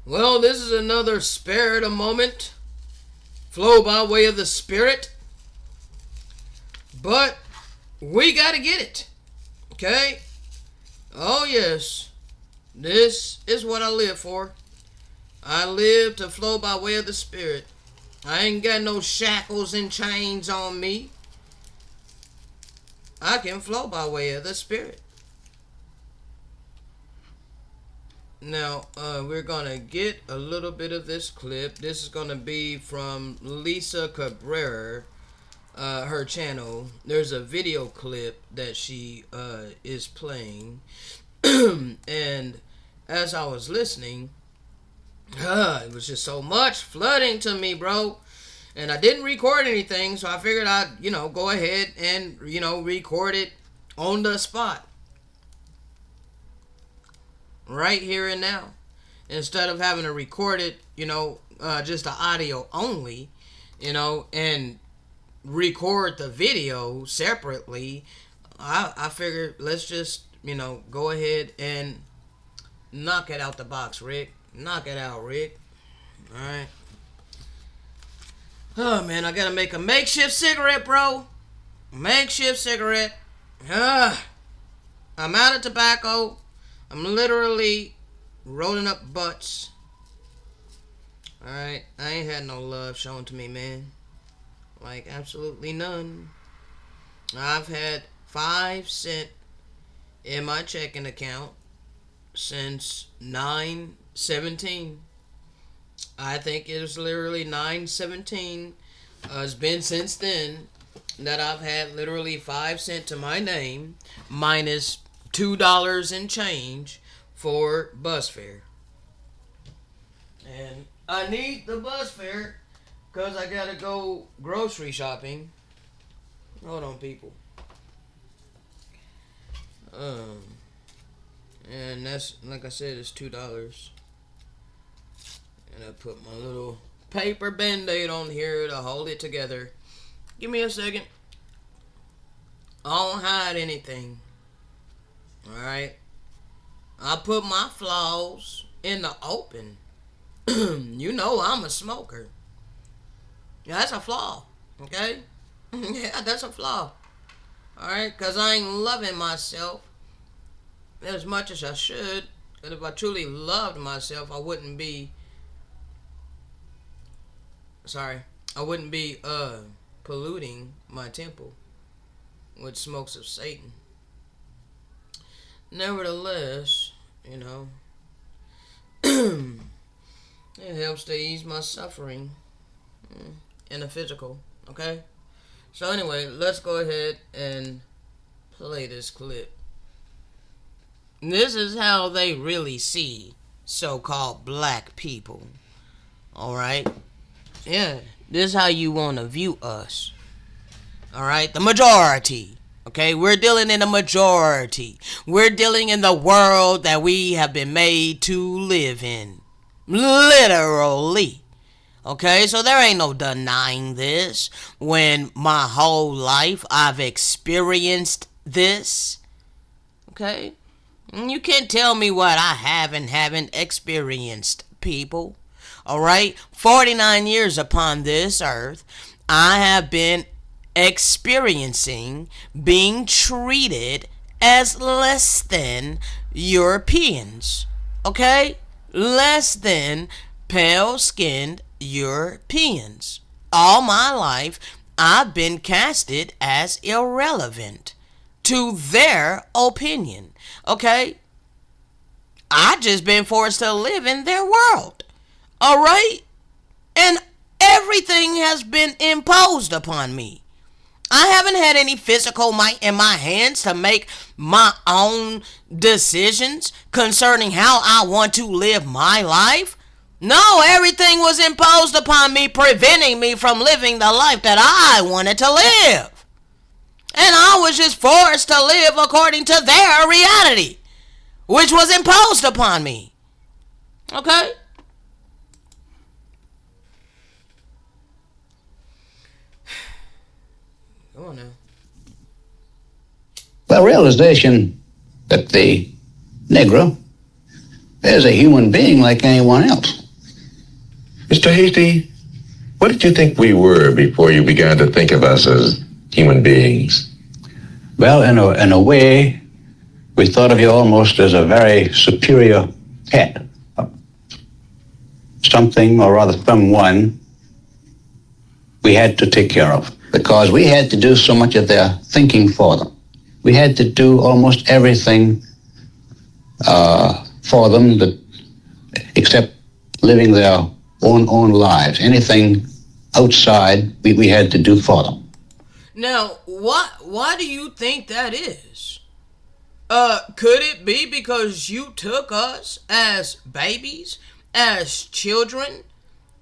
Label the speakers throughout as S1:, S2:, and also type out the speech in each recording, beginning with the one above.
S1: Well, this is another spare it a moment. Flow by way of the Spirit. But we gotta get it. Okay? Oh, yes. This is what I live for. I live to flow by way of the Spirit. I ain't got no shackles and chains on me. I can flow by way of the Spirit. Now, we're going to get a little bit of this clip. This is going to be from Lisa Cabrera, her channel. There's a video clip that she is playing. And as I was listening, it was just so much flooding to me, bro. And I didn't record anything, so I figured I'd, go ahead and, record it on the spot. Right here and now. Instead of having to record it, just the audio only, and record the video separately, I figured let's just, go ahead and knock it out the box, Rick. Knock it out, Rick. Alright. Oh, man, I gotta make a makeshift cigarette, bro. Makeshift cigarette. I'm out of tobacco. I'm literally rolling up butts. Alright, I ain't had no love shown to me, man. Like, absolutely none. I've had 5 cents in my checking account since 9/17. I think it was literally 9/17. It's been since then that I've had literally 5 cents to my name, minus $2 and change for bus fare. And I need the bus fare because I gotta go grocery shopping. Hold on, people. And that's, like I said, it's $2. And I put my little paper band-aid on here to hold it together. Give me a second. I don't hide anything. Alright? I put my flaws in the open. You know I'm a smoker. Yeah, that's a flaw. Okay? Yeah, that's a flaw. Alright? Because I ain't loving myself as much as I should. And if I truly loved myself, I wouldn't be polluting my temple with smokes of Satan. Nevertheless, it helps to ease my suffering in the physical, okay? So anyway, let's go ahead and play this clip. This is how they really see so-called black people, alright? Yeah, this is how you want to view us. Alright, the majority. Okay, we're dealing in the majority. We're dealing in the world that we have been made to live in. Literally. Okay, so there ain't no denying this. When my whole life I've experienced this. Okay? You can't tell me what I haven't experienced, people. Alright? 49 years upon this earth, I have been experiencing being treated as less than Europeans. Okay? Less than pale-skinned Europeans. All my life, I've been casted as irrelevant to their opinion. Okay? I just been forced to live in their world. Alright? And everything has been imposed upon me. I haven't had any physical might in my hands to make my own decisions concerning how I want to live my life. No, everything was imposed upon me, preventing me from living the life that I wanted to live. And I was just forced to live according to their reality, which was imposed upon me. Okay? Come on now.
S2: The realization that the Negro There's a human being like anyone else.
S3: Mr. Hasty, what did you think we were before you began to think of us as human beings?
S2: Well, in a way, we thought of you almost as a very superior pet. Something, or rather someone, we had to take care of. Because we had to do so much of their thinking for them. We had to do almost everything for them except living their own lives. Anything outside, we had to do for them.
S1: Now, why do you think that is? Could it be because you took us as babies, as children?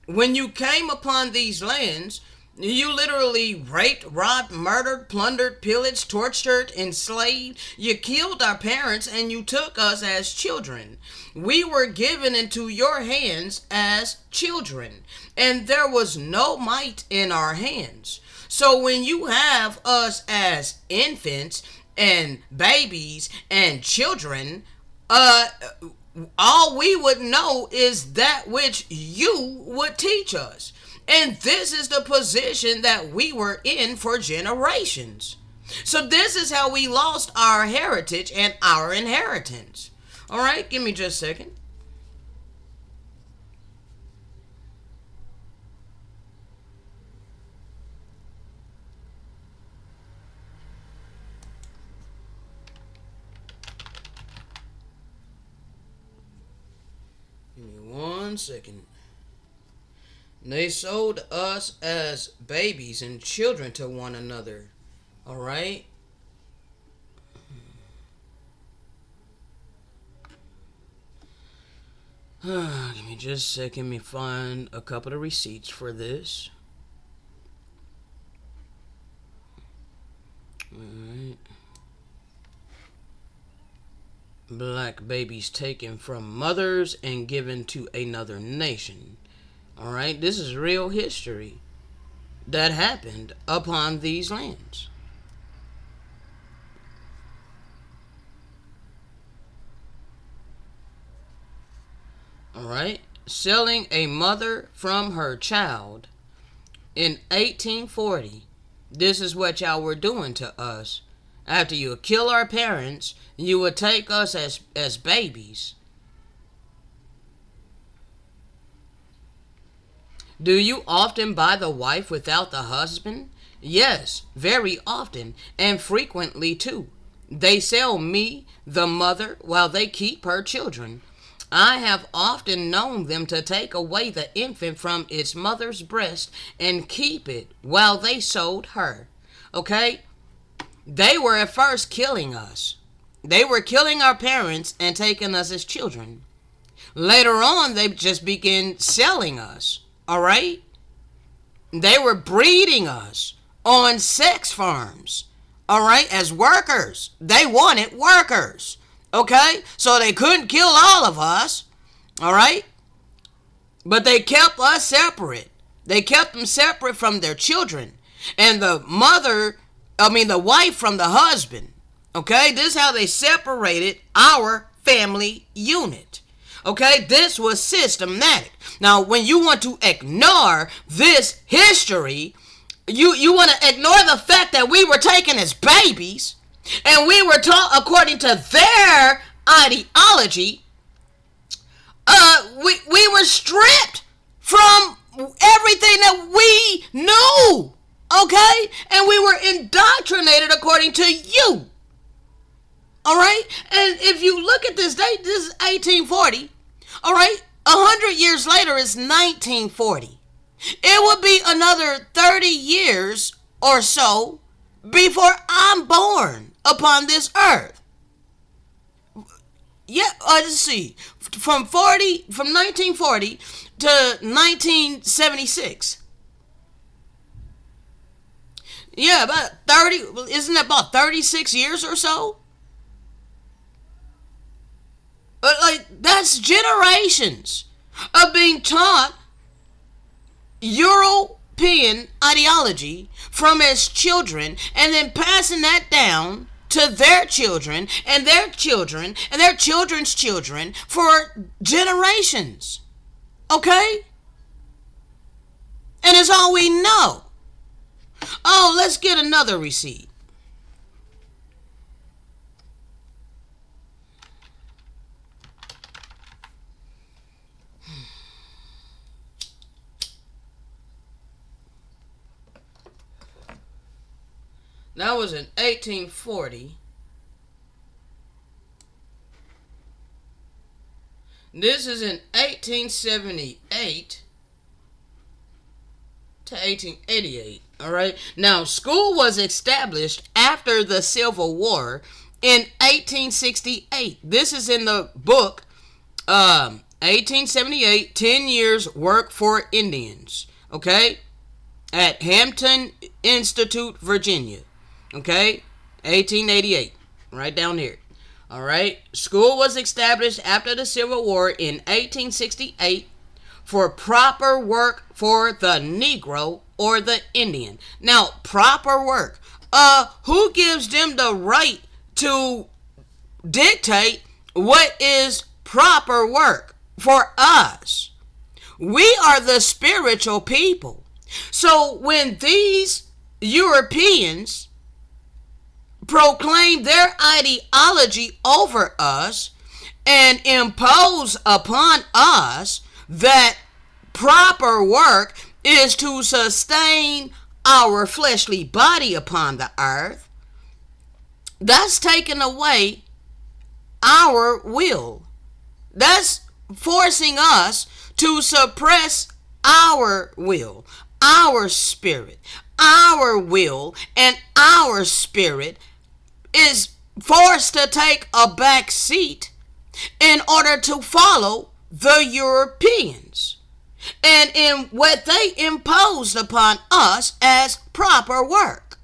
S1: When you came upon these lands, you literally raped, robbed, murdered, plundered, pillaged, tortured, enslaved. You killed our parents and you took us as children. We were given into your hands as children, and there was no might in our hands. So when you have us as infants and babies and children, all we would know is that which you would teach us. And this is the position that we were in for generations. So this is how we lost our heritage and our inheritance. All right, give me just a second. Give me 1 second. They sold us as babies and children to one another. All right? Give me just a second. Let me find a couple of receipts for this. All right. Black babies taken from mothers and given to another nation. All right, this is real history that happened upon these lands. All right, selling a mother from her child in 1840. This is what y'all were doing to us. After you would kill our parents, you would take us as babies. Do you often buy the wife without the husband? Yes, very often, and frequently too. They sell me, the mother, while they keep her children. I have often known them to take away the infant from its mother's breast and keep it while they sold her. Okay? They were at first killing us. They were killing our parents and taking us as children. Later on, they just began selling us. All right? They were breeding us on sex farms. All right? As workers. They wanted workers. Okay? So they couldn't kill all of us. All right? But they kept us separate. They kept them separate from their children. And the wife from the husband. Okay? This is how they separated our family unit. Okay, this was systematic. Now, when you want to ignore this history, you want to ignore the fact that we were taken as babies and we were taught according to their ideology. We were stripped from everything that we knew. Okay, and we were indoctrinated according to you. All right, and if you look at this date, this is 1840. All right, 100 years later is 1940. It would be another 30 years or so before I'm born upon this earth. Yeah, let's see, from 1940 to 1976. Yeah, about 30. Isn't that about 36 years or so? That's generations of being taught European ideology from as children and then passing that down to their children and their children and their children's children for generations. Okay? And it's all we know. Oh, let's get another receipt. That was in 1840. This is in 1878 to 1888. All right. Now, school was established after the Civil War in 1868. This is in the book 1878, 10 Years Work for Indians. Okay. At Hampton Institute, Virginia. Okay, 1888, right down here. All right, school was established after the Civil War in 1868 for proper work for the Negro or the Indian. Now, proper work. Who gives them the right to dictate what is proper work for us? We are the spiritual people. So when these Europeans proclaim their ideology over us and impose upon us that proper work is to sustain our fleshly body upon the earth, that's taking away our will. That's forcing us to suppress our will, our spirit. Our will and our spirit is forced to take a back seat in order to follow the Europeans and in what they imposed upon us as proper work.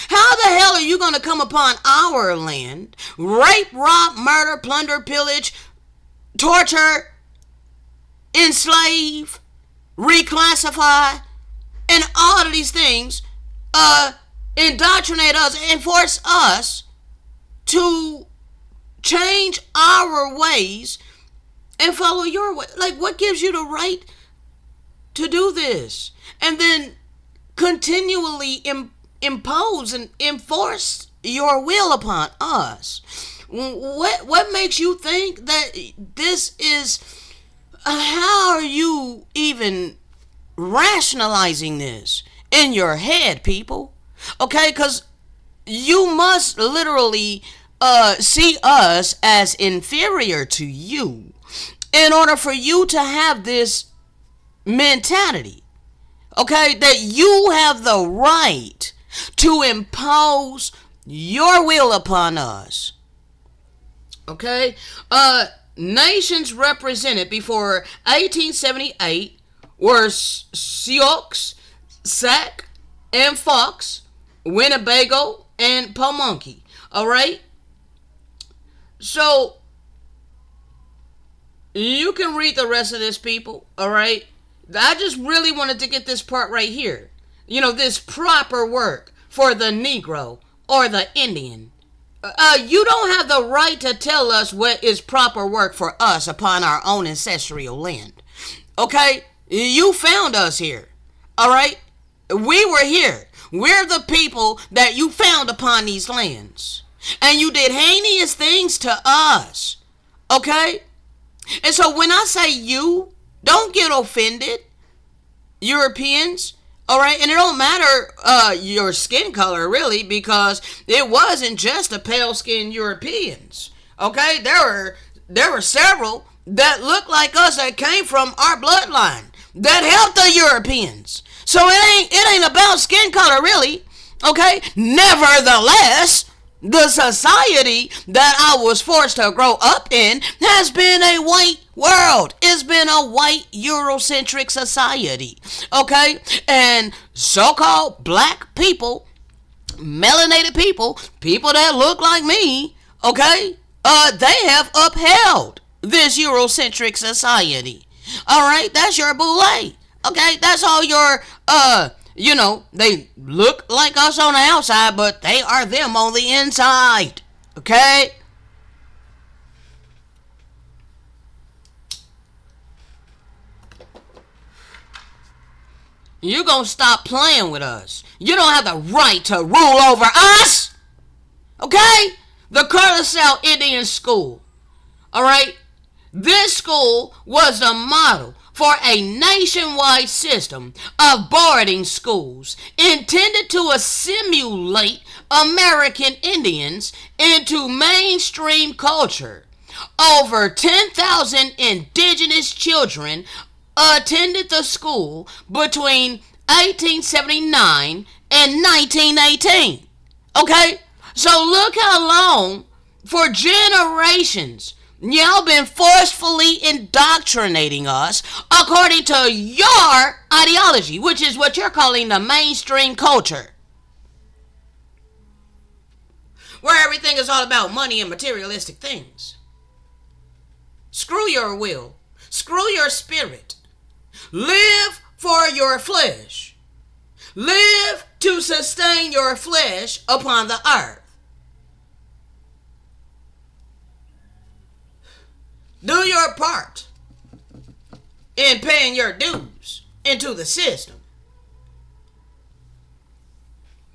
S1: How the hell are you going to come upon our land, rape, rob, murder, plunder, pillage, torture, enslave, reclassify, and all of these things, indoctrinate us and force us to change our ways and follow your way? Like, what gives you the right to do this? And then continually impose and enforce your will upon us. What makes you think that this is... how are you even rationalizing this in your head, people? Okay, because you must literally see us as inferior to you in order for you to have this mentality. Okay, that you have the right to impose your will upon us. Okay, nations represented before 1878 were Sioux, Sac, and Fox, Winnebago, and Pamunkey. All right? So, you can read the rest of this, people. All right? I just really wanted to get this part right here. You know, this proper work for the Negro or the Indian. You don't have the right to tell us what is proper work for us upon our own ancestral land. Okay? You found us here. All right? We were here. We're the people that you found upon these lands. And you did heinous things to us. Okay? And so when I say you, don't get offended. Europeans. All right, and it don't matter your skin color, really, because it wasn't just the pale-skinned Europeans. Okay, there were several that looked like us that came from our bloodline that helped the Europeans. So it ain't about skin color, really. Okay, nevertheless, the society that I was forced to grow up in has been a white world. It's been a white Eurocentric society. Okay? And so-called black people, melanated people, people that look like me, okay? They have upheld this Eurocentric society. All right? That's your boule. Okay? That's all your They look like us on the outside, but they are them on the inside. Okay? You gonna stop playing with us. You don't have the right to rule over us. Okay? The Curacao Indian School. Alright? This school was the model for a nationwide system of boarding schools intended to assimilate American Indians into mainstream culture. Over 10,000 indigenous children attended the school between 1879 and 1918. Okay? So look how long, for generations, y'all been forcefully indoctrinating us according to your ideology, which is what you're calling the mainstream culture, where everything is all about money and materialistic things. Screw your will. Screw your spirit. Live for your flesh. Live to sustain your flesh upon the earth. Do your part in paying your dues into the system.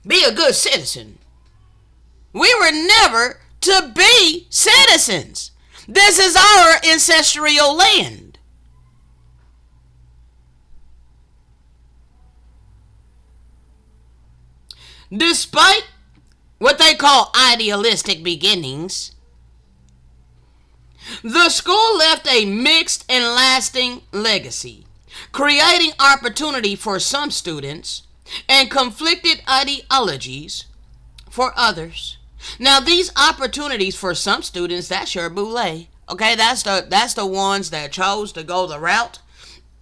S1: Be a good citizen. We were never to be citizens. This is our ancestral land. Despite what they call idealistic beginnings, the school left a mixed and lasting legacy, creating opportunity for some students and conflicted ideologies for others. Now, these opportunities for some students, that's your boule. Okay, that's the ones that chose to go the route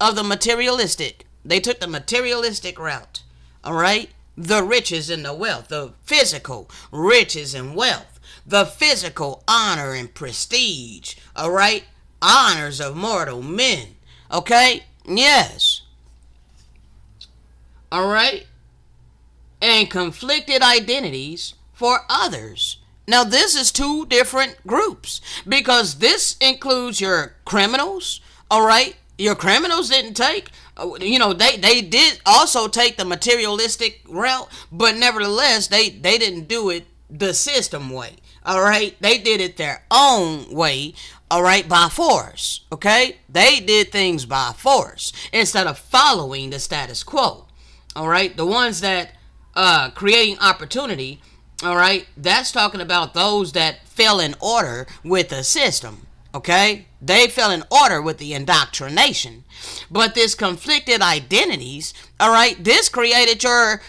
S1: of the materialistic. They took the materialistic route. All right? The riches and the wealth, the physical riches and wealth, the physical honor and prestige, all right? Honors of mortal men, okay? Yes. All right? And conflicted identities for others. Now, this is two different groups, because this includes your criminals, all right? Your criminals didn't take, they did also take the materialistic route, but nevertheless, they didn't do it the system way, all right? They did it their own way, all right, by force, okay? They did things by force instead of following the status quo, all right? The ones that creating opportunity, all right, that's talking about those that fell in order with the system. Okay, they fell in order with the indoctrination, but this conflicted identities, all right, this created your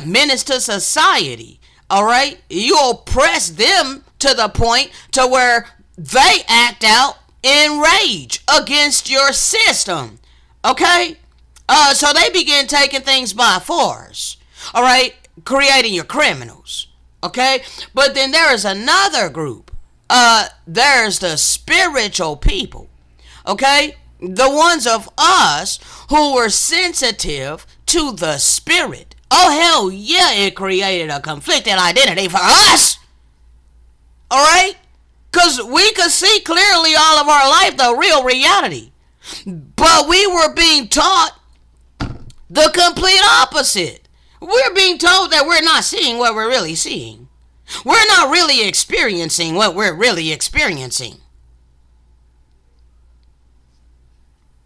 S1: menace to society. All right, you oppress them to the point to where they act out in rage against your system. Okay, so they begin taking things by force. All right, creating your criminals. Okay, but then there is another group. There's the spiritual people, okay? The ones of us who were sensitive to the spirit. Oh, hell yeah, it created a conflicted identity for us, all right? Because we could see clearly all of our life the real reality. But we were being taught the complete opposite. We're being told that we're not seeing what we're really seeing. We're not really experiencing what we're really experiencing.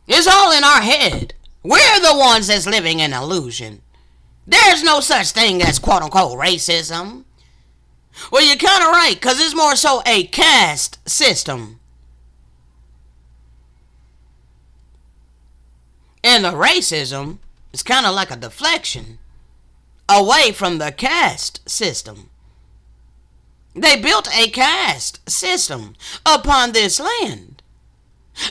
S1: It's all in our head. We're the ones that's living in illusion. There's no such thing as quote-unquote racism. Well, you're kind of right, because it's more so a caste system. And the racism is kind of like a deflection away from the caste system. They built a caste system upon this land.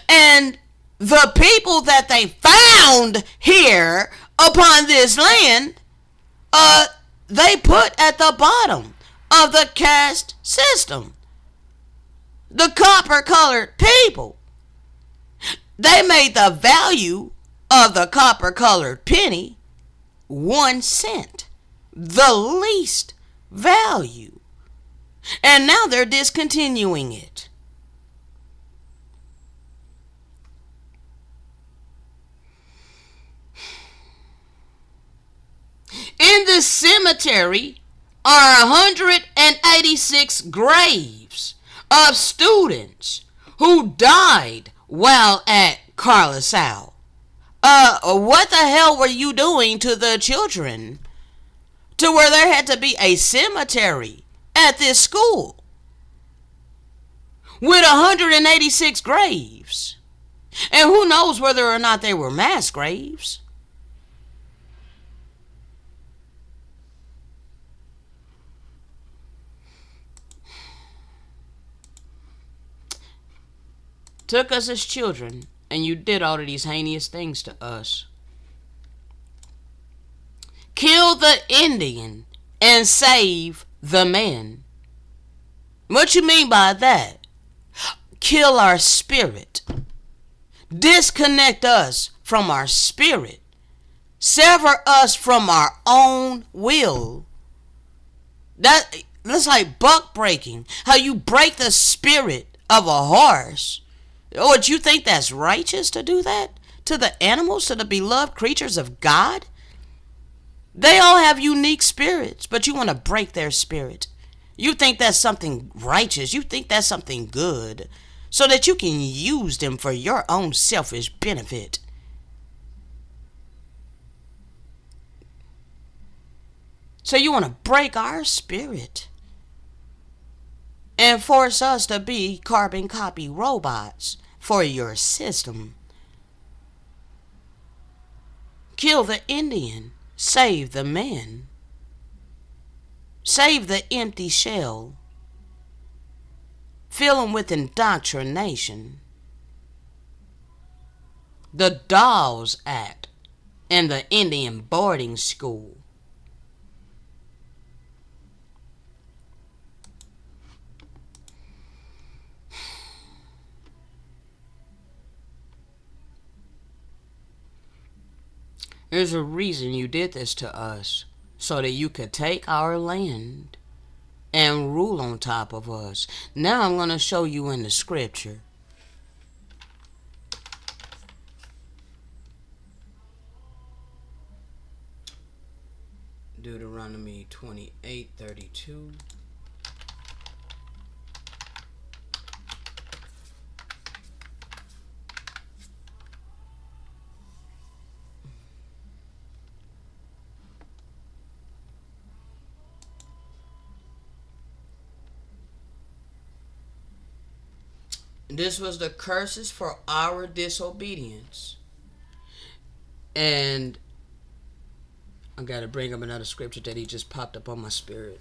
S1: And the people that they found here upon this land, they put at the bottom of the caste system. The copper-colored people. They made the value of the copper-colored penny 1 cent, the least value. And now they're discontinuing it. In the cemetery are 186 graves of students who died while at Carlisle. What the hell were you doing to the children to where there had to be a cemetery at this school with 186 graves? And who knows whether or not they were mass graves? Took us as children, and you did all of these heinous things to us. Kill the Indian and save the man. What you mean by that? Kill our spirit. Disconnect us from our spirit. Sever us from our own will. That's like buck breaking. How you break the spirit of a horse. Would you think that's righteous to do that to the animals, to the beloved creatures of God? They all have unique spirits, but you want to break their spirit. You think that's something righteous. You think that's something good, so that you can use them for your own selfish benefit. So you want to break our spirit and force us to be carbon copy robots for your system. Kill the Indian, save the man. Save the empty shell. Fill them with indoctrination. The Dawes Act and the Indian boarding school. There's a reason you did this to us, so that you could take our land and rule on top of us. Now I'm going to show you in the scripture. Deuteronomy 28:32. This was the curses for our disobedience. And I got to bring up another scripture that he just popped up on my spirit.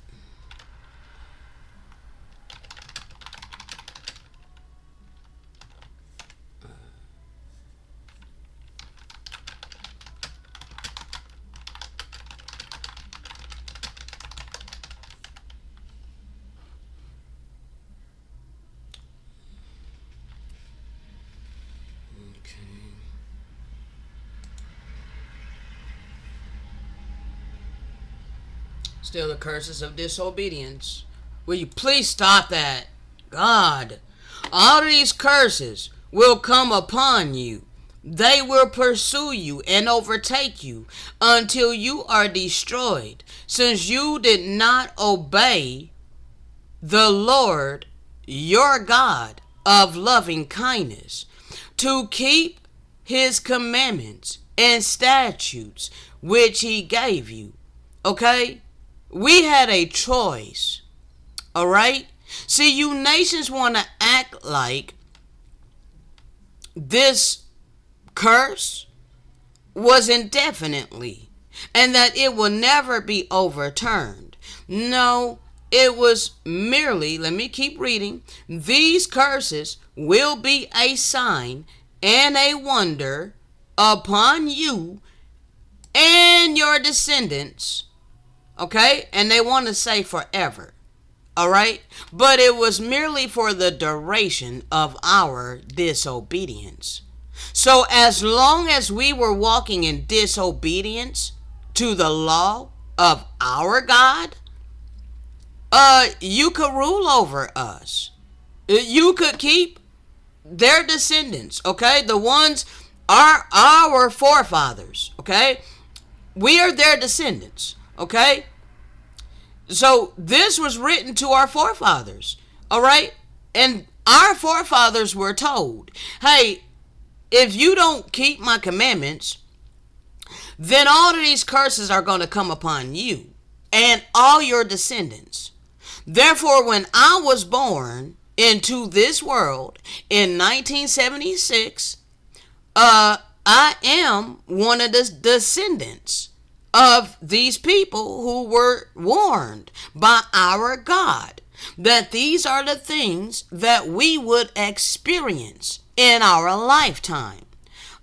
S1: Still the curses of disobedience. Will you please stop that? God, all of these curses will come upon you. They will pursue you and overtake you until you are destroyed, since you did not obey the Lord your God of loving kindness, to keep his commandments and statutes which he gave you. Okay? We had a choice. All right? See, you nations want to act like this curse was indefinitely and that it will never be overturned. No, it was merely, let me keep reading, these curses will be a sign and a wonder upon you and your descendants. Okay? And they want to say forever. All right? But it was merely for the duration of our disobedience. So as long as we were walking in disobedience to the law of our God, you could rule over us. You could keep their descendants, okay? The ones are our forefathers, okay? We are their descendants, okay? So this was written to our forefathers, all right? And our forefathers were told, hey, if you don't keep my commandments, then all of these curses are going to come upon you and all your descendants. Therefore, when I was born into this world in 1976, I am one of the descendants of these people who were warned by our God that these are the things that we would experience in our lifetime.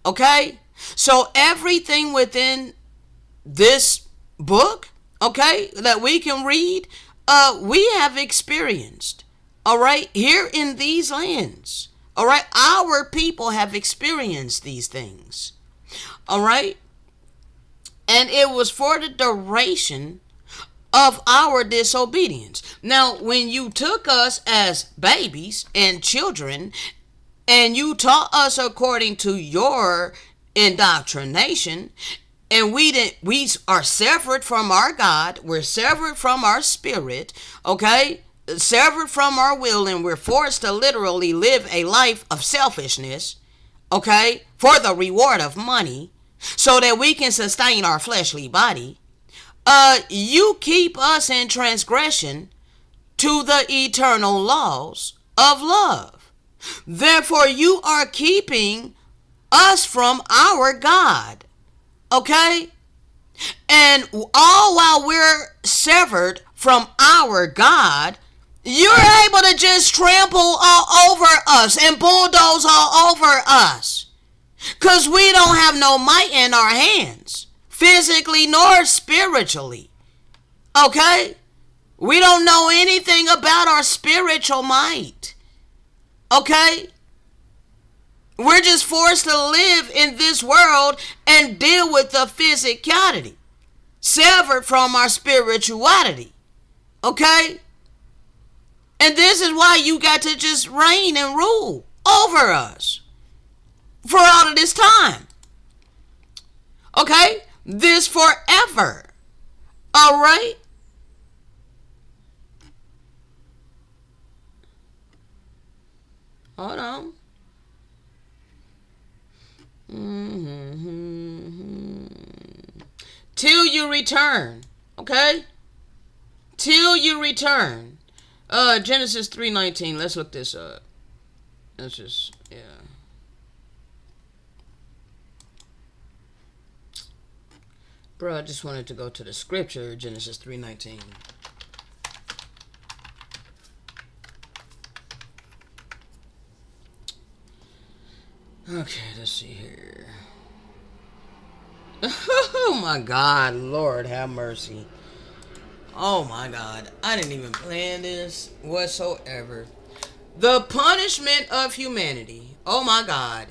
S1: Okay? So everything within this book, okay, that we can read, we have experienced. All right? Here in these lands. All right? Our people have experienced these things. All right? And it was for the duration of our disobedience. Now, when you took us as babies and children and you taught us according to your indoctrination, and we are severed from our God, we're severed from our spirit, okay? Severed from our will, and we're forced to literally live a life of selfishness, okay? For the reward of money, so that we can sustain our fleshly body. You keep us in transgression to the eternal laws of love. Therefore, you are keeping us from our God. Okay? And all while we're severed from our God, you're able to just trample all over us and bulldoze all over us. Because we don't have no might in our hands, physically nor spiritually. Okay? We don't know anything about our spiritual might. Okay? We're just forced to live in this world and deal with the physicality, severed from our spirituality. Okay? And this is why you got to just reign and rule over us for all of this time. Okay? This forever. All right? Hold on. Till you return. Okay? Till you return. Genesis 3:19. Let's look this up. Let's just, yeah. Bro, I just wanted to go to the scripture, Genesis 3:19. Okay, let's see here. Oh my God, Lord have mercy. Oh my God, I didn't even plan this whatsoever. The punishment of humanity. Oh my God.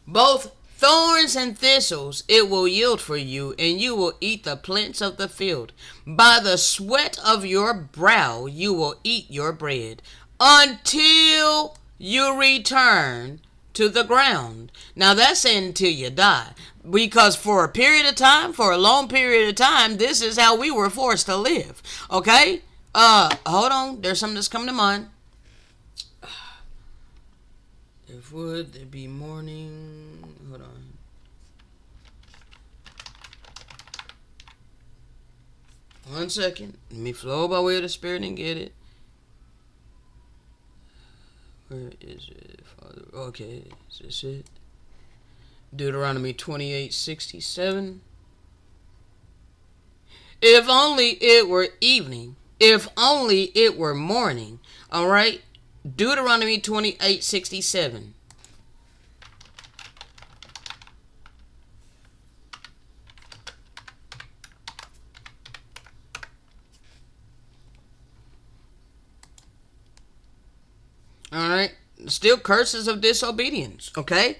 S1: Both thorns and thistles it will yield for you, and you will eat the plants of the field. By the sweat of your brow you will eat your bread, until you return to the ground. Now that's until you die. Because for a period of time, for a long period of time, this is how we were forced to live. Okay? Hold on. There's something that's coming to mind. If would there be morning? Hold on. One second. Let me flow by way of the Spirit and get it. Where is it, Father? Okay, is this it? Deuteronomy 28:67. If only it were evening. If only it were morning. All right? Deuteronomy 28:67. All right. Still curses of disobedience, okay?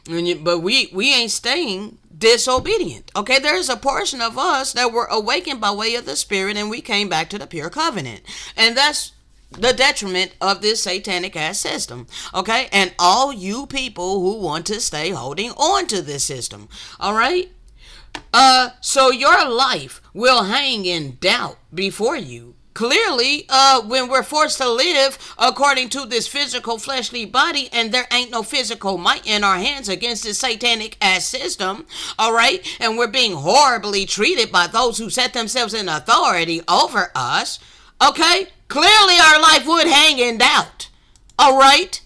S1: But we ain't staying disobedient, okay? There's a portion of us that were awakened by way of the Spirit, and we came back to the pure covenant. And that's the detriment of this satanic ass system, okay? And all you people who want to stay holding on to this system, all right? So your life will hang in doubt before you. Clearly, when we're forced to live according to this physical fleshly body, and there ain't no physical might in our hands against this satanic ass system, all right, and we're being horribly treated by those who set themselves in authority over us, okay, clearly our life would hang in doubt, all right,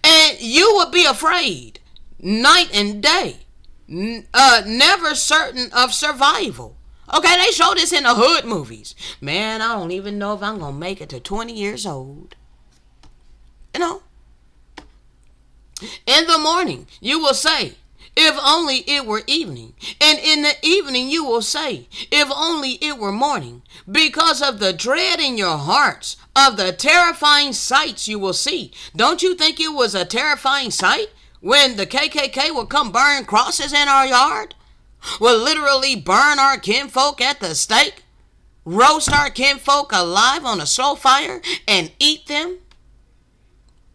S1: and you would be afraid night and day, never certain of survival. Okay, they show this in the hood movies. Man, I don't even know if I'm going to make it to 20 years old. You know. In the morning, you will say, if only it were evening. And in the evening, you will say, if only it were morning. Because of the dread in your hearts of the terrifying sights you will see. Don't you think it was a terrifying sight when the KKK would come burn crosses in our yard? Will literally burn our kinfolk at the stake, roast our kinfolk alive on a slow fire, and eat them?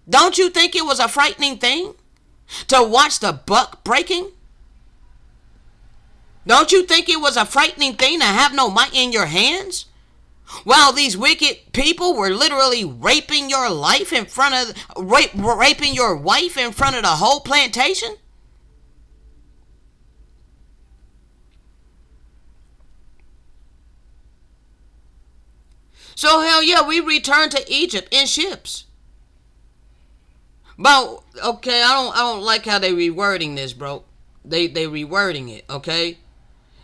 S1: Don't you think it was a frightening thing to watch the buck breaking? Don't you think it was a frightening thing to have no might in your hands? While these wicked people were literally raping your life in front of, raping your wife in front of the whole plantation? So hell yeah, we returned to Egypt in ships. But okay, I don't like how they rewording this, bro. They rewording it, okay?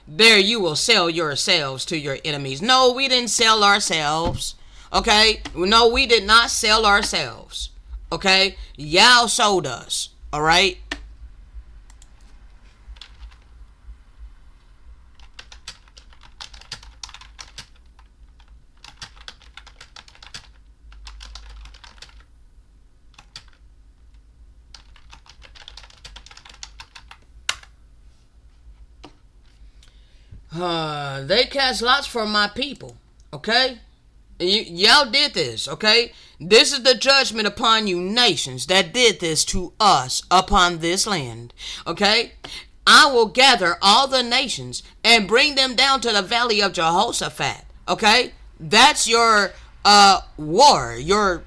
S1: There you will sell yourselves to your enemies. No, we didn't sell ourselves. Okay? No, we did not sell ourselves. Okay? Y'all sold us. Alright? They cast lots for my people, okay? Y'all did this, okay? This is the judgment upon you nations that did this to us upon this land, okay? I will gather all the nations and bring them down to the valley of Jehoshaphat, okay? That's your war, your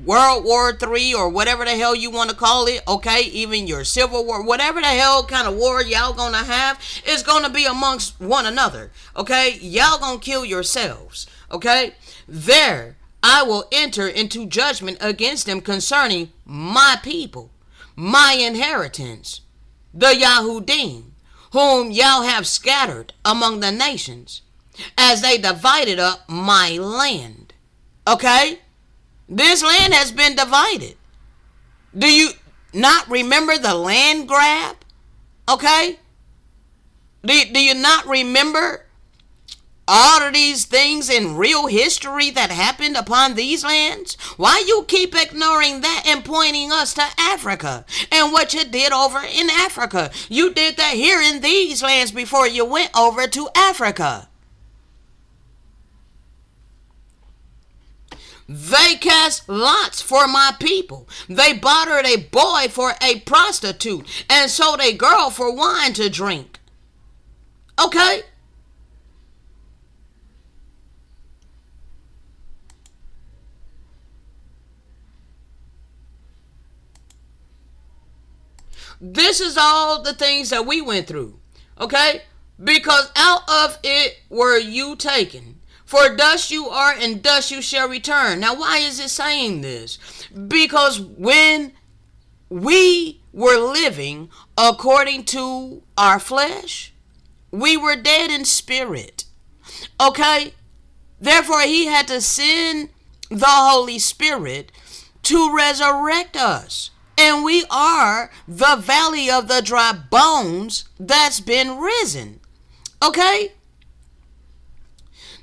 S1: World War III or whatever the hell you want to call it, okay? Even your Civil War, whatever the hell kind of war y'all gonna have, is gonna be amongst one another, okay? Y'all gonna kill yourselves, okay? There, I will enter into judgment against them concerning my people, my inheritance, the Yahudim, whom y'all have scattered among the nations, as they divided up my land, okay? This land has been divided. Do you not remember the land grab? Okay? Do you not remember all of these things in real history that happened upon these lands? Why you keep ignoring that and pointing us to Africa and what you did over in Africa? You did that here in these lands before you went over to Africa. They cast lots for my people. They bartered a boy for a prostitute and sold a girl for wine to drink. Okay? This is all the things that we went through. Okay? Because out of it were you taken. For dust you are, and dust you shall return. Now, why is it saying this? Because when we were living according to our flesh, we were dead in spirit. Okay? Therefore, he had to send the Holy Spirit to resurrect us. And we are the valley of the dry bones that's been risen. Okay?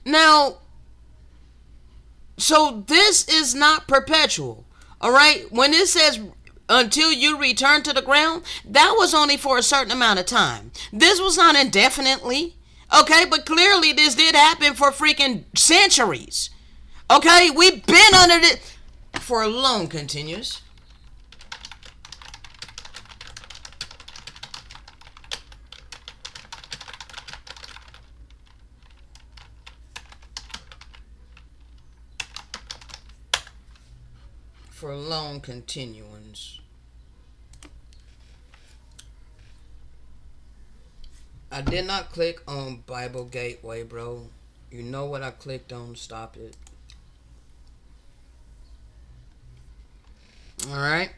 S1: Now, so this is not perpetual. All right, when it says until you return to the ground, that was only for a certain amount of time. This was not indefinitely. Okay, but clearly this did happen for freaking centuries. Okay, we've been under it for a long continuous. For long continuance. I did not click on Bible Gateway, bro. You know what I clicked on? Stop it. Alright.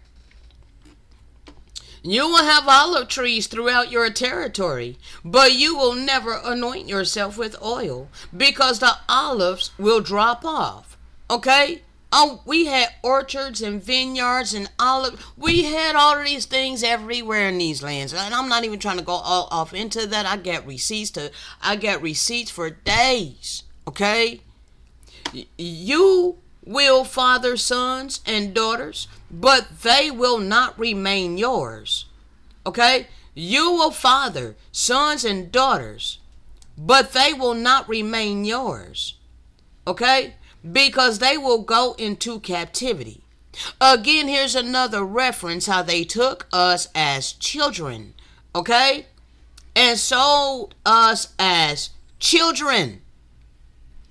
S1: You will have olive trees throughout your territory, but you will never anoint yourself with oil because the olives will drop off. Okay? Oh, we had orchards and vineyards and olive. We had all of these things everywhere in these lands, and I'm not even trying to go all off into that. I get receipts for days. Okay, you will father sons and daughters, but they will not remain yours. Okay, you will father sons and daughters, but they will not remain yours. Okay. Because they will go into captivity. Again, here's another reference how they took us as children, okay? And sold us as children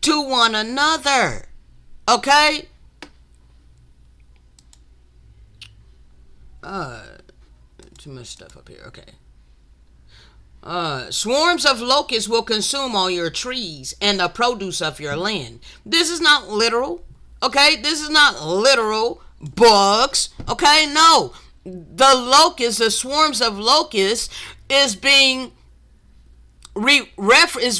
S1: to one another, okay? Too much stuff up here, okay. Swarms of locusts will consume all your trees and the produce of your land. This is not literal. Okay, this is not literal bugs. Okay, no. The locusts, the swarms of locusts is being referencing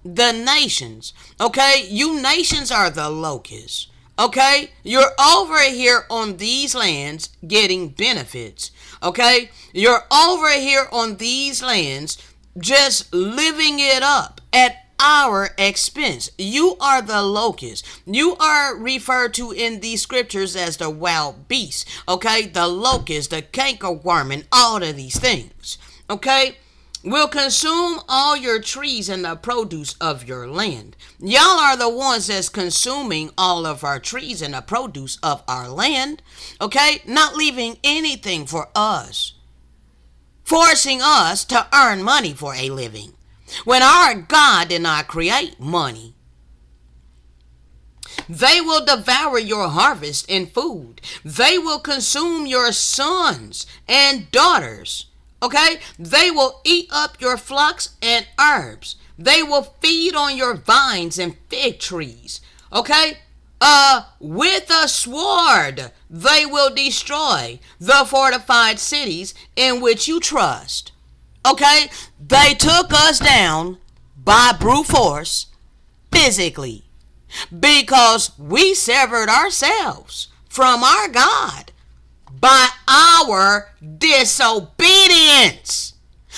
S1: the nations. Okay, you nations are the locusts. Okay, you're over here on these lands getting benefits. Okay, you're over here on these lands just living it up at our expense. You are the locust. You are referred to in these scriptures as the wild beast. Okay, the locust, the cankerworm, and all of these things. Okay, will consume all your trees and the produce of your land. Y'all are the ones that's consuming all of our trees and the produce of our land. Okay, not leaving anything for us, forcing us to earn money for a living when our God did not create money. They will devour your harvest and food. They will consume your sons and daughters. Okay, they will eat up your flocks and herbs. They will feed on your vines and fig trees. Okay, with a sword, they will destroy the fortified cities in which you trust. Okay, they took us down by brute force, physically, because we severed ourselves from our God by our disobedience.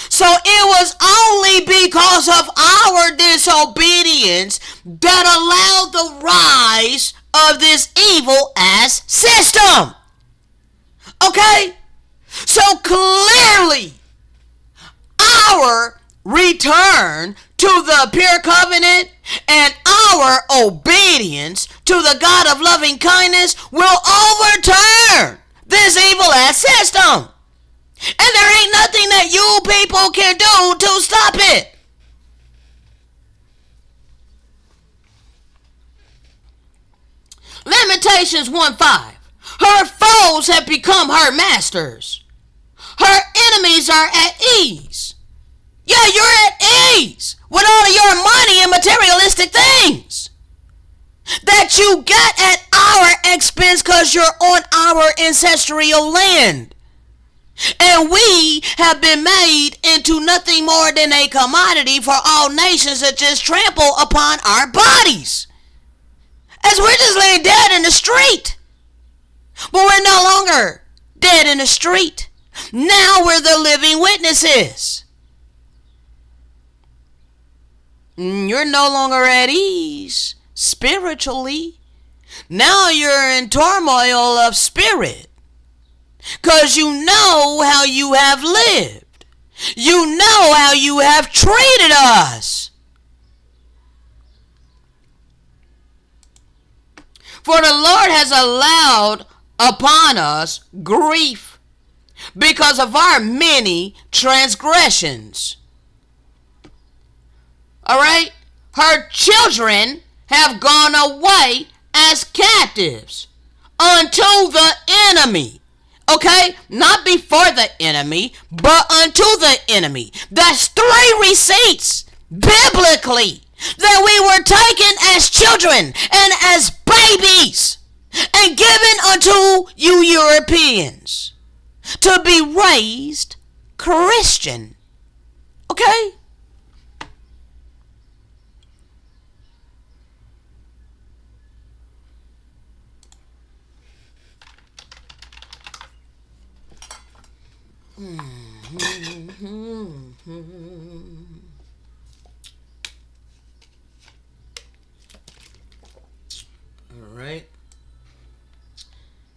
S1: So it was only because of our disobedience that allowed the rise of this evil ass system. Okay? So clearly, our return to the pure covenant and our obedience to the God of loving kindness will overturn this evil ass system. And there ain't nothing that you people can do to stop it. Lamentations 1:5. Her foes have become her masters. Her enemies are at ease. Yeah, you're at ease with all of your money and materialistic things that you got at our expense because you're on our ancestral land. And we have been made into nothing more than a commodity for all nations that just trample upon our bodies. As we're just laying dead in the street. But we're no longer dead in the street. Now we're the living witnesses. You're no longer at ease spiritually. Now you're in turmoil of spirit. Because you know how you have lived. You know how you have treated us. For the Lord has allowed upon us grief because of our many transgressions. Alright? Her children have gone away as captives unto the enemy. Okay? Not before the enemy, but unto the enemy. That's 3 receipts biblically that we were taken as children and as babies and given unto you Europeans to be raised Christian. Okay? Alright.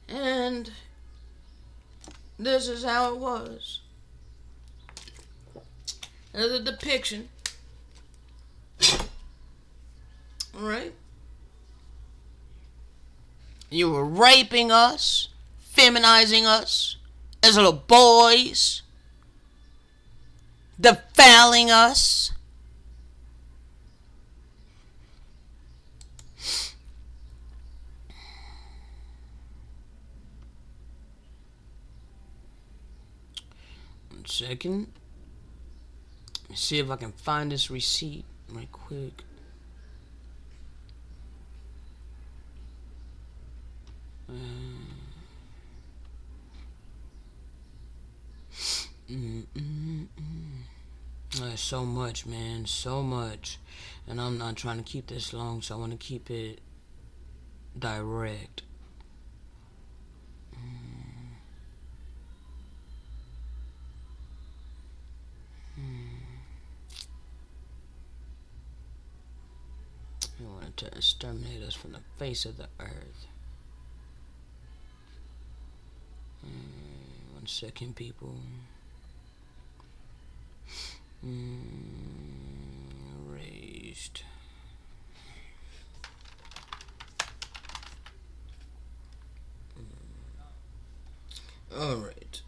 S1: And this is how it was. There's a depiction. Alright. You were raping us, feminizing us as little boys, defiling us. One second. Let me see if I can find this receipt right quick. There's so much, man, so much, and I'm not trying to keep this long, so I want to keep it direct. He wanted to exterminate us from the face of the earth. 1 second, people. Raised. All right.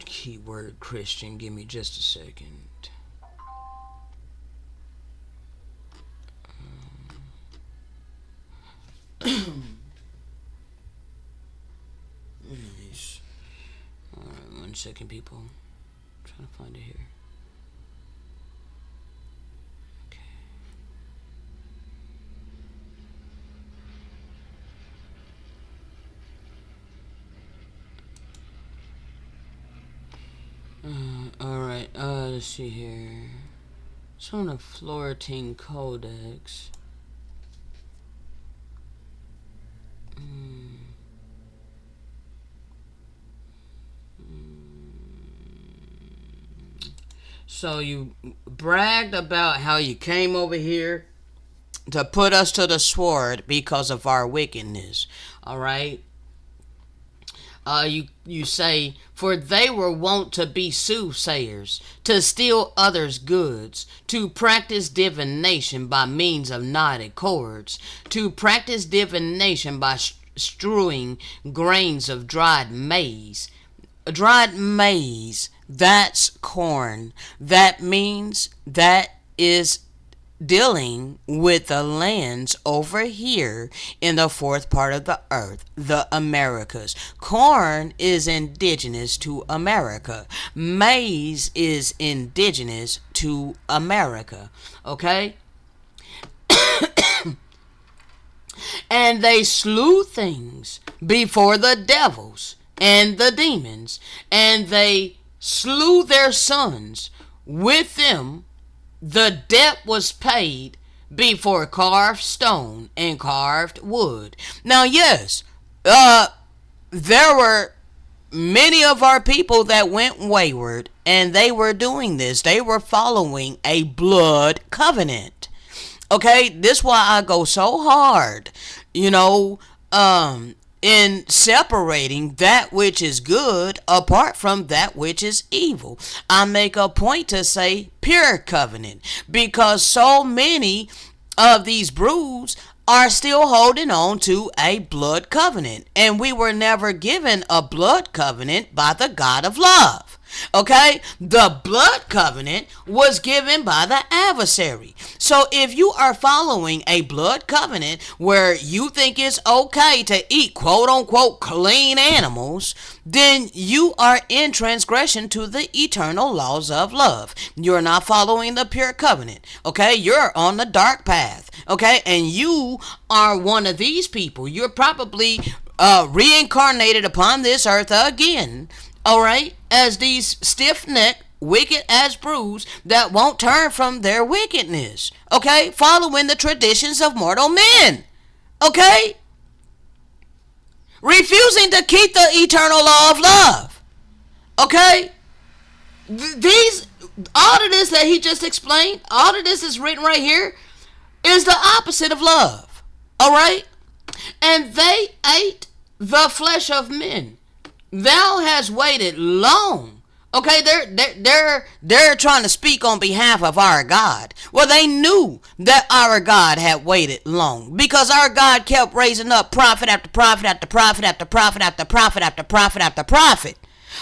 S1: Keyword Christian. Give me just a second. Nice. Alright, 1 second, people. I'm trying to find it here. Okay. Alright, let's see here. It's on the Florentine Codex. So you bragged about how you came over here to put us to the sword because of our wickedness. Alright? You say, for they were wont to be soothsayers, to steal others' goods, to practice divination by means of knotted cords, to practice divination by strewing grains of dried maize. Dried maize, that's corn. That means that is dealing with the lands over here in the 4th part of the earth, the Americas. Corn is indigenous to America. Maize is indigenous to America. Okay? And they slew things before the devils and the demons, and they slew their sons. With them the debt was paid before carved stone and carved wood. Now, yes, there were many of our people that went wayward, and they were doing this. They were following a blood covenant. Okay, this why I go so hard, in separating that which is good apart from that which is evil. I make a point to say pure covenant, because so many of these broods are still holding on to a blood covenant, and we were never given a blood covenant by the God of love. Okay, the blood covenant was given by the adversary. So if you are following a blood covenant where you think it's okay to eat quote unquote clean animals, then you are in transgression to the eternal laws of love. You're not following the pure covenant. Okay, you're on the dark path. Okay, and you are one of these people. You're probably reincarnated upon this earth again. All right, as these stiff-necked, wicked-ass broods that won't turn from their wickedness. Okay, following the traditions of mortal men. Okay, refusing to keep the eternal law of love. Okay, all of this that he just explained, all of this is written right here, is the opposite of love. All right, and they ate the flesh of men. Thou hast waited long. Okay, they're trying to speak on behalf of our God. Well, they knew that our God had waited long, because our God kept raising up prophet after prophet after prophet after prophet after prophet after prophet after prophet,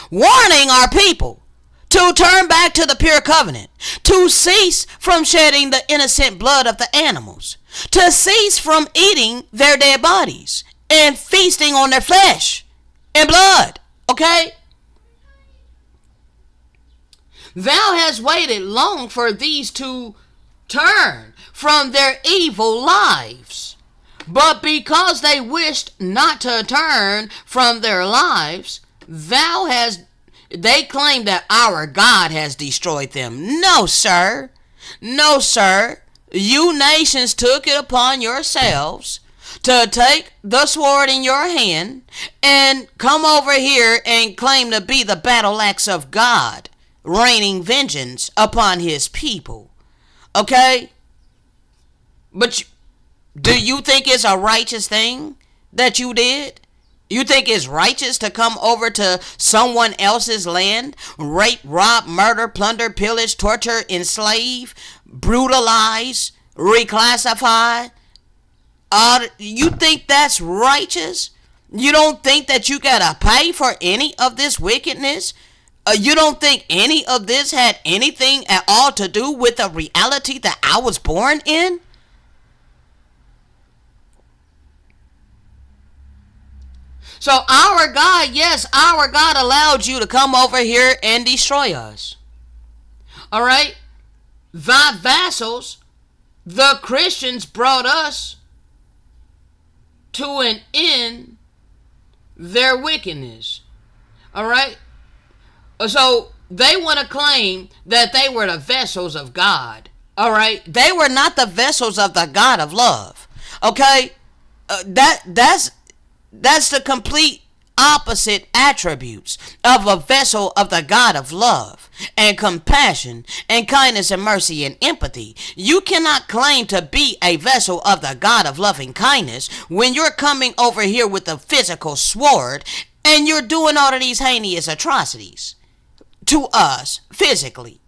S1: warning our people to turn back to the pure covenant, to cease from shedding the innocent blood of the animals, to cease from eating their dead bodies and feasting on their flesh and blood. Okay? Thou hast waited long for these to turn from their evil lives. But because they wished not to turn from their lives, they claim that our God has destroyed them. No, sir. No, sir. You nations took it upon yourselves to take the sword in your hand and come over here and claim to be the battle axe of God, raining vengeance upon his people. Okay? But do you think it's a righteous thing that you did? You think it's righteous to come over to someone else's land, rape, rob, murder, plunder, pillage, torture, enslave, brutalize, reclassify? You think that's righteous? You don't think that you gotta pay for any of this wickedness? You don't think any of this had anything at all to do with the reality that I was born in? So our God, yes, our God allowed you to come over here and destroy us. All right? Thy vassals, the Christians, brought us to an end their wickedness. All right? So they want to claim that they were the vessels of God. All right? They were not the vessels of the God of love. Okay? That's the complete opposite attributes of a vessel of the God of love and compassion and kindness and mercy and empathy. You cannot claim to be a vessel of the God of loving kindness when you're coming over here with a physical sword and you're doing all of these heinous atrocities to us physically.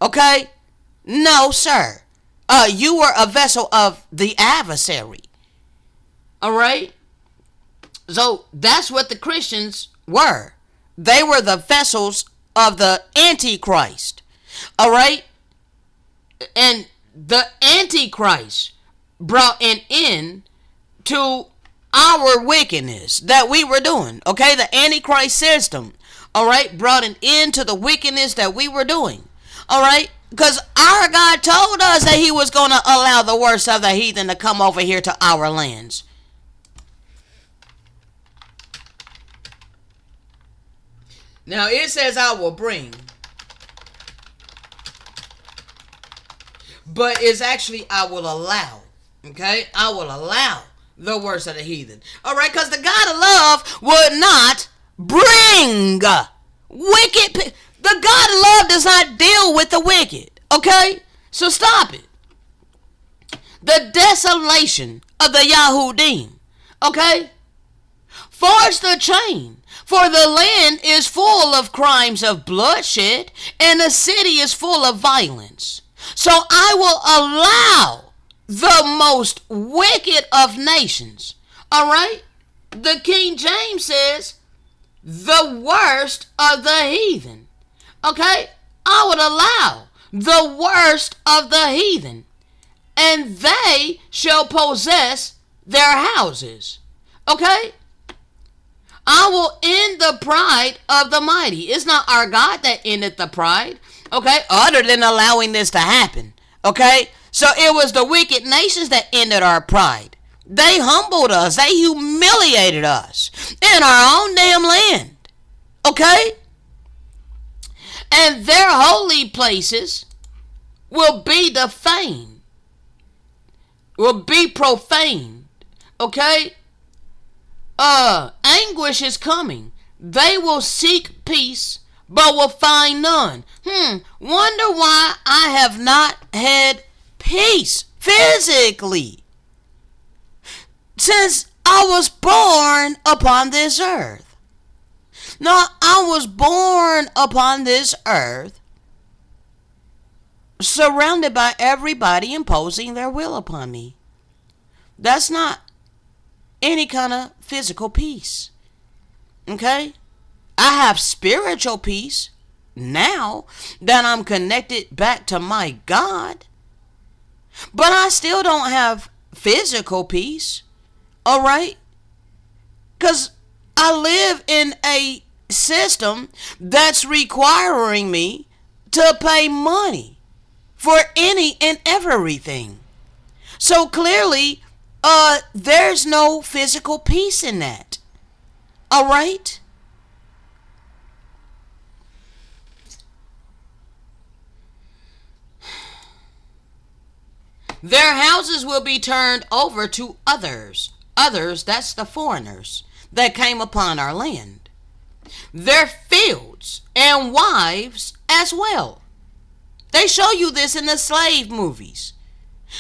S1: Okay? No, sir. You were a vessel of the adversary. All right? So that's what the Christians were. They were the vessels of the Antichrist. All right? And the Antichrist brought an end to our wickedness that we were doing. Okay? The Antichrist system, all right, brought an end to the wickedness that we were doing. All right? Because our God told us that he was going to allow the worst of the heathen to come over here to our lands. Now it says I will bring, but it's actually I will allow. Okay? I will allow the worst of the heathen. Alright? Because the God of love would not bring wicked. The God of love does not deal with the wicked. Okay? So stop it. The desolation of the Yahudim. Okay? Force the chain. For the land is full of crimes of bloodshed, and the city is full of violence. So I will allow the most wicked of nations. Alright? The King James says, the worst of the heathen. Okay? I would allow the worst of the heathen, and they shall possess their houses. Okay? I will end the pride of the mighty. It's not our God that ended the pride. Okay? Other than allowing this to happen. Okay? So it was the wicked nations that ended our pride. They humbled us. They humiliated us in our own damn land. Okay? And their holy places will be defamed. Will be profaned. Okay? Anguish is coming. They will seek peace, but will find none. Wonder why I have not had peace physically since I was born upon this earth. Now, I was born upon this earth surrounded by everybody imposing their will upon me. That's not any kind of physical peace. Okay? I have spiritual peace now that I'm connected back to my God. But I still don't have physical peace. Alright? Because I live in a system that's requiring me to pay money for any and everything. So clearly, there's no physical peace in that. Alright? Their houses will be turned over to others. Others, that's the foreigners that came upon our land. Their fields and wives as well. They show you this in the slave movies.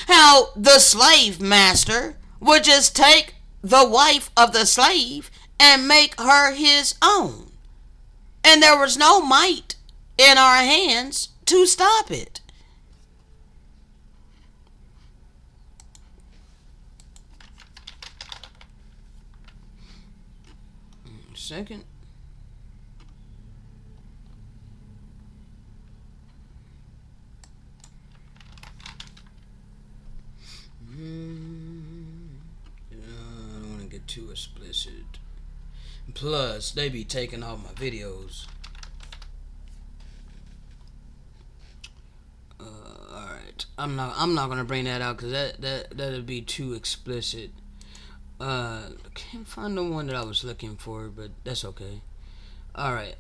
S1: How the slave master would just take the wife of the slave and make her his own. And there was no might in our hands to stop it. Second. I don't want to get too explicit. Plus, they be taking all my videos. Alright. I'm not gonna bring that out because that'll be too explicit. Can't find the one that I was looking for, but that's okay. Alright.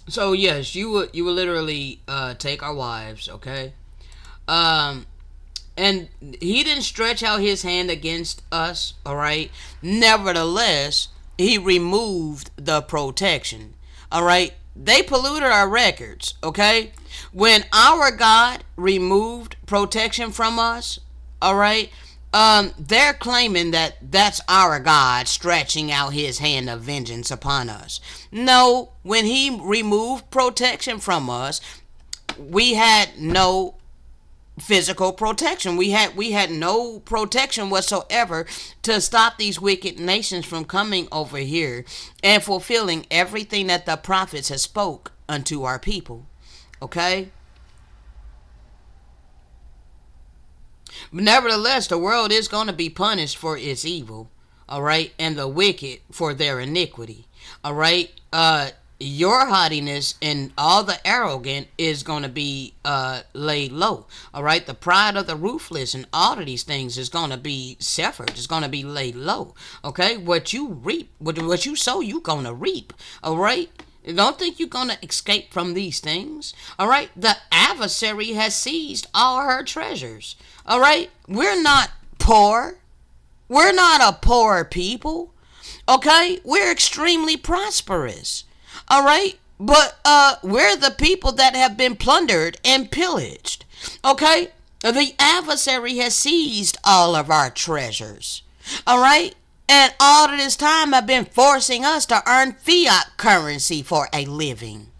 S1: So yes, you would literally take our wives, okay? And he didn't stretch out his hand against us, alright? Nevertheless, he removed the protection, alright? They polluted our records, okay? When our God removed protection from us, alright? They're claiming that that's our God stretching out his hand of vengeance upon us. No, when he removed protection from us, we had no physical protection. We had no protection whatsoever to stop these wicked nations from coming over here and fulfilling everything that the prophets have spoke unto our people. Okay? But nevertheless, the world is going to be punished for its evil. Alright? And the wicked for their iniquity. Alright? Your haughtiness and all the arrogant is going to be laid low. Alright? The pride of the ruthless and all of these things is going to be suffered. It's going to be laid low. Okay? What you reap, what you sow, you going to reap. Alright? Don't think you're going to escape from these things. Alright? The adversary has seized all her treasures. Alright? We're not poor. We're not a poor people. Okay? We're extremely prosperous. All right? But we're the people that have been plundered and pillaged. Okay? The adversary has seized all of our treasures. All right? And all of this time have been forcing us to earn fiat currency for a living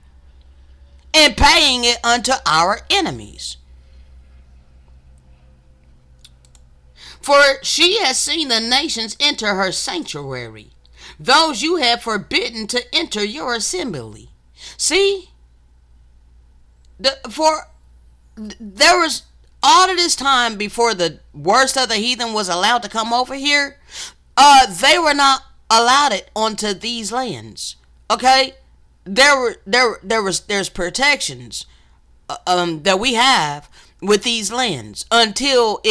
S1: and paying it unto our enemies. For she has seen the nations enter her sanctuary, those you have forbidden to enter your assembly. See, there was all of this time before the worst of the heathen was allowed to come over here. They were not allowed it onto these lands. Okay, there's protections that we have with these lands until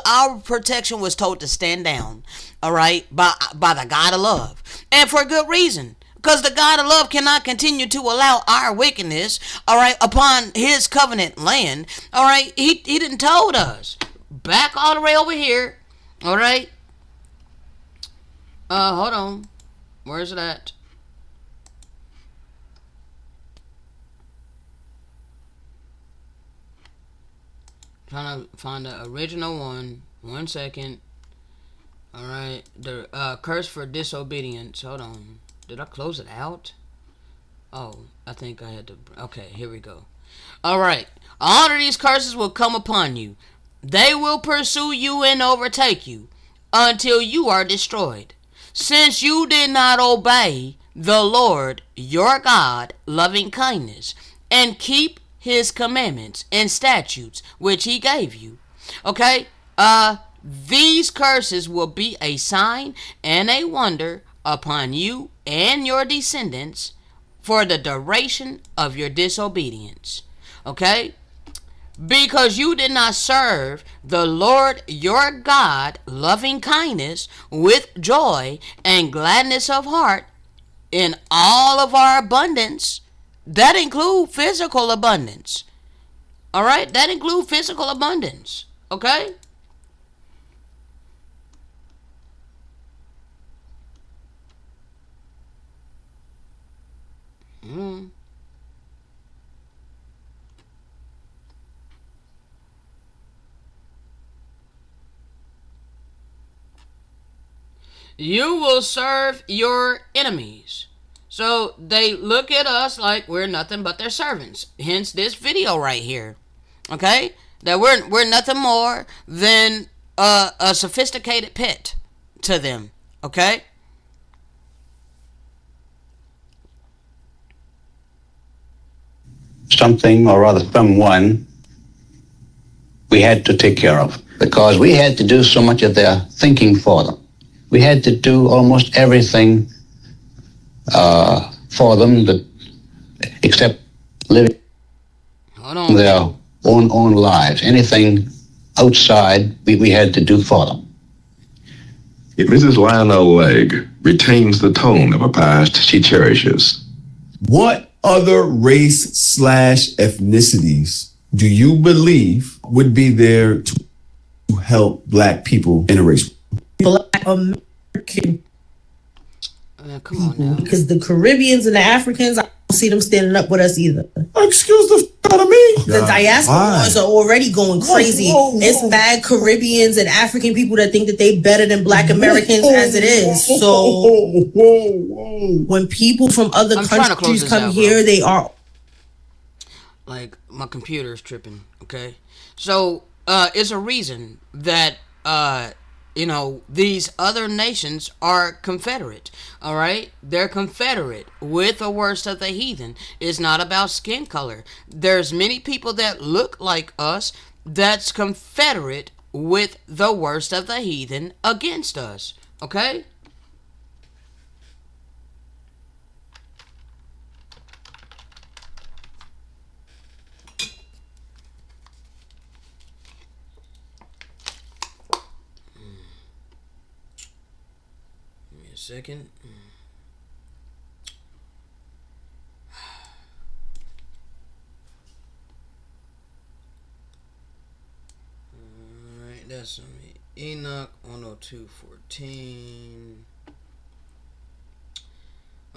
S1: our protection was told to stand down. All right, by the God of love, and for good reason. Because the God of love cannot continue to allow our wickedness, all right, upon his covenant land. All right, he didn't told us. Back all the way over here. All right. Hold on. Where's it at? Trying to find the original one. 1 second. All right. The curse for disobedience. Hold on. Did I close it out? Oh, I think I had to. Okay, here we go. All right. All of these curses will come upon you. They will pursue you and overtake you until you are destroyed. Since you did not obey the Lord your God, loving kindness, and keep his commandments and statutes which he gave you. Okay? These curses will be a sign and a wonder upon you and your descendants for the duration of your disobedience. Okay? Because you did not serve the Lord your God, loving kindness, with joy and gladness of heart in all of our abundance. That include physical abundance. All right? That include physical abundance. Okay? You will serve your enemies. So they look at us like we're nothing but their servants. Hence this video right here. Okay? That we're nothing more than a sophisticated pet to them. Okay?
S2: Something, or rather someone, we had to take care of because we had to do so much of their thinking for them. We had to do almost everything for them except living their own lives. Anything outside, we had to do for them.
S3: If Mrs. Lionel Legg retains the tone of a past she cherishes,
S4: what other race/ethnicities do you believe would be there to help black people in a race?
S5: Black American
S1: come on now.
S5: because the Caribbeans and the Africans, I don't see them standing up with us either.
S4: Excuse the out of me.
S5: The diasporas are already going crazy. It's bad Caribbeans and African people that think that they better than Black Americans as it is. So when people from other countries come here, they are
S1: like, my computer's tripping. Okay, so it's a reason that these other nations are confederate. All right, they're confederate with the worst of the heathen. It's not about skin color. There's many people that look like us that's confederate with the worst of the heathen against us. Okay. Second. Alright, that's on me. Enoch 102:14.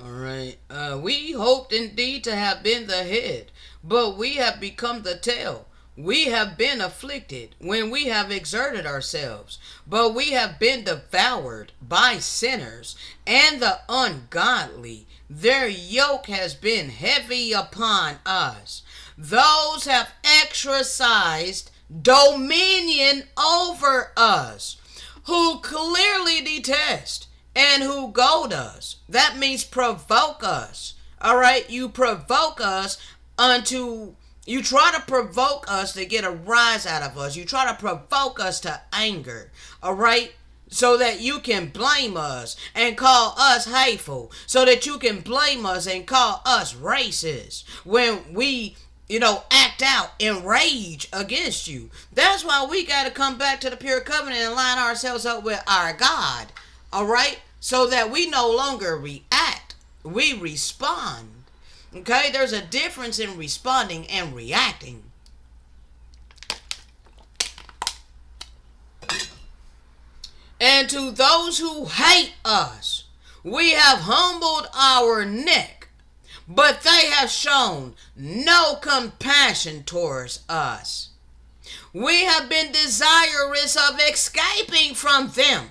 S1: Alright. We hoped indeed to have been the head, but we have become the tail. We have been afflicted when we have exerted ourselves, but we have been devoured by sinners and the ungodly. Their yoke has been heavy upon us. Those have exercised dominion over us, who clearly detest and who goad us. That means provoke us. All right, you provoke us unto, you try to provoke us to get a rise out of us. You try to provoke us to anger. All right, so that you can blame us and call us hateful, so that you can blame us and call us racist when we, act out in rage against you. That's why we got to come back to the pure covenant and line ourselves up with our God. All right? So that we no longer react. We respond. Okay? There's a difference in responding and reacting. And to those who hate us, we have humbled our neck, but they have shown no compassion towards us. We have been desirous of escaping from them,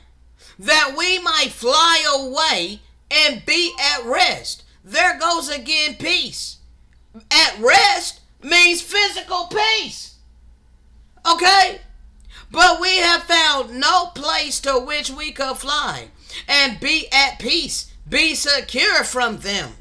S1: that we might fly away and be at rest. There goes again peace. At rest means physical peace. Okay? But we have found no place to which we could fly and be at peace, be secure from them.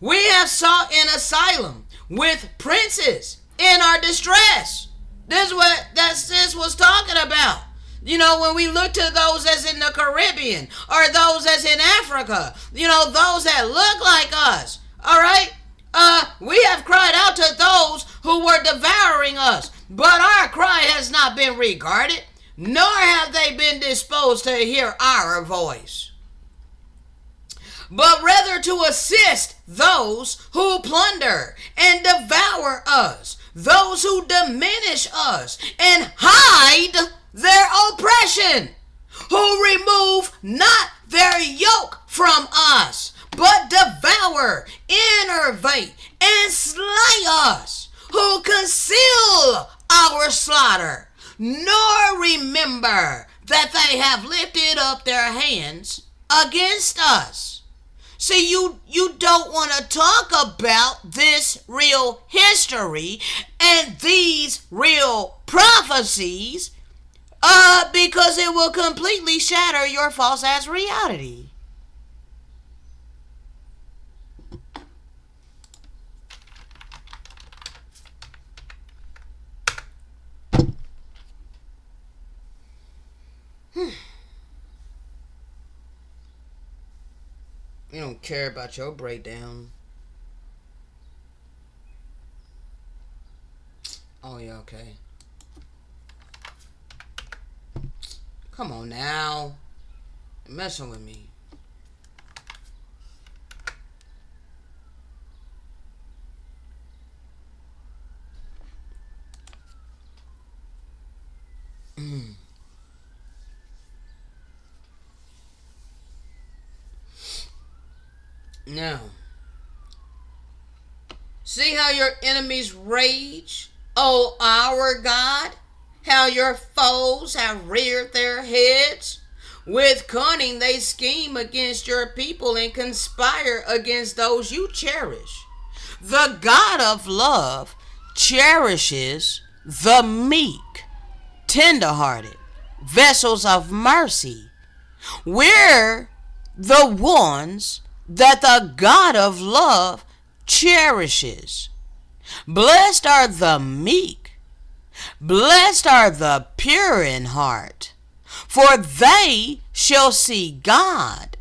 S1: We have sought an asylum with princes in our distress. This is what that sis was talking about. When we look to those as in the Caribbean or those as in Africa, those that look like us, all right? We have cried out to those who were devouring us, but our cry has not been regarded, nor have they been disposed to hear our voice. But rather to assist those who plunder and devour us, those who diminish us and hide their oppression, who remove not their yoke from us, but devour, enervate, and slay us, who conceal our slaughter, nor remember that they have lifted up their hands against us. See, you don't want to talk about this real history and these real prophecies because it will completely shatter your false ass reality. You don't care about your breakdown. Oh, yeah, okay. Come on now. You're messing with me. Now, see how your enemies rage, O our God? How your foes have reared their heads? With cunning they scheme against your people and conspire against those you cherish. The God of love cherishes the meek, tenderhearted, vessels of mercy. We're the ones that the God of love cherishes. Blessed are the meek. Blessed are the pure in heart, for they shall see God.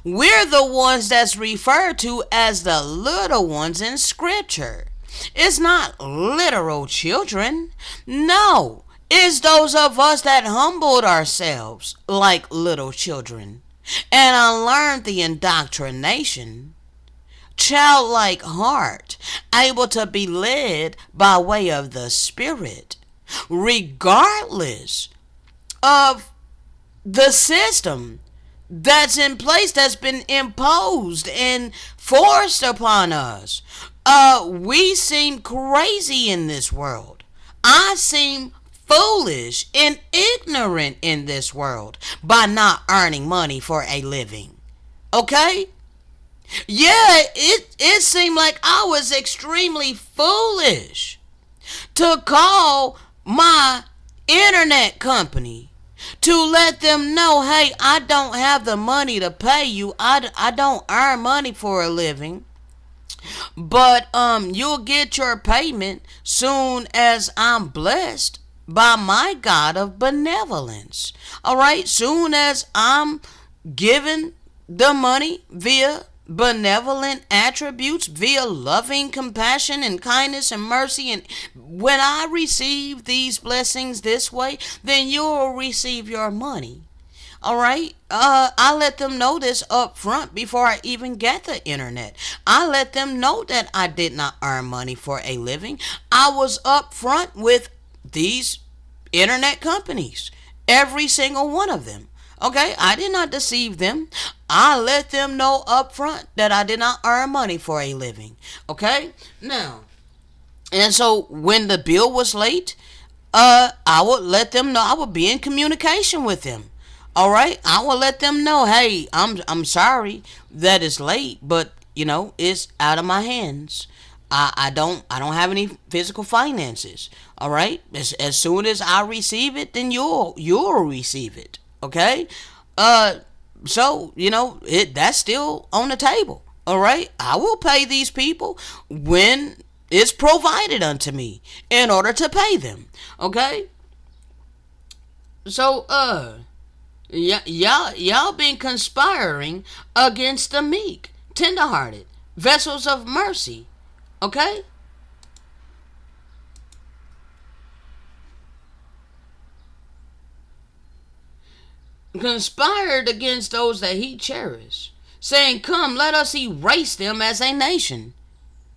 S1: We're the ones that's referred to as the little ones in Scripture. It's not literal children. No, it's those of us that humbled ourselves like little children and unlearned the indoctrination. Childlike heart, able to be led by way of the Spirit, regardless of the system that's in place, that's been imposed and forced upon us. We seem crazy in this world. I seem foolish and ignorant in this world by not earning money for a living. Okay? Yeah, it seemed like I was extremely foolish to call my internet company to let them know, hey, I don't have the money to pay you. I don't earn money for a living. But you'll get your payment soon as I'm blessed by my God of benevolence. All right, soon as I'm given the money via benevolent attributes, via loving compassion and kindness and mercy, and when I receive these blessings this way, then you'll receive your money. All right. I let them know this up front before I even get the internet. I let them know that I did not earn money for a living. I was up front with these internet companies, every single one of them. Okay, I did not deceive them. I let them know up front that I did not earn money for a living. Okay, now, and so when the bill was late, I would let them know. I would be in communication with them. All right, I will let them know, hey, I'm sorry that it's late, but it's out of my hands. I don't have any physical finances. All right, as soon as I receive it, then you'll receive it. Okay, so that's still on the table. All right, I will pay these people when it's provided unto me in order to pay them. Okay, so y'all been conspiring against the meek, tenderhearted, vessels of mercy. Okay? Conspired against those that he cherished, saying, come, let us erase them as a nation.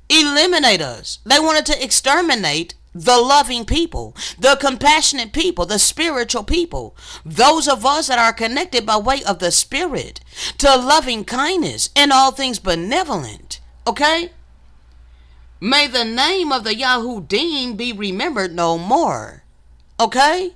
S1: Eliminate us. They wanted to exterminate the loving people, the compassionate people, the spiritual people, those of us that are connected by way of the Spirit to loving kindness and all things benevolent. Okay? May the name of the Yahudim be remembered no more. Okay?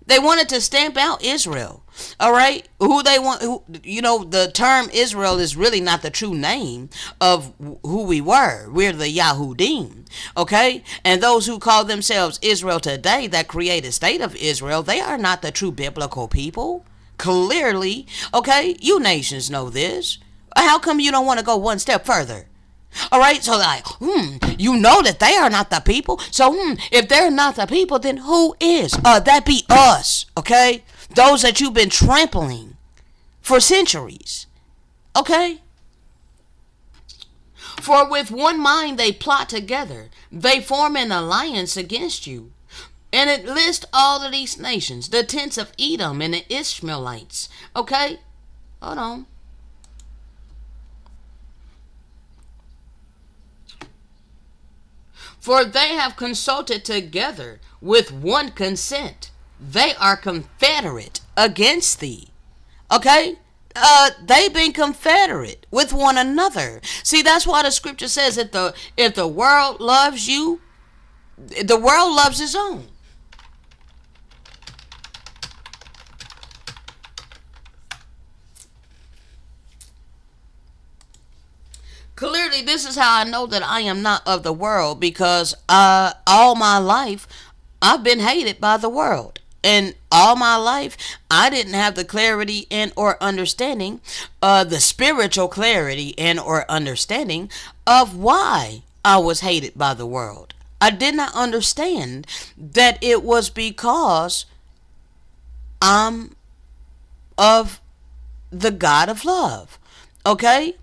S1: They wanted to stamp out Israel. All right, the term Israel is really not the true name of who we were. We're the Yahudim, okay? And those who call themselves Israel today, that created state of Israel, they are not the true biblical people. Clearly, okay? You nations know this. How come you don't want to go one step further? All right, so you know that they are not the people. So if they're not the people, then who is? That be us, okay? Those that you've been trampling for centuries. Okay? For with one mind they plot together. They form an alliance against you. And it lists all of these nations. The tents of Edom and the Ishmaelites. Okay? Hold on. For they have consulted together with one consent. They are confederate against thee. Okay? They've been confederate with one another. See, that's why the scripture says if the world loves you, the world loves its own. Clearly, this is how I know that I am not of the world, because all my life I've been hated by the world. And all my life, I didn't have the clarity and or understanding, the spiritual clarity and or understanding of why I was hated by the world. I did not understand that it was because I'm of the God of love. Okay?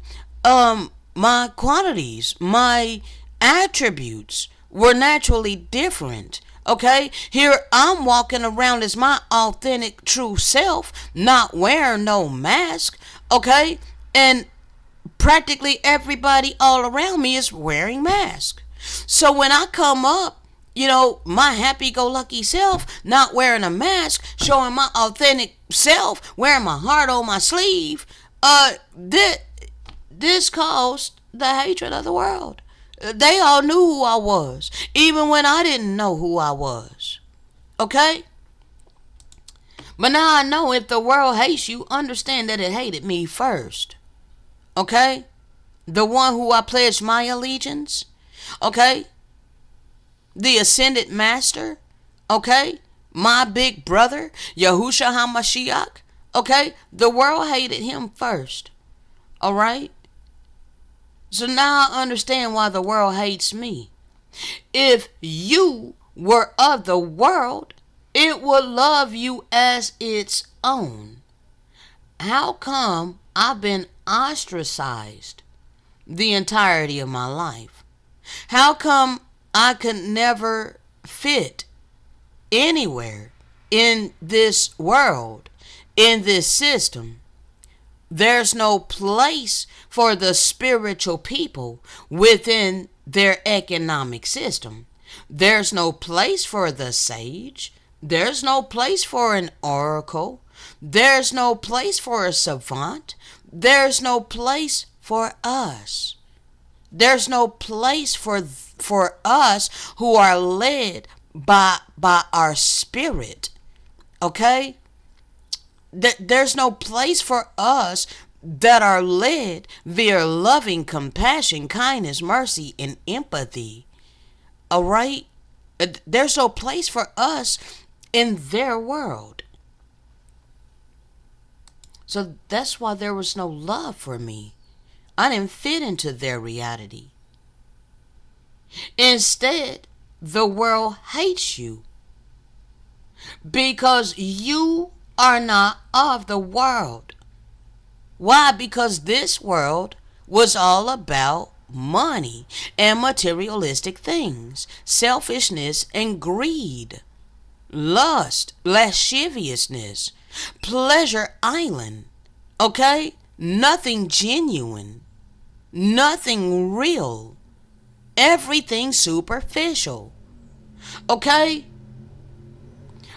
S1: My qualities, my attributes were naturally different. Okay, here I'm walking around as my authentic true self, not wearing no mask. Okay, and practically everybody all around me is wearing masks. So when I come up my happy-go-lucky self, not wearing a mask, showing my authentic self, wearing my heart on my sleeve, this caused the hatred of the world. They all knew who I was, even when I didn't know who I was. Okay? But now I know if the world hates you, understand that it hated me first. Okay? The one who I pledged my allegiance. Okay? The ascended master. Okay? My big brother, Yahushua HaMashiach. Okay? The world hated him first. Alright? So now I understand why the world hates me. If you were of the world, it would love you as its own. How come I've been ostracized the entirety of my life? How come I could never fit anywhere in this world, in this system? There's no place for the spiritual people within their economic system. There's no place for the sage. There's no place for an oracle. There's no place for a savant. There's no place for us. There's no place for us who are led by our spirit. Okay? There's no place for us that are led via loving compassion, kindness, mercy, and empathy. All right? There's no place for us in their world. So that's why there was no love for me. I didn't fit into their reality. Instead, the world hates you because you are not of the world. Why? Because this world was all about money and materialistic things, selfishness and greed, lust, lasciviousness, pleasure island. Okay? Nothing genuine, nothing real, everything superficial. Okay?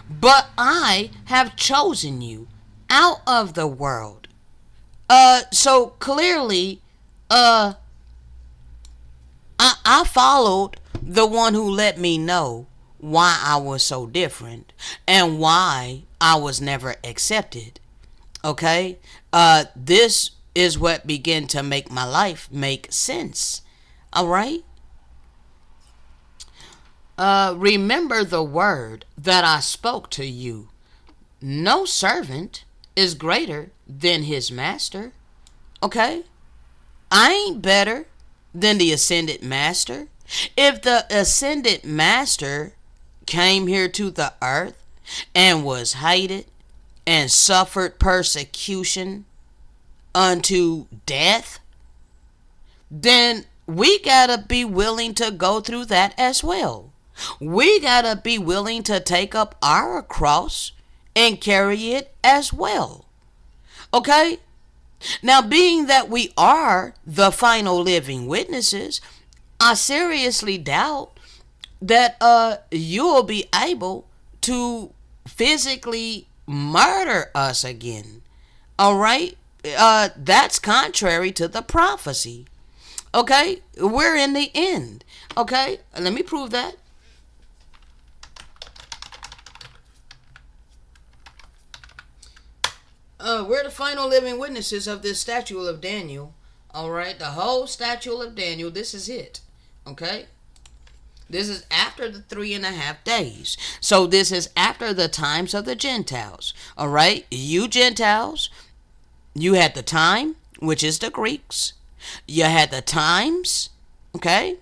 S1: But I have chosen you out of the world. So clearly, I followed the one who let me know why I was so different and why I was never accepted. Okay? This is what began to make my life make sense. All right? Remember the word that I spoke to you. No servant is greater than his master. Okay? I ain't better than the ascended master. If the ascended master came here to the earth and was hated and suffered persecution unto death, then we gotta be willing to go through that as well. We gotta be willing to take up our cross and carry it as well. Okay? Now, being that we are the final living witnesses, I seriously doubt that you'll be able to physically murder us again. All right? That's contrary to the prophecy. Okay? We're in the end. Okay? Let me prove that. We're the final living witnesses of this statue of Daniel. All right? The whole statue of Daniel, this is it. Okay? This is after the 3.5 days. So this is after the times of the Gentiles. All right? You Gentiles, you had the time, which is the Greeks. You had the times, okay,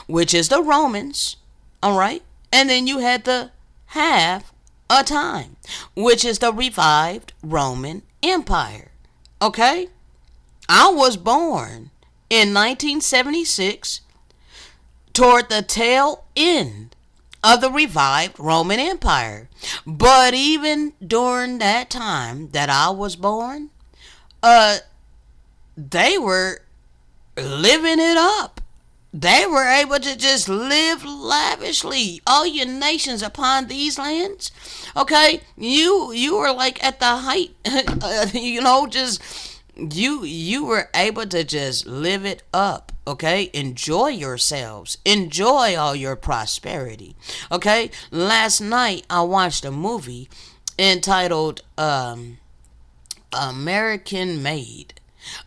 S1: which is the Romans. All right? And then you had the half a time, which is the revived Roman Empire. Okay? I was born in 1976 toward the tail end of the revived Roman Empire. But even during that time that I was born, they were living it up. they were able to just live lavishly, all your nations upon these lands. Okay, you were like at the height, just you were able to just live it up. Okay, enjoy yourselves, enjoy all your prosperity. Okay, last night I watched a movie entitled American Made.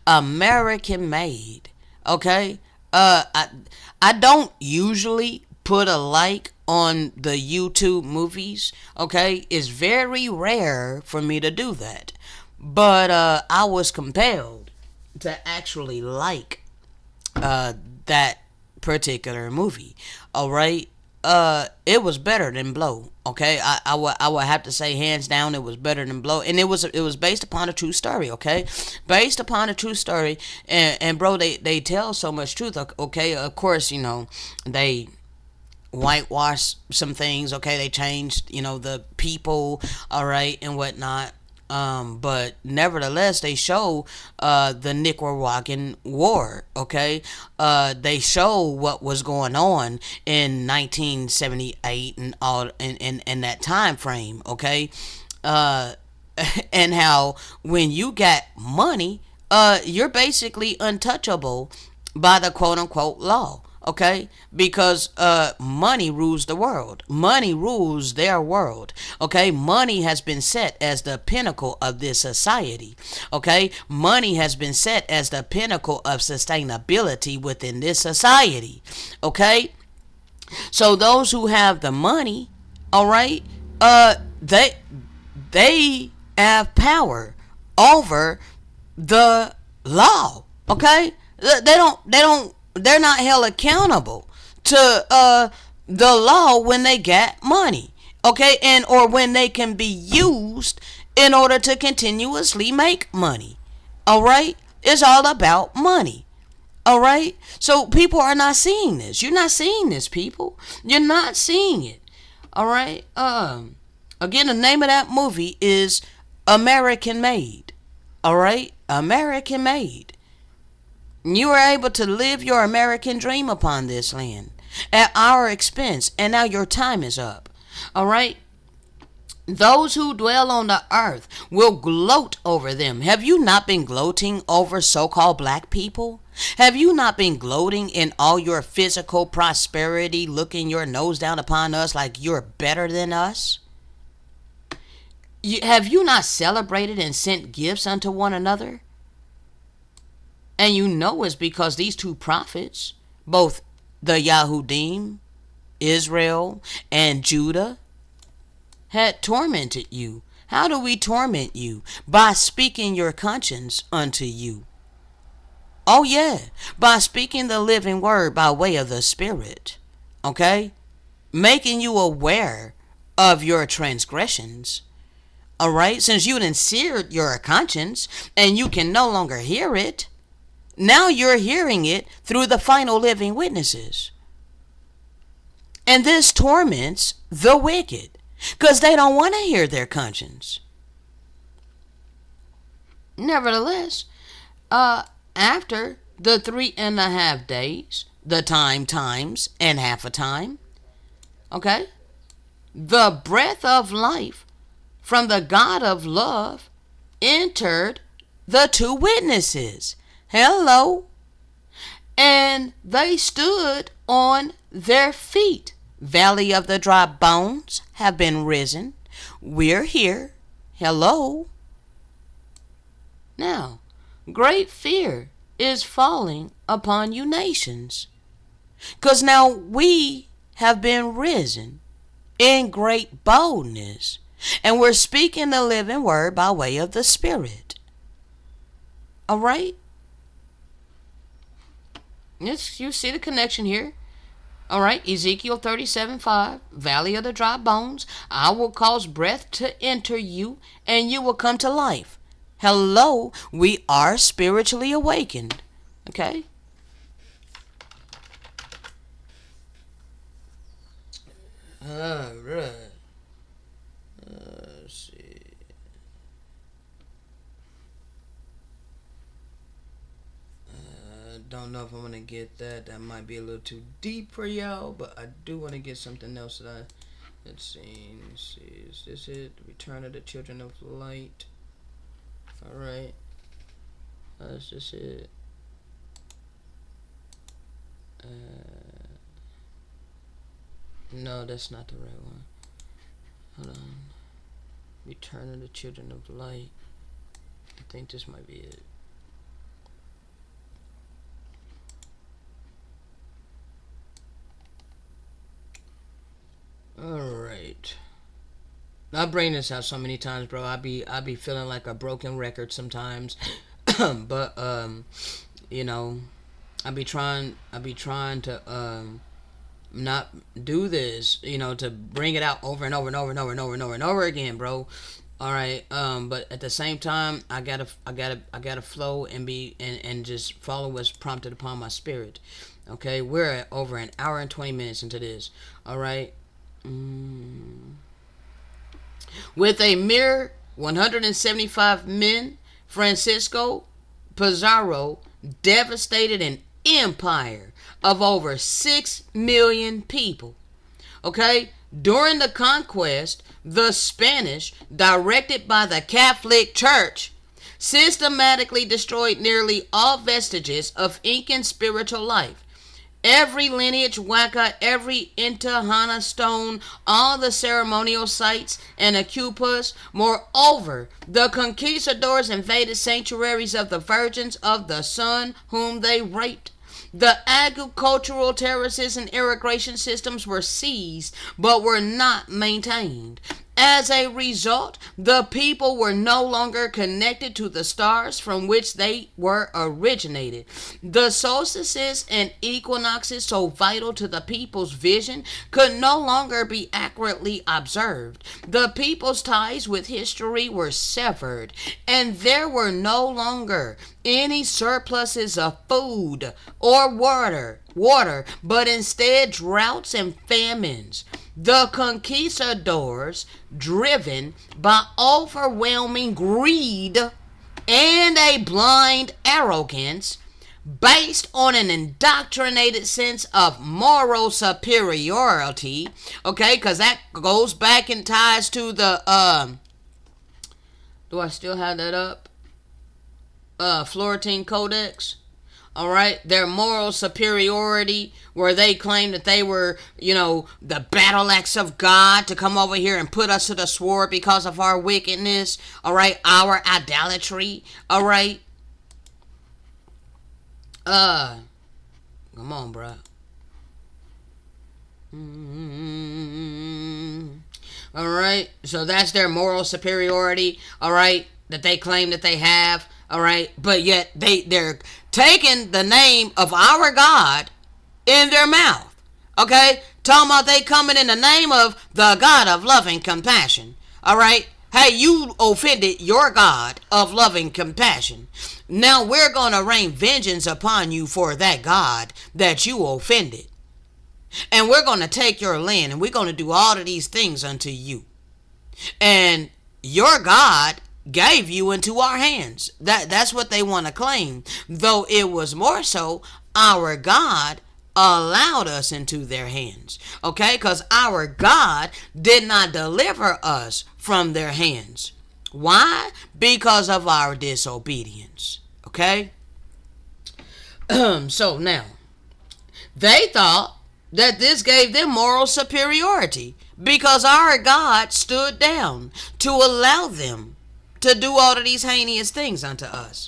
S1: American Made. Okay? I don't usually put a like on the YouTube movies. Okay? It's very rare for me to do that. But I was compelled to actually like that particular movie. All right. It was better than Blow. Okay, I would have to say hands down it was better than Blow, and it was based upon a true story. Okay, based upon a true story, and bro, they tell so much truth. Okay, of course they whitewash some things. Okay, they changed the people, all right, and whatnot. But nevertheless, they show the Nicaraguan War. Okay, they show what was going on in 1978 and all in that time frame. Okay, and how when you get money, you're basically untouchable by the quote unquote law. Okay, because money rules the world. Money rules their world. Okay, money has been set as the pinnacle of this society. Okay, money has been set as the pinnacle of sustainability within this society. Okay, so those who have the money, all right, they have power over the law. Okay, they're not held accountable to the law when they get money. Okay, and or when they can be used in order to continuously make money. All right, it's all about money. All right, so people are not seeing this. You're not seeing this, people. You're not seeing it. All right. Again, the name of that movie is American Made. All right, American Made. You were able to live your American dream upon this land at our expense, and now your time is up. All right. Those who dwell on the earth will gloat over them. Have you not been gloating over so-called black people? Have you not been gloating in all your physical prosperity, looking your nose down upon us like you're better than us? Have you not celebrated and sent gifts unto one another? And you know it's because these two prophets, both the Yahudim, Israel, and Judah, had tormented you. How do we torment you? By speaking your conscience unto you. Oh yeah, by speaking the living word by way of the Spirit. Okay? Making you aware of your transgressions. Alright? Since you done seared your conscience and you can no longer hear it, now you're hearing it through the final living witnesses. And this torments the wicked. Because they don't want to hear their conscience. Nevertheless, after the 3.5 days, the times, and half a time, okay, the breath of life from the God of love entered the two witnesses. Hello. And they stood on their feet. Valley of the dry bones have been risen. We're here. Hello. Now, great fear is falling upon you nations. Because now we have been risen in great boldness. And we're speaking the living word by way of the Spirit. All right? Yes, you see the connection here. All right, Ezekiel 37:5, Valley of the dry bones. I will cause breath to enter you, and you will come to life. Hello, we are spiritually awakened. Okay? All right. Let's see. don't know if I'm gonna get that. That might be a little too deep for y'all, but I do want to get something else that I. Let's see. Is this it? Return of the Children of Light. All right. That's just it. No, that's not the right one. Hold on. Return of the Children of Light. I think this might be it. Alright. I bring this out so many times, bro. I be feeling like a broken record sometimes. But you know, I be trying to not do this, you know, to bring it out over and over and over and over and over and over and over again, bro. All right, but at the same time, I gotta flow and be and just follow what's prompted upon my spirit. Okay, we're at over an hour and 20 minutes into this. All right, with a mere 175 men, Francisco Pizarro devastated an empire of over 6 million people. Okay, during the conquest, the Spanish, directed by the Catholic Church, systematically destroyed nearly all vestiges of Incan spiritual life. Every lineage waka, every Intihana stone, all the ceremonial sites and acupas. Moreover, the conquistadors invaded sanctuaries of the virgins of the sun, whom they raped. The agricultural terraces and irrigation systems were seized, but were not maintained. As a result, the people were no longer connected to the stars from which they were originated. The solstices and equinoxes, so vital to the people's vision, could no longer be accurately observed. The people's ties with history were severed, and there were no longer any surpluses of food or water, but instead droughts and famines. The conquistadors, driven by overwhelming greed and a blind arrogance, based on an indoctrinated sense of moral superiority, okay, because that goes back and ties to the, do I still have that up? Florentine Codex. All right, their moral superiority, where they claim that they were, you know, the battle axe of God to come over here and put us to the sword because of our wickedness. All right, our idolatry. All right. Come on, bro. All right, so that's their moral superiority. All right, that they claim that they have. All right, but yet they're taking the name of our God in their mouth. Okay, talking about they coming in the name of the God of loving compassion. All right, hey, you offended your God of loving compassion. Now we're gonna rain vengeance upon you for that God that you offended, and we're gonna take your land, and we're gonna do all of these things unto you, and your God gave you into our hands. That's what they want to claim, though it was more so our God allowed us into their hands. Okay, because our God did not deliver us from their hands. Why? Because of our disobedience. Okay, so now they thought that this gave them moral superiority because our God stood down to allow them to do all of these heinous things unto us.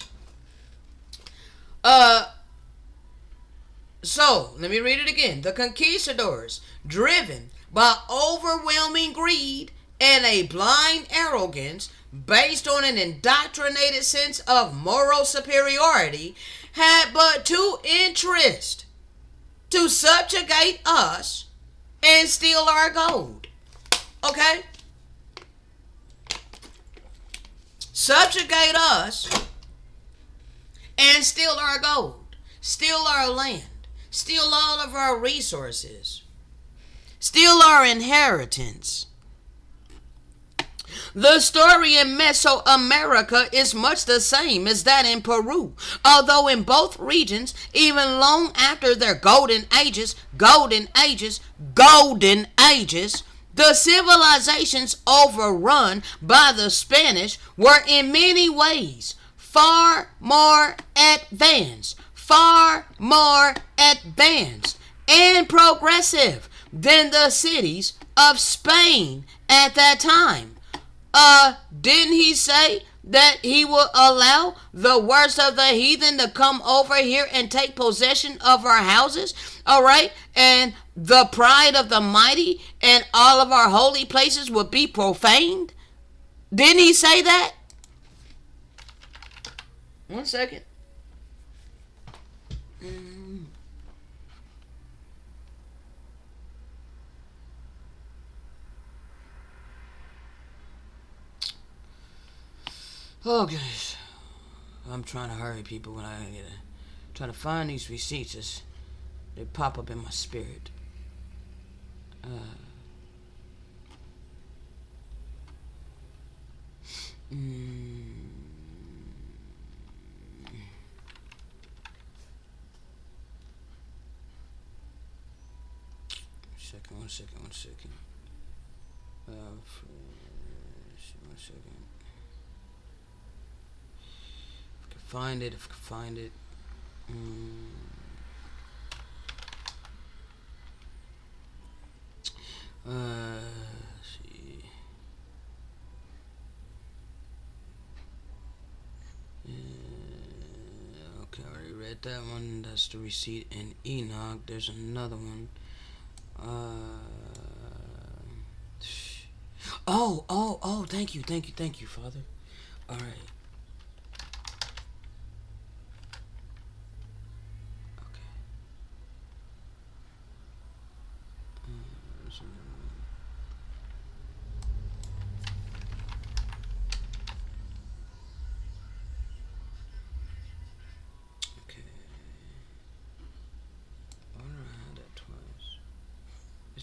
S1: So, let me read it again. The conquistadors, driven by overwhelming greed and a blind arrogance based on an indoctrinated sense of moral superiority, had but two interests: to subjugate us and steal our gold. Okay? Subjugate us and steal our gold, steal our land, steal all of our resources, steal our inheritance. The story in Mesoamerica is much the same as that in Peru, although in both regions, even long after their golden ages, the civilizations overrun by the Spanish were in many ways far more advanced and progressive than the cities of Spain at that time. Didn't he say that he will allow the worst of the heathen to come over here and take possession of our houses? All right. And the pride of the mighty and all of our holy places would be profaned. Didn't he say that? 1 second. Okay, I'm trying to hurry, people. When I get trying to find these receipts, they pop up in my spirit. One second. 1 second. If I can find it. Let's see. Okay, I already read that one. That's the receipt in Enoch. There's another one. Oh, thank you, Father. All right.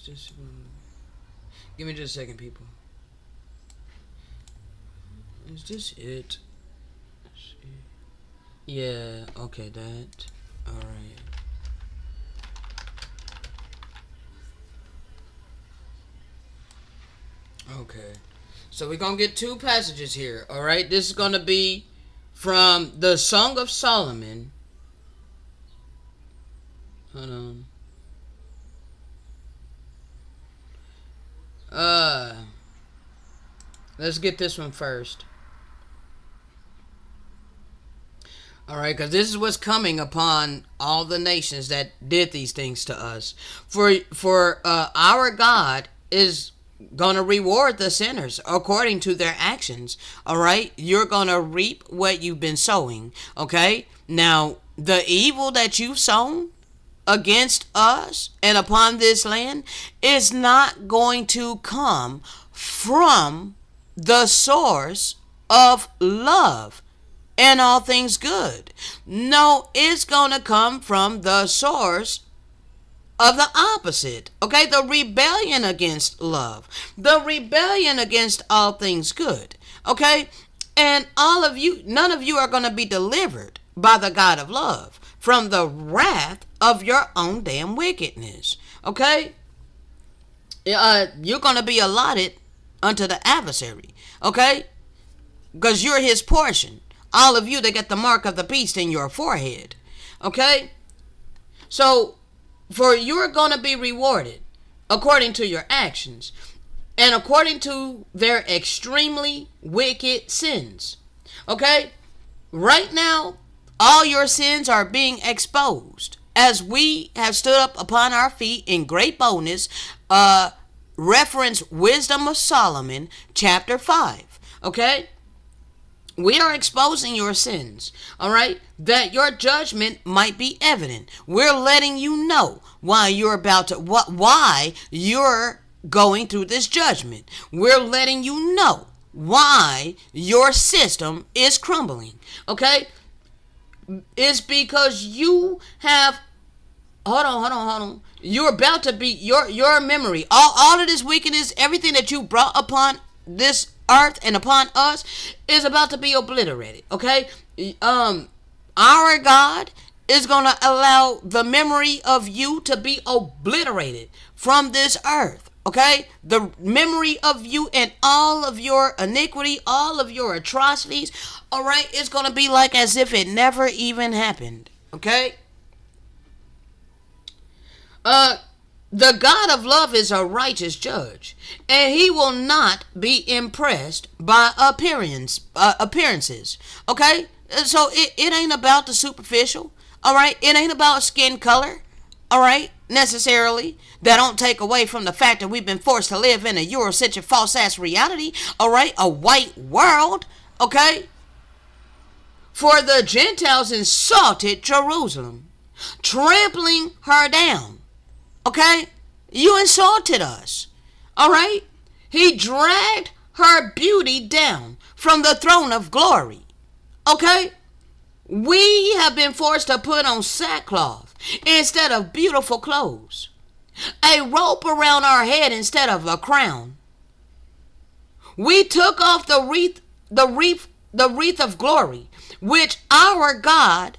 S1: Just give me just a second, people. Is this it? Yeah, okay, that. Alright. Okay. So we're gonna get two passages here, alright? This is gonna be from the Song of Solomon. Hold on. Let's get this one first. Alright, because this is what's coming upon all the nations that did these things to us. For our God is gonna reward the sinners according to their actions. Alright? You're gonna reap what you've been sowing. Okay? Now, the evil that you've sown against us and upon this land is not going to come from the source of love and all things good. No, it's going to come from the source of the opposite. Okay, the rebellion against love, the rebellion against all things good. Okay, and all of you, none of you are going to be delivered by the God of love from the wrath of your own damn wickedness. Okay? You're going to be allotted unto the adversary. Okay? Because you're his portion. All of you that get the mark of the beast in your forehead. Okay? So, for you're going to be rewarded according to your actions and according to their extremely wicked sins. Okay? Right now, all your sins are being exposed as we have stood up upon our feet in great boldness. Reference Wisdom of Solomon, chapter 5. Okay? We are exposing your sins, all right, that your judgment might be evident. We're letting you know why you're why you're going through this judgment. We're letting you know why your system is crumbling. Okay? It's because you have hold on. You're about to be your memory. All of this wickedness, everything that you brought upon this earth and upon us is about to be obliterated. Okay? Our God is going to allow the memory of you to be obliterated from this earth. Okay? The memory of you and all of your iniquity, all of your atrocities, all right, it's going to be like as if it never even happened. Okay? The God of love is a righteous judge, and he will not be impressed by appearances. Okay? So it ain't about the superficial. All right? It ain't about skin color. All right? Necessarily. That don't take away from the fact that we've been forced to live in a Eurocentric false ass reality. All right? A white world. Okay? For the Gentiles insulted Jerusalem, trampling her down. Okay? You insulted us. All right? He dragged her beauty down from the throne of glory. Okay? We have been forced to put on sackcloth instead of beautiful clothes. A rope around our head instead of a crown. We took off the wreath of glory, which our God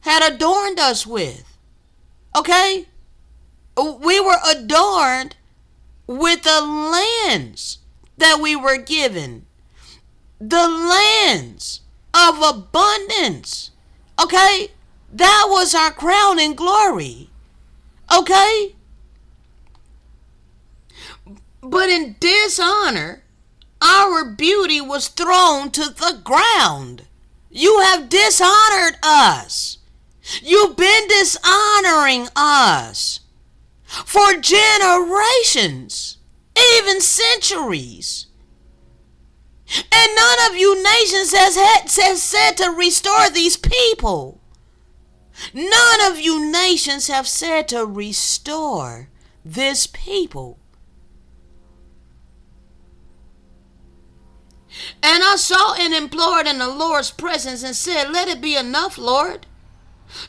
S1: had adorned us with. Okay? We were adorned with the lands that we were given. The lands of abundance. Okay? That was our crown and glory. Okay? But in dishonor, our beauty was thrown to the ground. You have dishonored us. You've been dishonoring us for generations, even centuries. And none of you nations has said to restore these people. None of you nations have said to restore this people. And I saw and implored in the Lord's presence and said, let it be enough, Lord,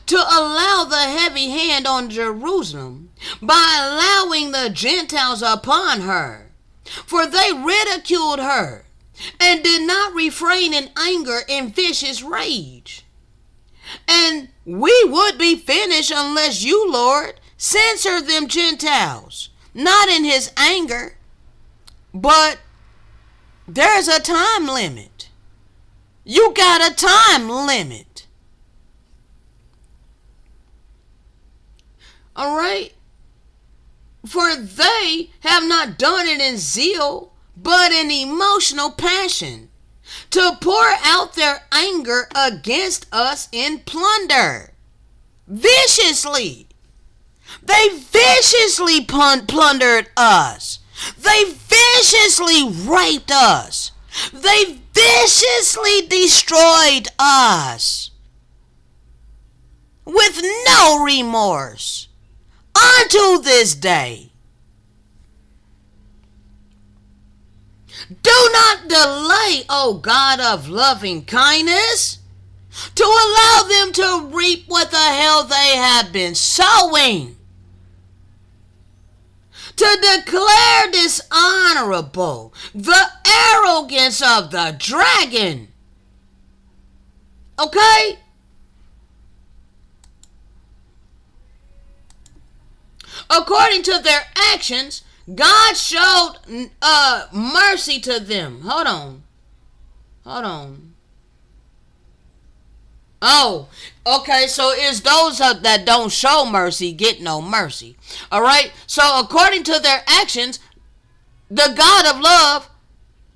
S1: to allow the heavy hand on Jerusalem by allowing the Gentiles upon her. For they ridiculed her and did not refrain in anger and vicious rage. And we would be finished unless you, Lord, censor them Gentiles, not in his anger, but there's a time limit. You got a time limit. All right? For they have not done it in zeal, but in emotional passion, to pour out their anger against us in plunder. Viciously. They viciously plundered us. They viciously raped us. They viciously destroyed us. With no remorse. Unto this day. Do not delay, O God of loving kindness, to allow them to reap what the hell they have been sowing. To declare dishonorable the arrogance of the dragon. Okay? According to their actions, God showed mercy to them. Hold on. Oh, okay, so it's those that don't show mercy get no mercy. All right, so according to their actions, the God of love,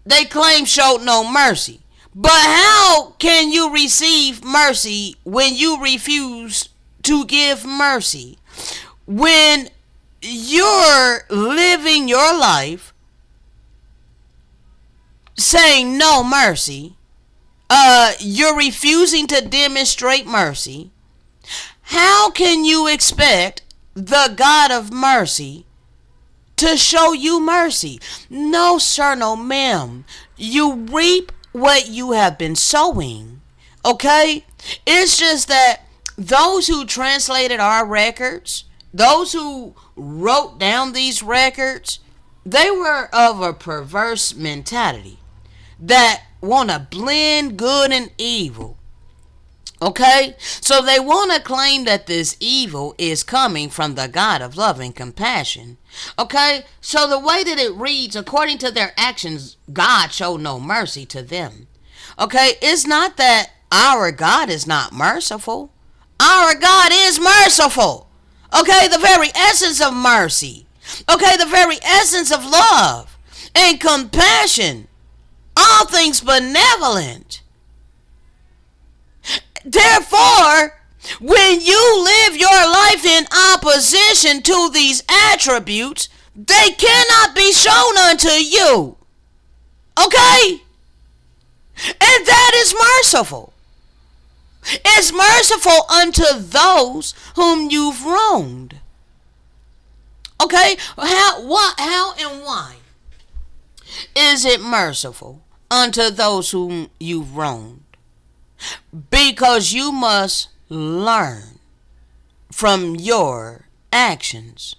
S1: they claim showed no mercy. But how can you receive mercy when you refuse to give mercy? When you're living your life saying no mercy, you're refusing to demonstrate mercy. How can you expect the God of mercy to show you mercy? No, sir, no, ma'am. You reap what you have been sowing. Okay? It's just that those who translated our records, those who wrote down these records, they were of a perverse mentality. that want to blend good and evil. Okay, so they want to claim that this evil is coming from the God of love and compassion. Okay, so the way that it reads, according to their actions, God showed no mercy to them. Okay, it's not that our God is not merciful. Our God is merciful. Okay, the very essence of mercy. Okay, the very essence of love and compassion. All things benevolent. Therefore, when you live your life in opposition to these attributes, they cannot be shown unto you. Okay? And that is merciful. It's merciful unto those whom you've wronged. Okay? How and why is it merciful unto those whom you've wronged? Because you must learn from your actions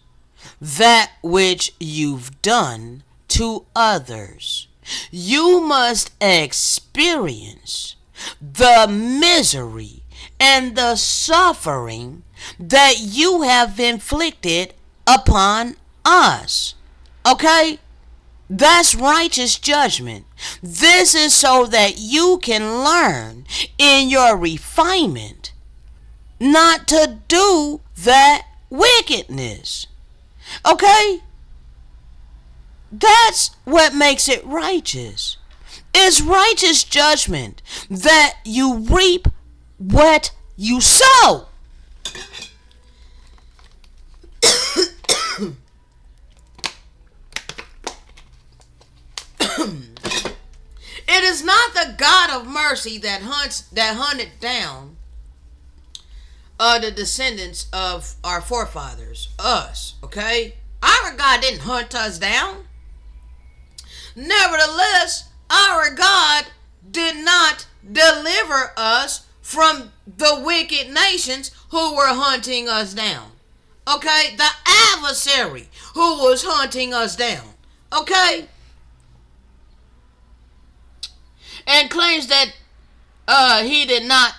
S1: that which you've done to others. You must experience the misery and the suffering that you have inflicted upon us. Okay? That's righteous judgment. This is so that you can learn in your refinement not to do that wickedness. Okay? That's what makes it righteous. It's righteous judgment that you reap what you sow. It is not the God of mercy that hunted down the descendants of our forefathers, us. Okay, our God didn't hunt us down. Nevertheless, our God did not deliver us from the wicked nations who were hunting us down. Okay, the adversary who was hunting us down. Okay. And claims that he did not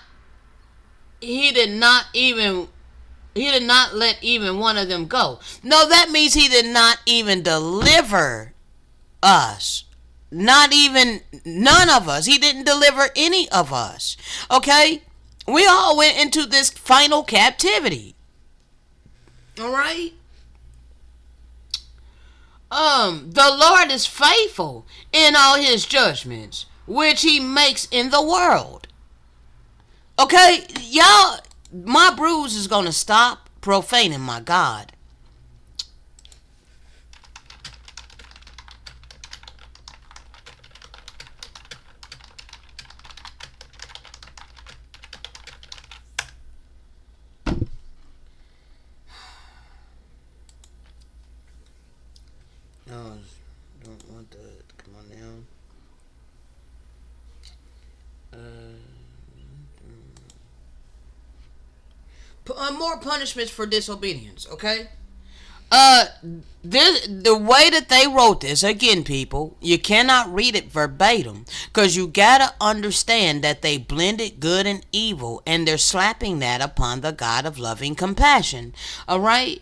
S1: let even one of them go. No, that means he did not even deliver us. Not even none of us. He didn't deliver any of us. Okay? We all went into this final captivity. All right? The Lord is faithful in all his judgments, which he makes in the world. Okay, y'all, my bruise is going to stop profaning my God. No, don't want that. Come on now. More punishments for disobedience, okay? The way that they wrote this, again, people, you cannot read it verbatim, because you gotta understand that they blended good and evil, and they're slapping that upon the God of loving compassion, alright?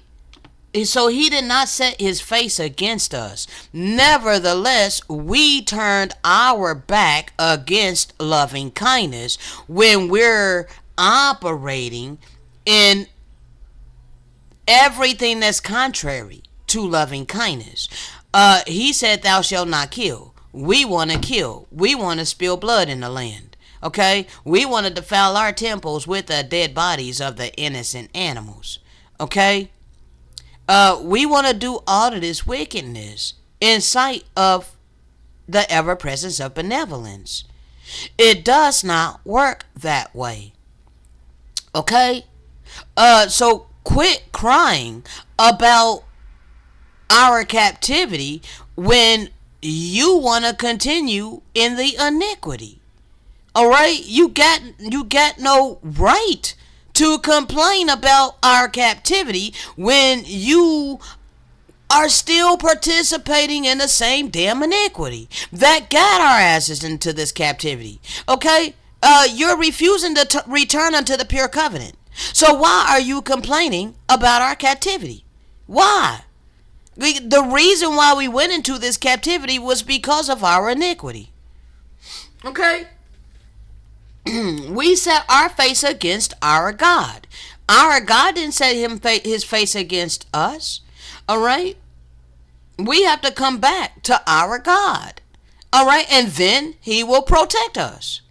S1: So he did not set his face against us. Nevertheless, we turned our back against loving kindness when we're operating in everything that's contrary to loving kindness. He said, thou shalt not kill. We want to kill. We want to spill blood in the land. Okay? We want to defile our temples with the dead bodies of the innocent animals. Okay? We want to do all of this wickedness in sight of the ever presence of benevolence. It does not work that way. Okay? So quit crying about our captivity when you want to continue in the iniquity. Alright? You got no right to complain about our captivity when you are still participating in the same damn iniquity that got our asses into this captivity. Okay? You're refusing to return unto the pure covenant. So why are you complaining about our captivity? Why? The reason why we went into this captivity was because of our iniquity. Okay? We set our face against our God. Our God didn't set his face against us. All right? We have to come back to our God. All right? And then he will protect us.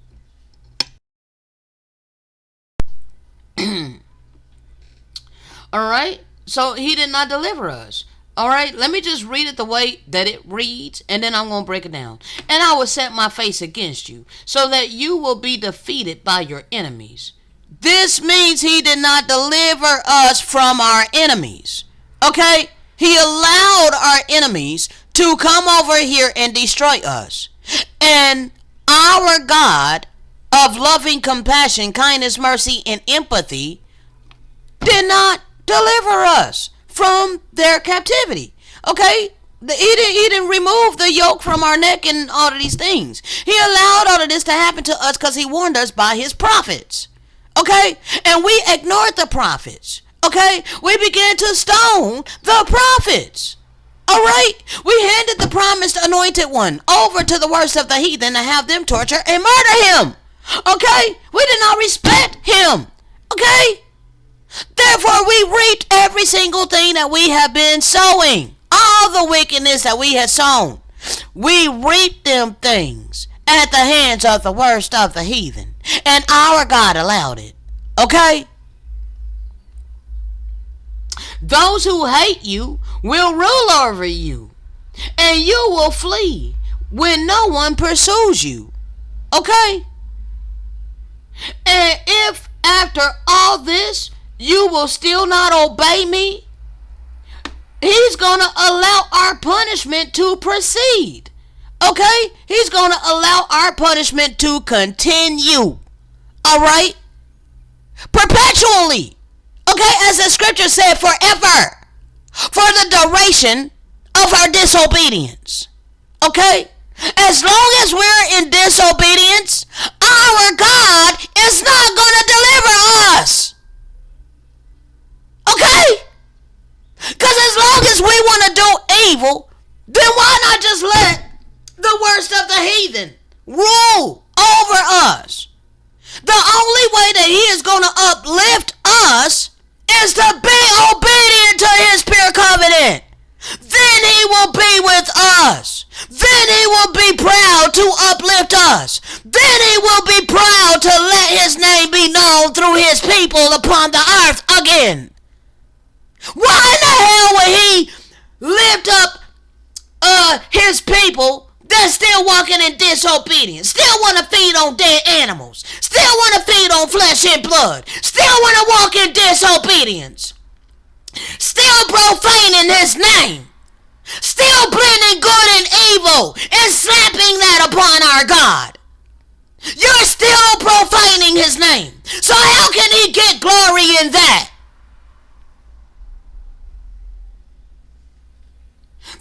S1: All right? So he did not deliver us. All right? Let me just read it the way that it reads, and then I'm going to break it down. And I will set my face against you, so that you will be defeated by your enemies. This means he did not deliver us from our enemies. Okay? He allowed our enemies to come over here and destroy us. And our God of loving compassion, kindness, mercy, and empathy did not deliver us from their captivity. Okay? He didn't remove the yoke from our neck and all of these things. He allowed all of this to happen to us because he warned us by his prophets. Okay? And we ignored the prophets. Okay? We began to stone the prophets. All right? We handed the promised anointed one over to the worst of the heathen to have them torture and murder him. Okay? We did not respect him. Okay? Therefore, we reaped every single thing that we have been sowing. All the wickedness that we had sown. We reaped them things at the hands of the worst of the heathen. And our God allowed it. Okay? Those who hate you will rule over you. And you will flee when no one pursues you. Okay? And if after all this you will still not obey me, he's going to allow our punishment to proceed. Okay? He's going to allow our punishment to continue. All right? Perpetually. Okay? As the scripture said, forever. For the duration of our disobedience. Okay? As long as we're in disobedience, our God is not going to deliver us. Okay? Because as long as we want to do evil, then why not just let the worst of the heathen rule over us? The only way that he is going to uplift us is to be obedient to his pure covenant. Then he will be with us. Then he will be proud to uplift us. Then he will be proud to let his name be known through his people upon the earth again. Why in the hell would he lift up his people that's still walking in disobedience, still want to feed on dead animals, still want to feed on flesh and blood, still want to walk in disobedience, still profaning his name, still blending good and evil and slapping that upon our God? You're still profaning his name. So how can he get glory in that?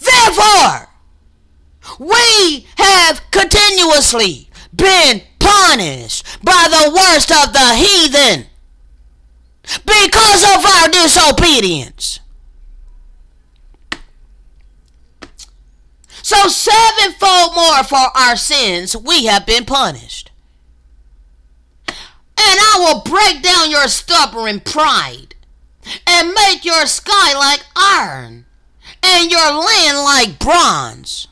S1: Therefore, we have continuously been punished by the worst of the heathen because of our disobedience. So sevenfold more for our sins we have been punished. And I will break down your stubborn pride and make your sky like iron and your land like bronze.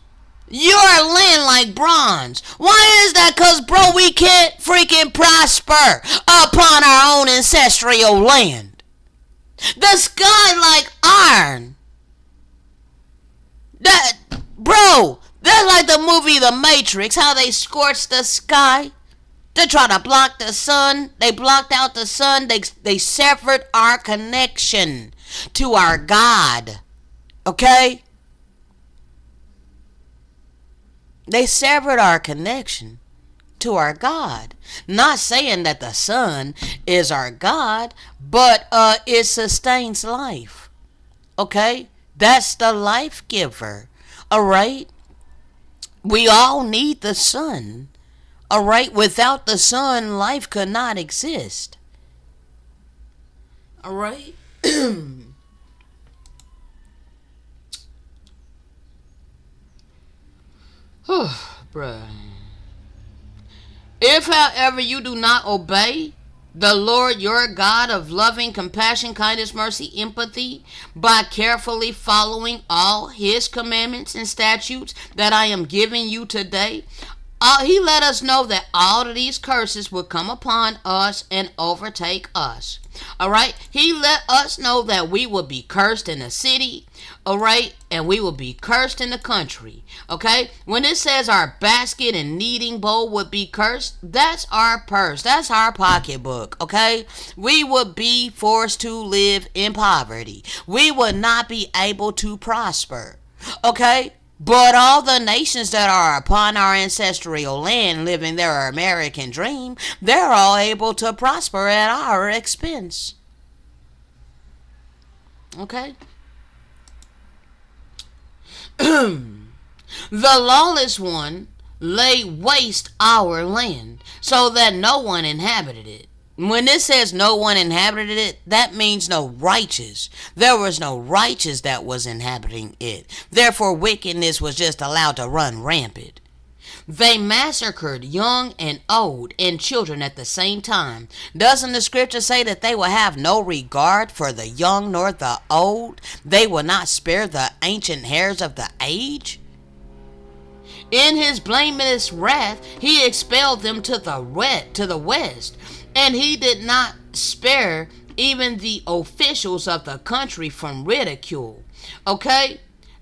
S1: Your land like bronze. Why is that? Because, bro, we can't freaking prosper upon our own ancestral land. The sky like iron. Bro, that's like the movie The Matrix, how they scorched the sky. They try to block the sun. They blocked out the sun. They severed our connection to our God. Okay? They severed our connection to our God. Not saying that the sun is our God, but it sustains life. Okay? That's the life giver. All right? We all need the sun. All right? Without the sun, life could not exist. All right? Bruh. If, however, you do not obey the Lord your God of loving compassion, kindness, mercy, empathy, by carefully following all his commandments and statutes that I am giving you today, he let us know that all of these curses would come upon us and overtake us. All right. He let us know that we would be cursed in the city. All right. And we will be cursed in the country. Okay. When it says our basket and kneading bowl would be cursed, that's our purse. That's our pocketbook. Okay. We would be forced to live in poverty. We would not be able to prosper. Okay. But all the nations that are upon our ancestral land living their American dream, they're all able to prosper at our expense. Okay? The lawless one laid waste our land so that no one inhabited it. When it says no one inhabited it, that means no righteous. There was no righteous that was inhabiting it. Therefore, wickedness was just allowed to run rampant. They massacred young and old and children at the same time. Doesn't the scripture say that they will have no regard for the young nor the old? They will not spare the ancient hairs of the age? In his blameless wrath, he expelled them to the west. And he did not spare even the officials of the country from ridicule. Okay?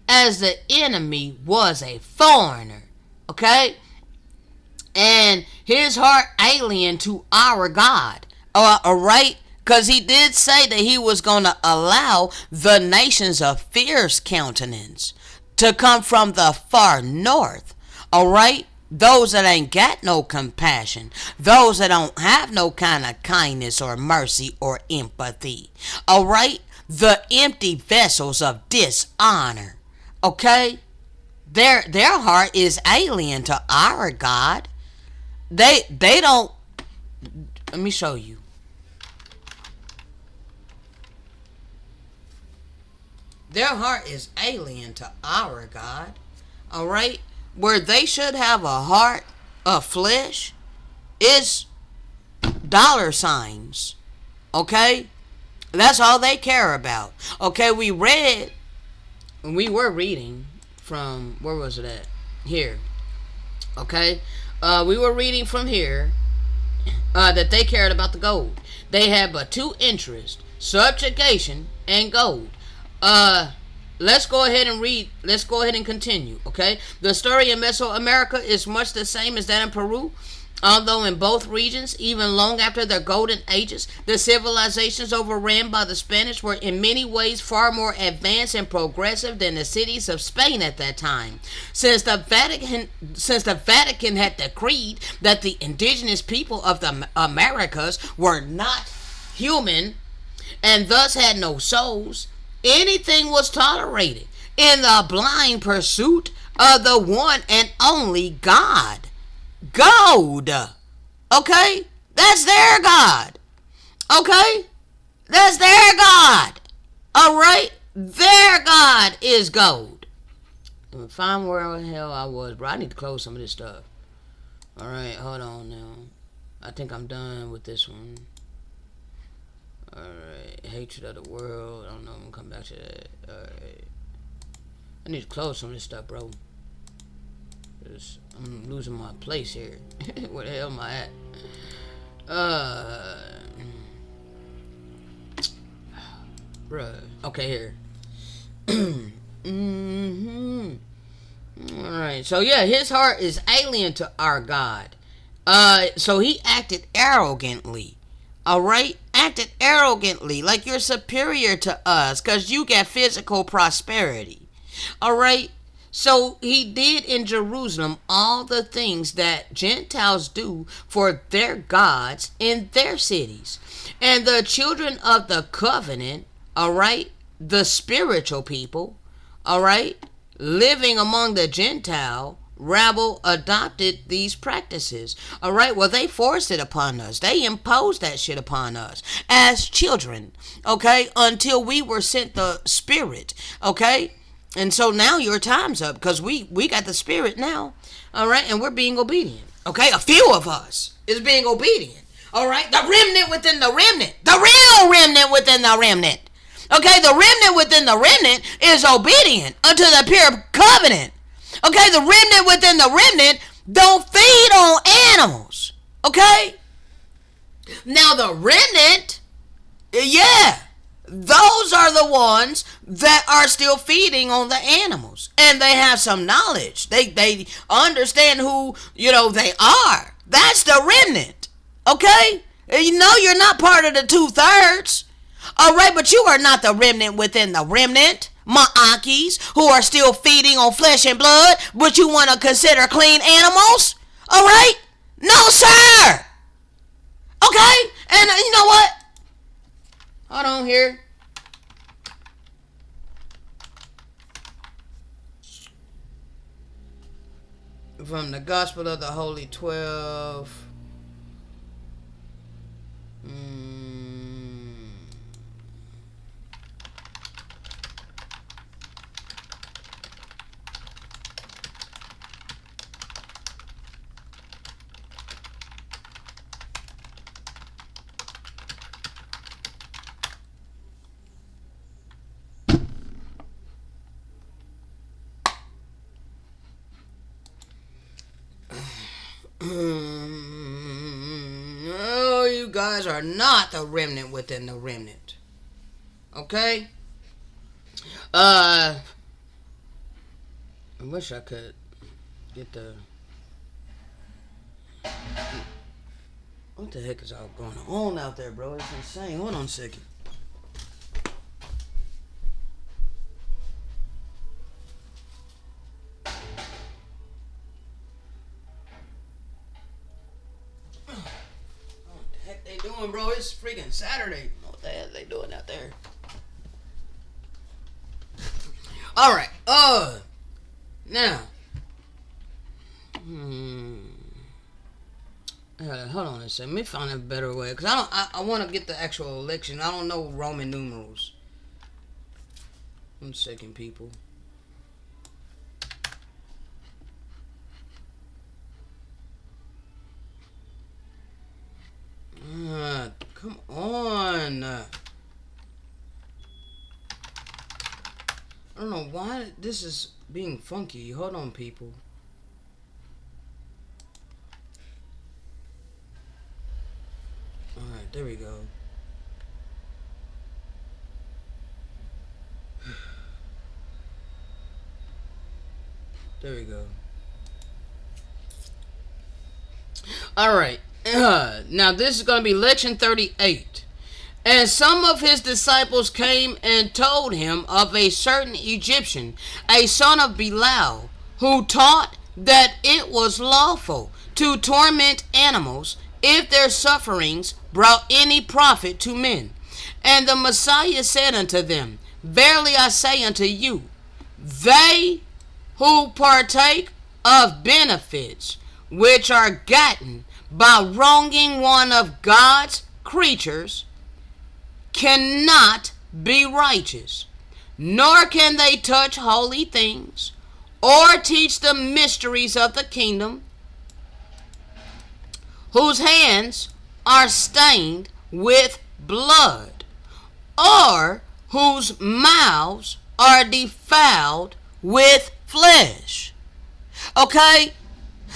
S1: As the enemy was a foreigner. Okay? And his heart alien to our God. Alright? Because he did say that he was going to allow the nations of fierce countenance to come from the far north. Alright? Those that ain't got no compassion. Those that don't have no kind of kindness or mercy or empathy. Alright? The empty vessels of dishonor. Okay? Their heart is alien to our God. They don't. Let me show you. Their heart is alien to our God. Alright? Where they should have a heart of flesh is dollar signs. Okay? That's all they care about. Okay, we were reading from, where was it at? Here. Okay? We were reading from here that they cared about the gold. They had but two interests, subjugation and gold. Let's go ahead and read. Let's go ahead and continue, okay? The story in Mesoamerica is much the same as that in Peru, although in both regions, even long after their golden ages, the civilizations overran by the Spanish were in many ways far more advanced and progressive than the cities of Spain at that time. Since the Vatican had decreed that the indigenous people of the Americas were not human and thus had no souls, anything was tolerated in the blind pursuit of the one and only God. Gold. Okay? That's their God. Okay? That's their God. Alright? Their God is gold. Let me find where the hell I was, bro. I need to close some of this stuff. Alright, hold on now. I think I'm done with this one. Alright, hatred of the world. I don't know, I'm gonna come back to that. Alright. I need to close some of this stuff, bro. I'm losing my place here. Where the hell am I at? Bruh. Okay, here. Alright, so yeah, his heart is alien to our God. So he acted arrogantly. Alright? Acted arrogantly, like you're superior to us, because you got physical prosperity. Alright? So he did in Jerusalem all the things that Gentiles do for their gods in their cities. And the children of the covenant, alright, the spiritual people, all right, living among the Gentile rabble adopted these practices. All right, well, they forced it upon us. They imposed that shit upon us as children, okay, until we were sent the Spirit, okay. And so now your time's up because we got the Spirit now, all right, and we're being obedient, okay. A few of us is being obedient, all right. The remnant within the remnant, the real remnant within the remnant, okay. The remnant within the remnant is obedient unto the pure covenant. Okay, the remnant within the remnant don't feed on animals. Okay? Now the remnant, yeah, those are the ones that are still feeding on the animals. And they have some knowledge. They understand who, they are. That's the remnant. Okay? You're not part of the 2/3. All right, but you are not the remnant within the remnant. Ma'akis, who are still feeding on flesh and blood, but you want to consider clean animals? All right? No, sir. Okay? And you know what? Hold on here. From the Gospel of the Holy 12. No, you guys are not the remnant within the remnant. Okay? I wish I could get the... What the heck is all going on out there, bro? It's insane. Hold on a second. Doing, bro? It's freaking Saturday. What the hell are they doing out there? All right. Now. Hold on a second. Let me find a better way, cause I want to get the actual election. I don't know Roman numerals. 1 second, people. Come on. I don't know why this is being funky. Hold on, people. Alright, there we go. There we go. Alright. Now this is going to be Lection 38. And some of his disciples came and told him of a certain Egyptian, a son of Belial, who taught that it was lawful to torment animals if their sufferings brought any profit to men. And the Messiah said unto them, Verily I say unto you, they who partake of benefits which are gotten by wronging one of God's creatures cannot be righteous, nor can they touch holy things, or teach the mysteries of the kingdom, whose hands are stained with blood, or whose mouths are defiled with flesh. Okay?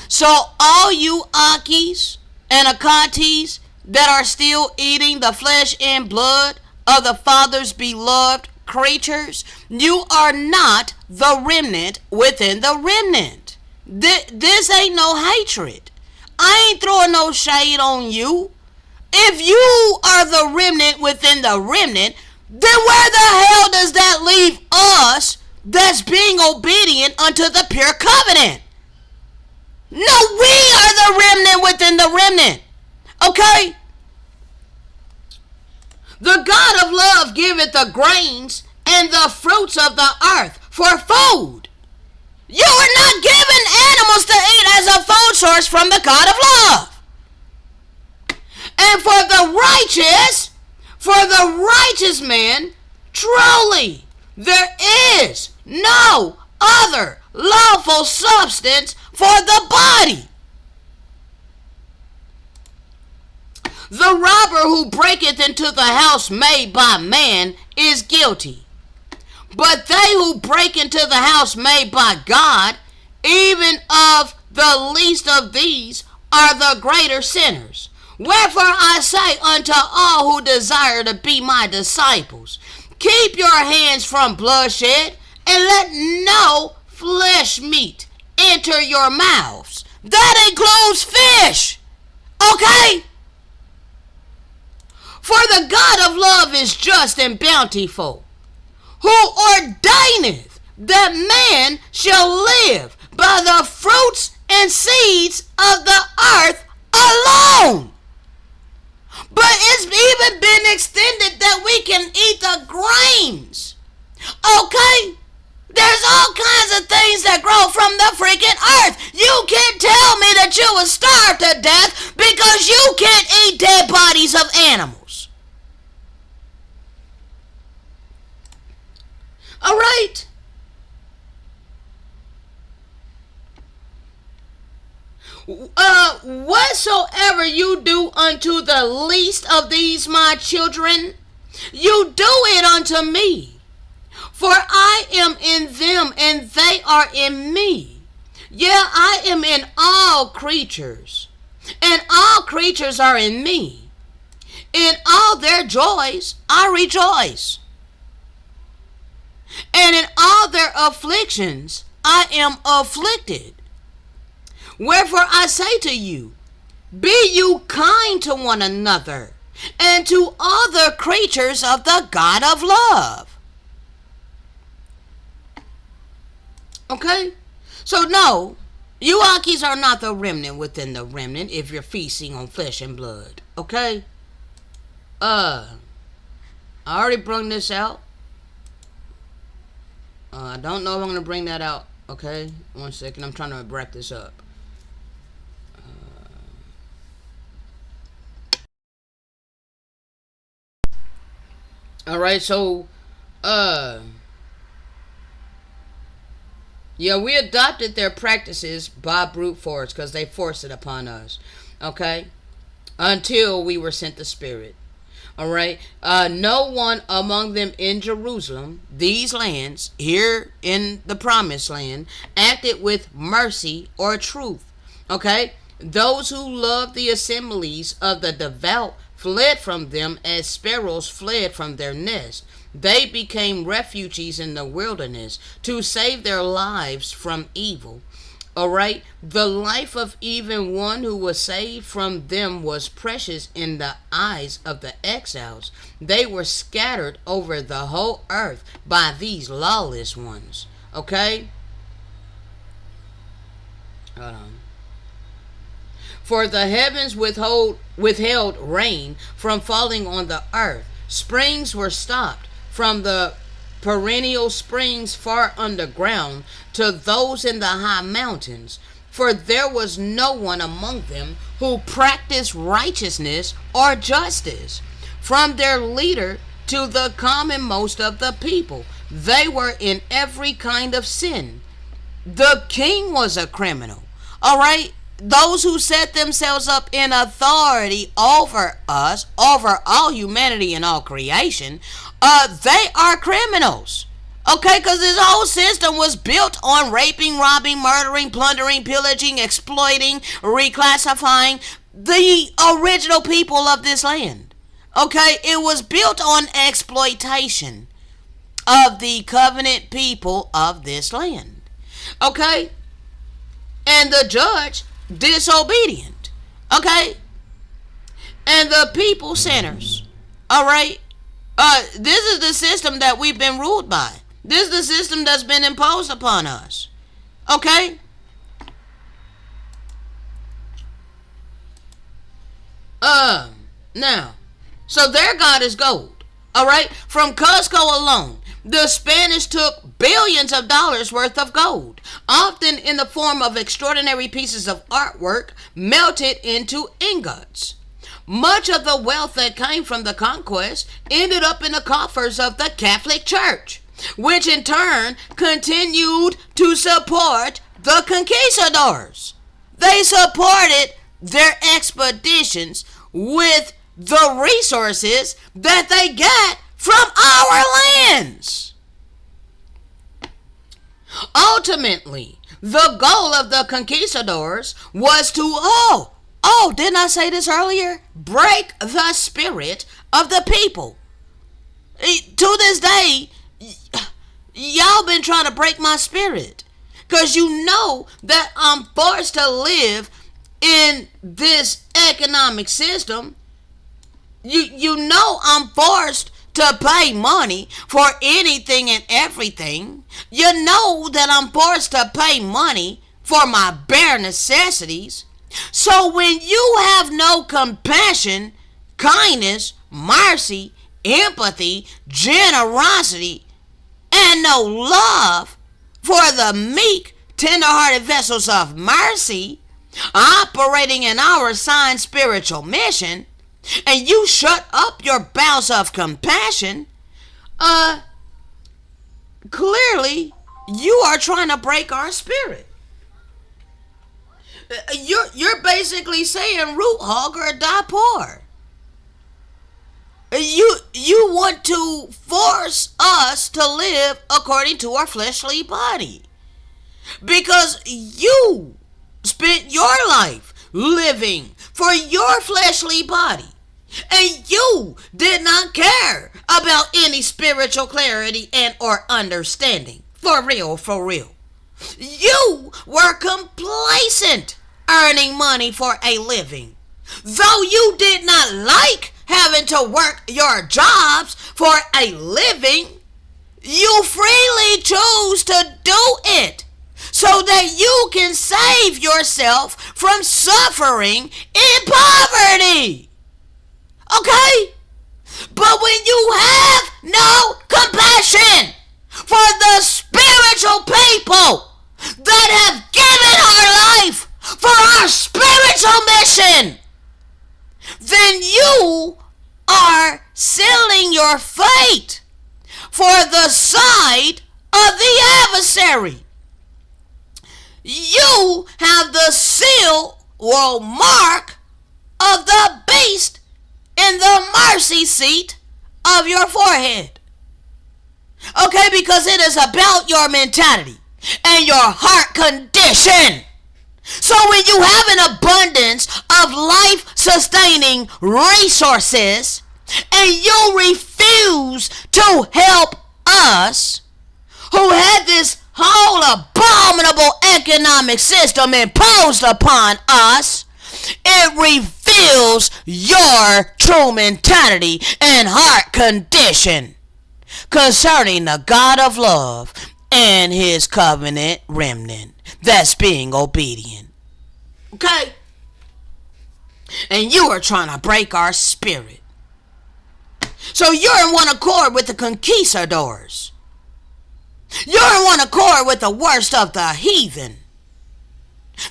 S1: So all you Akis and Akatis that are still eating the flesh and blood of the Father's beloved creatures, you are not the remnant within the remnant. This ain't no hatred. I ain't throwing no shade on you. If you are the remnant within the remnant, then where the hell does that leave us that's being obedient unto the pure covenant? No, we are the remnant within the remnant. Okay? The God of love giveth the grains and the fruits of the earth for food. You are not given animals to eat as a food source from the God of love. And for the righteous man, truly, there is no other lawful substance for the body. The robber who breaketh into the house made by man is guilty. But they who break into the house made by God, even of the least of these, are the greater sinners. Wherefore I say unto all who desire to be my disciples, keep your hands from bloodshed, and let no flesh meat enter your mouths. That includes fish. Okay? For the God of love is just and bountiful, who ordaineth that man shall live by the fruits and seeds of the earth alone. But it's even been extended that we can eat the grains. Okay? There's all kinds of things that grow from the freaking earth. You can't tell me that you will starve to death because you can't eat dead bodies of animals. All right? Whatsoever you do unto the least of these my children, you do it unto me. For I am in them, and they are in me. Yeah, I am in all creatures, and all creatures are in me. In all their joys I rejoice, and in all their afflictions I am afflicted. Wherefore I say to you, be you kind to one another, and to other creatures of the God of love. Okay? So no, you Akis are not the remnant within the remnant if you're feasting on flesh and blood. Okay? I already brung this out. I don't know if I'm going to bring that out. Okay? 1 second. I'm trying to wrap this up. Alright, so, yeah, we adopted their practices by brute force because they forced it upon us. Okay? Until we were sent the Spirit. Alright? No one among them in Jerusalem, these lands, here in the promised land, acted with mercy or truth. Okay? Those who loved the assemblies of the devout fled from them as sparrows fled from their nest. They became refugees in the wilderness to save their lives from evil. Alright? The life of even one who was saved from them was precious in the eyes of the exiles. They were scattered over the whole earth by these lawless ones. Okay? Hold on. For the heavens withheld rain from falling on the earth. Springs were stopped from the perennial springs far underground to those in the high mountains. For there was no one among them who practiced righteousness or justice. From their leader to the commonmost of the people, they were in every kind of sin. The king was a criminal. All right? Those who set themselves up in authority over us, over all humanity and all creation, they are criminals. Okay, because this whole system was built on raping, robbing, murdering, plundering, pillaging, exploiting, reclassifying the original people of this land. Okay, it was built on exploitation of the covenant people of this land. Okay, and the judge disobedient. Okay, and the people sinners. All right. This is the system that we've been ruled by. This is the system that's been imposed upon us. Okay? Now, so their God is gold. Alright? From Cusco alone, The Spanish took billions of dollars worth of gold, often in the form of extraordinary pieces of artwork, melted into ingots. Much of the wealth that came from the conquest ended up in the coffers of the Catholic Church, which in turn continued to support the conquistadors. They supported their expeditions with the resources that they got from our lands. Ultimately, the goal of the conquistadors was to, didn't I say this earlier? Break the spirit of the people. To this day, y'all been trying to break my spirit. Because you know that I'm forced to live in this economic system. You know I'm forced to pay money for anything and everything. You know that I'm forced to pay money for my bare necessities. So when you have no compassion, kindness, mercy, empathy, generosity, and no love for the meek, tender-hearted vessels of mercy operating in our assigned spiritual mission, and you shut up your bowels of compassion, clearly you are trying to break our spirit. You're basically saying root hog or die poor. You want to force us to live according to our fleshly body, because you spent your life living for your fleshly body, and you did not care about any spiritual clarity and or understanding. For real. You were complacent earning money for a living. Though you did not like having to work your jobs for a living, you freely chose to do it so that you can save yourself from suffering in poverty. Okay? But when you have no compassion for the spiritual people that have given our life for our spiritual mission, then you are sealing your fate for the side of the adversary. You have the seal or mark of the beast in the mercy seat of your forehead. Okay, because it is about your mentality and your heart condition. So when you have an abundance of life-sustaining resources and you refuse to help us, who had this whole abominable economic system imposed upon us, it reveals your true mentality and heart condition concerning the God of love and his covenant remnant that's being obedient. Okay? And you are trying to break our spirit. So you're in one accord with the conquistadors. You're in one accord with the worst of the heathen.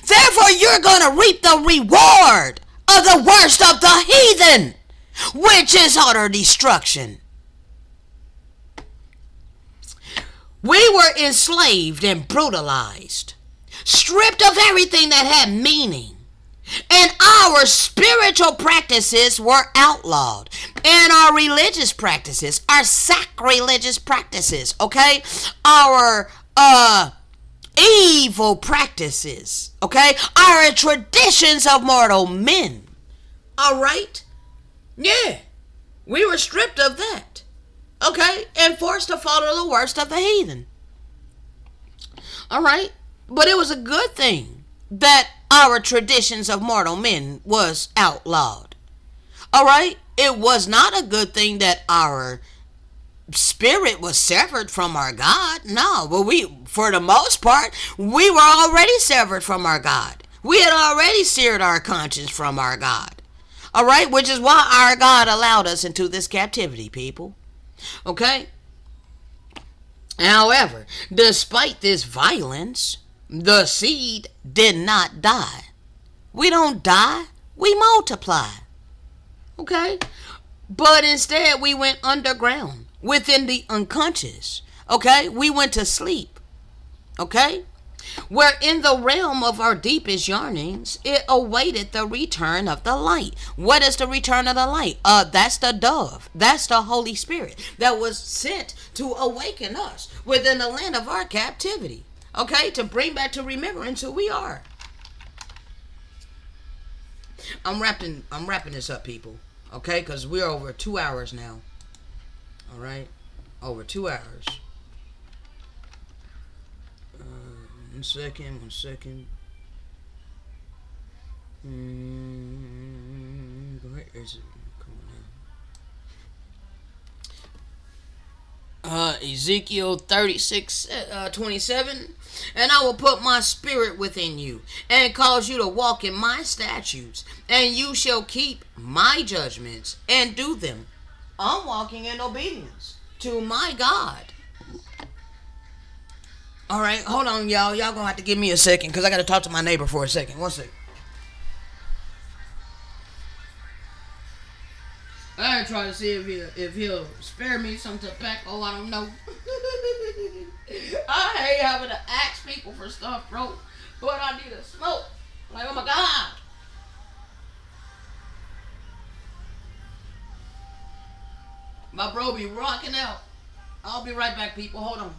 S1: Therefore, you're going to reap the reward of the worst of the heathen, which is utter destruction. We were enslaved and brutalized, stripped of everything that had meaning, and our spiritual practices were outlawed, and our religious practices, our sacrilegious practices, okay, our evil practices, okay, our traditions of mortal men, all right, yeah, we were stripped of that, okay, and forced to follow the worst of the heathen, all right, but it was a good thing that our traditions of mortal men was outlawed, all right. It was not a good thing that our spirit was severed from our God. No, but for the most part, we were already severed from our God. We had already seared our conscience from our God. All right, which is why our God allowed us into this captivity, people. Okay? However, despite this violence, the seed did not die. We don't die, we multiply. Okay? But instead, we went underground within the unconscious. Okay? We went to sleep. Okay? Where in the realm of our deepest yearnings, it awaited the return of the light. What is the return of the light? That's the dove. That's the Holy Spirit that was sent to awaken us within the land of our captivity. Okay? To bring back to remembrance who we are. I'm wrapping this up, people. Okay? Because we're over 2 hours now. Alright? Over 2 hours. One second. Where is it? Come on now. Ezekiel 36:27. And I will put my spirit within you, and cause you to walk in my statutes, and you shall keep my judgments, and do them. I'm walking in obedience to my God. Alright, hold on, y'all. Y'all gonna have to give me a second, because I gotta talk to my neighbor for a second. 1 second. I try to see if he'll spare me some tobacco. I don't know. I hate having to ask people for stuff, bro. But I need a smoke. Like, oh my God. My bro be rocking out. I'll be right back, people. Hold on.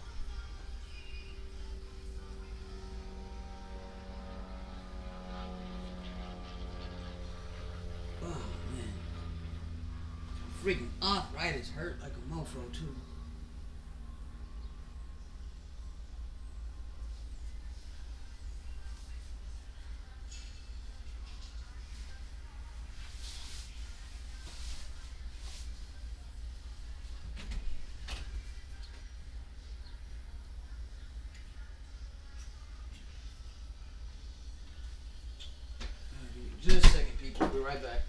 S1: Freaking arthritis hurt like a mofo too. Just a second, people. We'll be right back.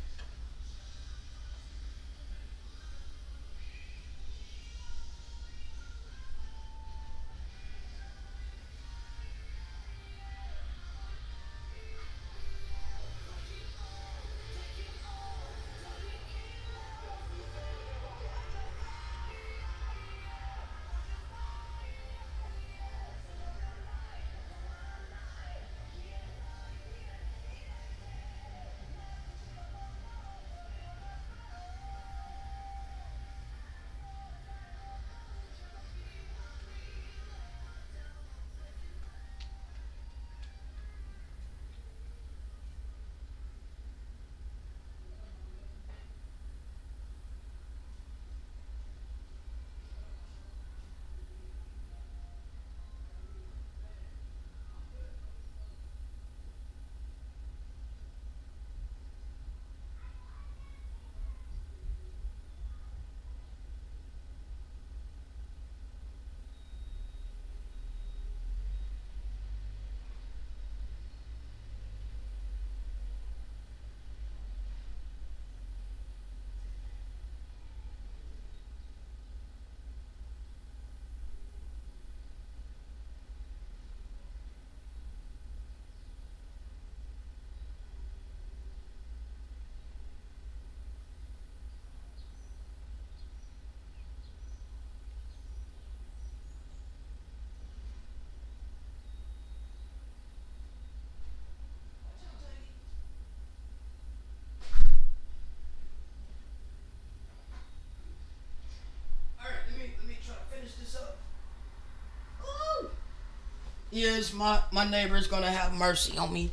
S1: Yes, my neighbor's gonna have mercy on me.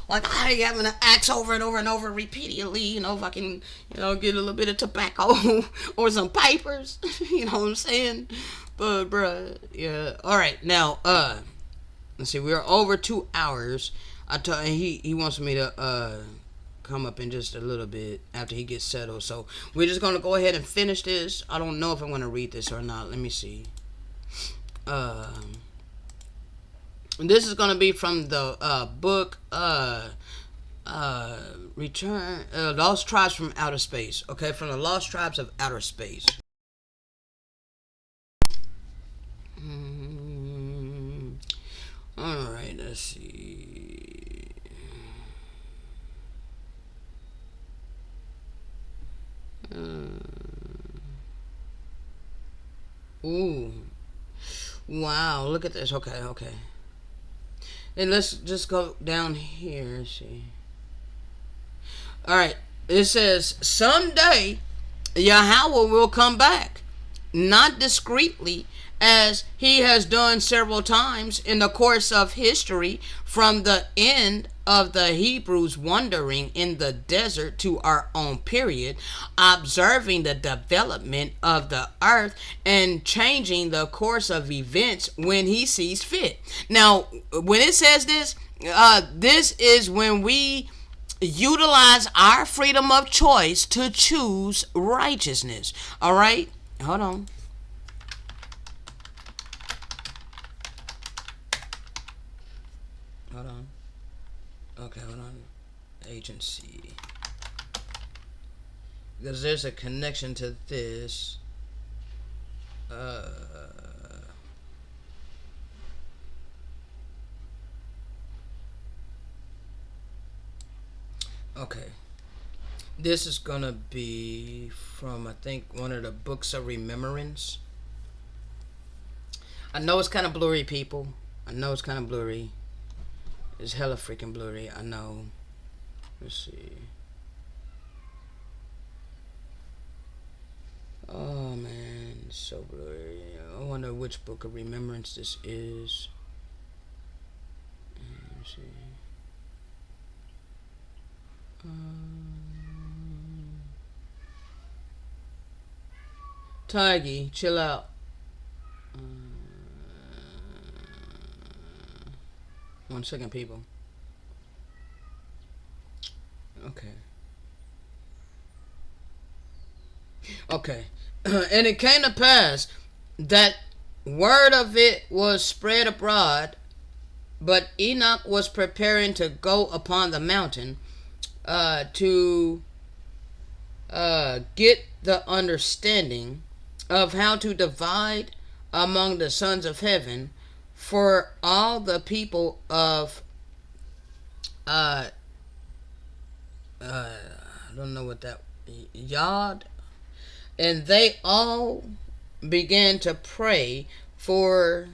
S1: Like, I ain't having to ask over and over and over repeatedly, if I can, get a little bit of tobacco or some papers. You know what I'm saying? But, bruh, yeah. Alright, now, let's see, we're over 2 hours. He wants me to, come up in just a little bit after he gets settled. So, we're just gonna go ahead and finish this. I don't know if I'm gonna read this or not. Let me see. This is going to be from the book Lost Tribes from Outer Space. Okay, from the Lost Tribes of Outer Space. let's see. Ooh. Wow, look at this. Okay, okay. And let's just go down here. Let's see. Alright. It says, someday Yahweh will come back, not discreetly, as he has done several times in the course of history, from the end of the Hebrews wandering in the desert to our own period, observing the development of the earth and changing the course of events when he sees fit. Now, when it says this, this is when we utilize our freedom of choice to choose righteousness. All right? Hold on. Hold on. Okay, hold on. Agency. Because there's a connection to this. Okay. This is gonna be from, I think, one of the books of remembrance. I know it's kind of blurry, people. I know it's kind of blurry. It's hella freaking blurry. I know. Let's see. Oh man, it's so blurry. I wonder which book of remembrance this is. Let's see. Tiggy, chill out. 1 second, people. Okay. Okay. And it came to pass that word of it was spread abroad, but Enoch was preparing to go upon the mountain to get the understanding of how to divide among the sons of heaven for all the people of I don't know what that Yod, and they all began to pray for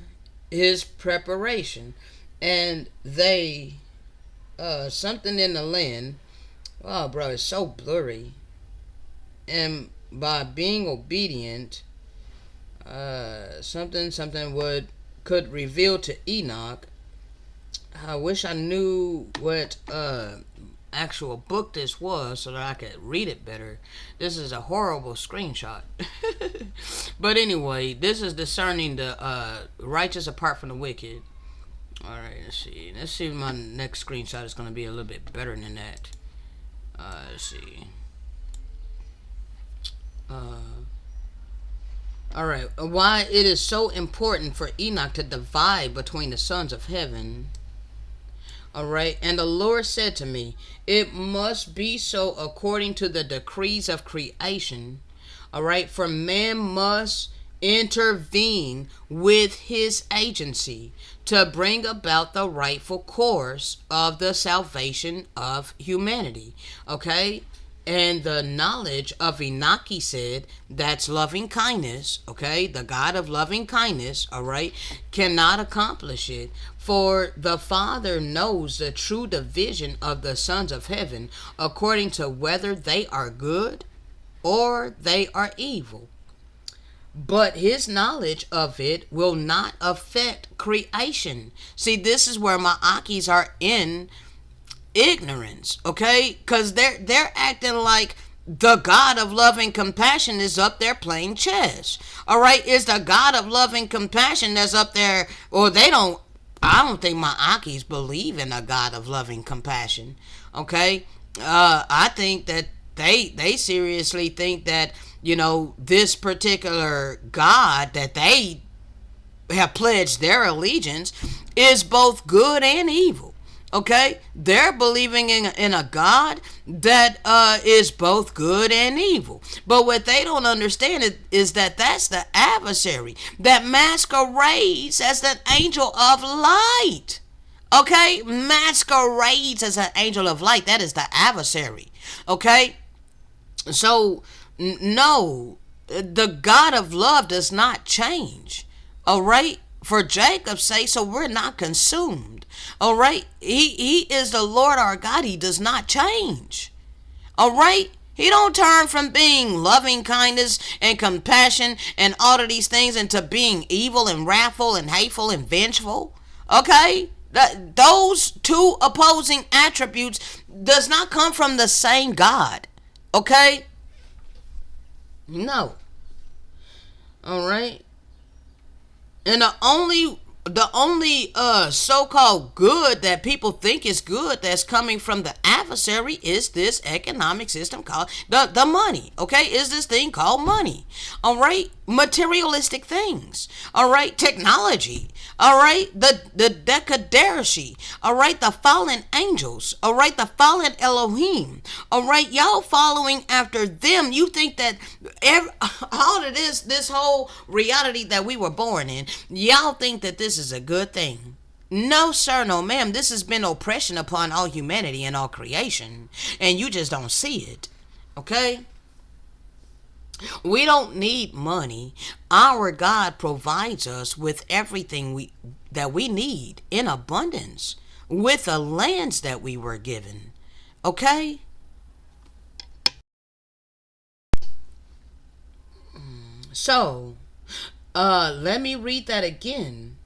S1: his preparation, and they something in the land. Oh, bro, it's so blurry. And by being obedient, something could reveal to Enoch. I wish I knew what actual book this was so that I could read it better. This is a horrible screenshot. But anyway, this is discerning the righteous apart from the wicked. Alright, let's see. Let's see if my next screenshot is going to be a little bit better than that. Let's see. Alright, why it is so important for Enoch to divide between the sons of heaven. Alright, and the Lord said to me, it must be so according to the decrees of creation. Alright, for man must intervene with his agency to bring about the rightful course of the salvation of humanity. Okay? And the knowledge of Enoch, he said, that's loving kindness, okay? The God of loving kindness, all right, cannot accomplish it. For the Father knows the true division of the sons of heaven according to whether they are good or they are evil. But his knowledge of it will not affect creation. See, this is where my Akis are in ignorance, okay? Because they're acting like the God of love and compassion is up there playing chess. All right, is the God of love and compassion that's up there, or I don't think my Akis believe in a God of loving compassion. Okay, I think that they seriously think that, you know, this particular God that they have pledged their allegiance is both good and evil. Okay, they're believing in a God that is both good and evil. But what they don't understand is that that's the adversary that masquerades as the angel of light. Okay, masquerades as an angel of light. That is the adversary. Okay, so no, the God of love does not change. All right, for Jacob's sake, so we're not consumed. All right, he is the Lord our God. He does not change. All right, he don't turn from being loving kindness and compassion and all of these things into being evil and wrathful and hateful and vengeful. Okay, those two opposing attributes does not come from the same God. Okay, no. All right. And the only so-called good that people think is good that's coming from the adversary is this economic system called the money. Okay, is this thing called money? All right, materialistic things. All right, technology. All right, the decaderacy. All right, the fallen angels. All right, the fallen Elohim. All right, y'all following after them. You think that all of this whole reality that we were born in, y'all think that this is a good thing. No, sir, no, ma'am. This has been oppression upon all humanity and all creation, and you just don't see it. Okay? We don't need money. Our God provides us with everything that we need in abundance, with the lands that we were given. Okay? So, let me read that again.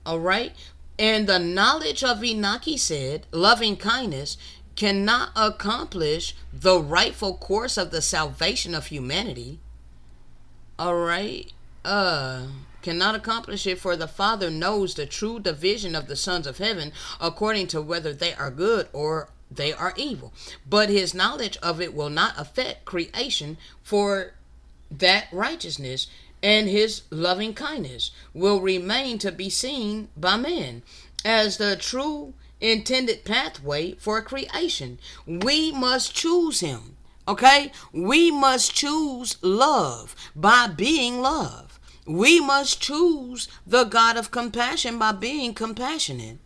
S1: All right? And the knowledge of Enoch, he said, loving kindness cannot accomplish the rightful course of the salvation of humanity. All right. Cannot accomplish it, for the Father knows the true division of the sons of heaven according to whether they are good or they are evil. But his knowledge of it will not affect creation, for that righteousness and his loving kindness will remain to be seen by man as the true intended pathway for creation. We must choose him. Okay? We must choose love by being love. We must choose the God of compassion by being compassionate.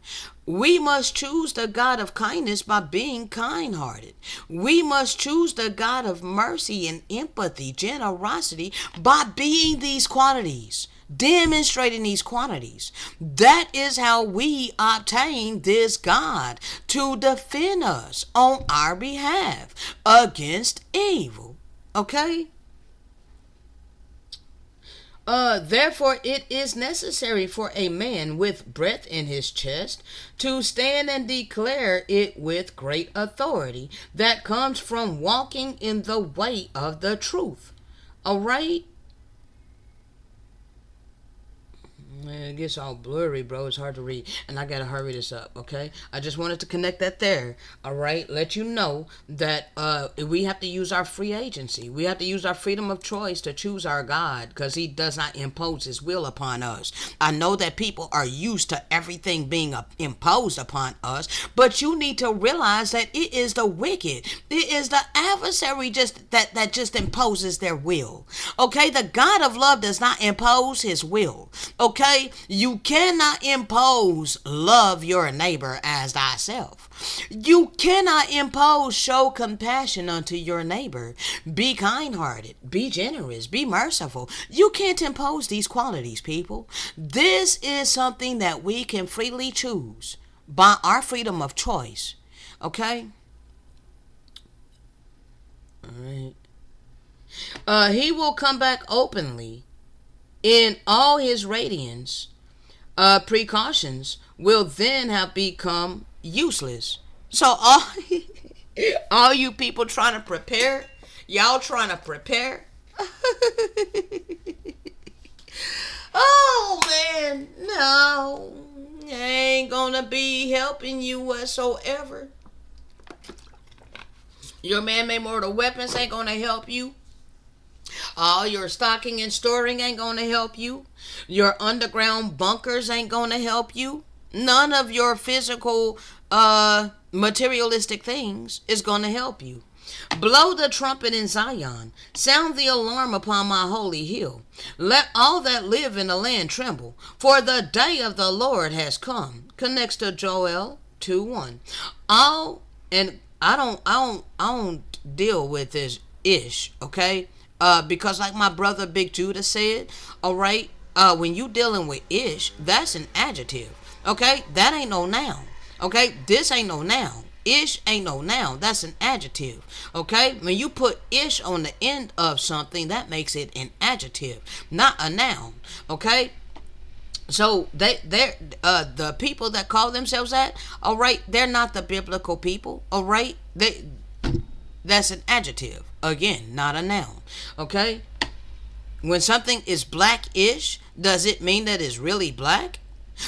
S1: We must choose the God of kindness by being kind-hearted. We must choose the God of mercy and empathy, generosity, by being these qualities, demonstrating these qualities. That is how we obtain this God to defend us on our behalf against evil. Okay? Therefore, it is necessary for a man with breath in his chest to stand and declare it with great authority that comes from walking in the way of the truth. All right? It gets all blurry, bro. It's hard to read. And I gotta hurry this up, okay? I just wanted to connect that there. All right? Let you know that we have to use our free agency. We have to use our freedom of choice to choose our God, because he does not impose his will upon us. I know that people are used to everything being imposed upon us, but you need to realize that it is the wicked. It is the adversary that just imposes their will. Okay? The God of love does not impose his will. Okay? You cannot impose love your neighbor as thyself. You cannot impose show compassion unto your neighbor. Be kind-hearted. Be generous. Be merciful. You can't impose these qualities, people. This is something that we can freely choose by our freedom of choice. Okay? All right. He will come back openly in all his radiance. Precautions will then have become useless. So all you people trying to prepare, y'all trying to prepare. Oh man, no, I ain't gonna be helping you whatsoever. Your man-made mortal weapons ain't gonna help you. All your stocking and storing ain't gonna help you. Your underground bunkers ain't gonna help you. None of your physical materialistic things is gonna help you. Blow the trumpet in Zion. Sound the alarm upon my holy hill. Let all that live in the land tremble, for the day of the Lord has come. Connects to Joel 2:1. All and I don't deal with this ish, okay? Because like my brother Big Judah said, all right, when you dealing with ish, that's an adjective, okay? That ain't no noun, okay? This ain't no noun. Ish ain't no noun. That's an adjective, okay? When you put ish on the end of something, that makes it an adjective, not a noun, okay? So they're the people that call themselves that, all right, they're not the biblical people, all right? That's an adjective, again, not a noun, okay? When something is black-ish, does it mean that it's really black?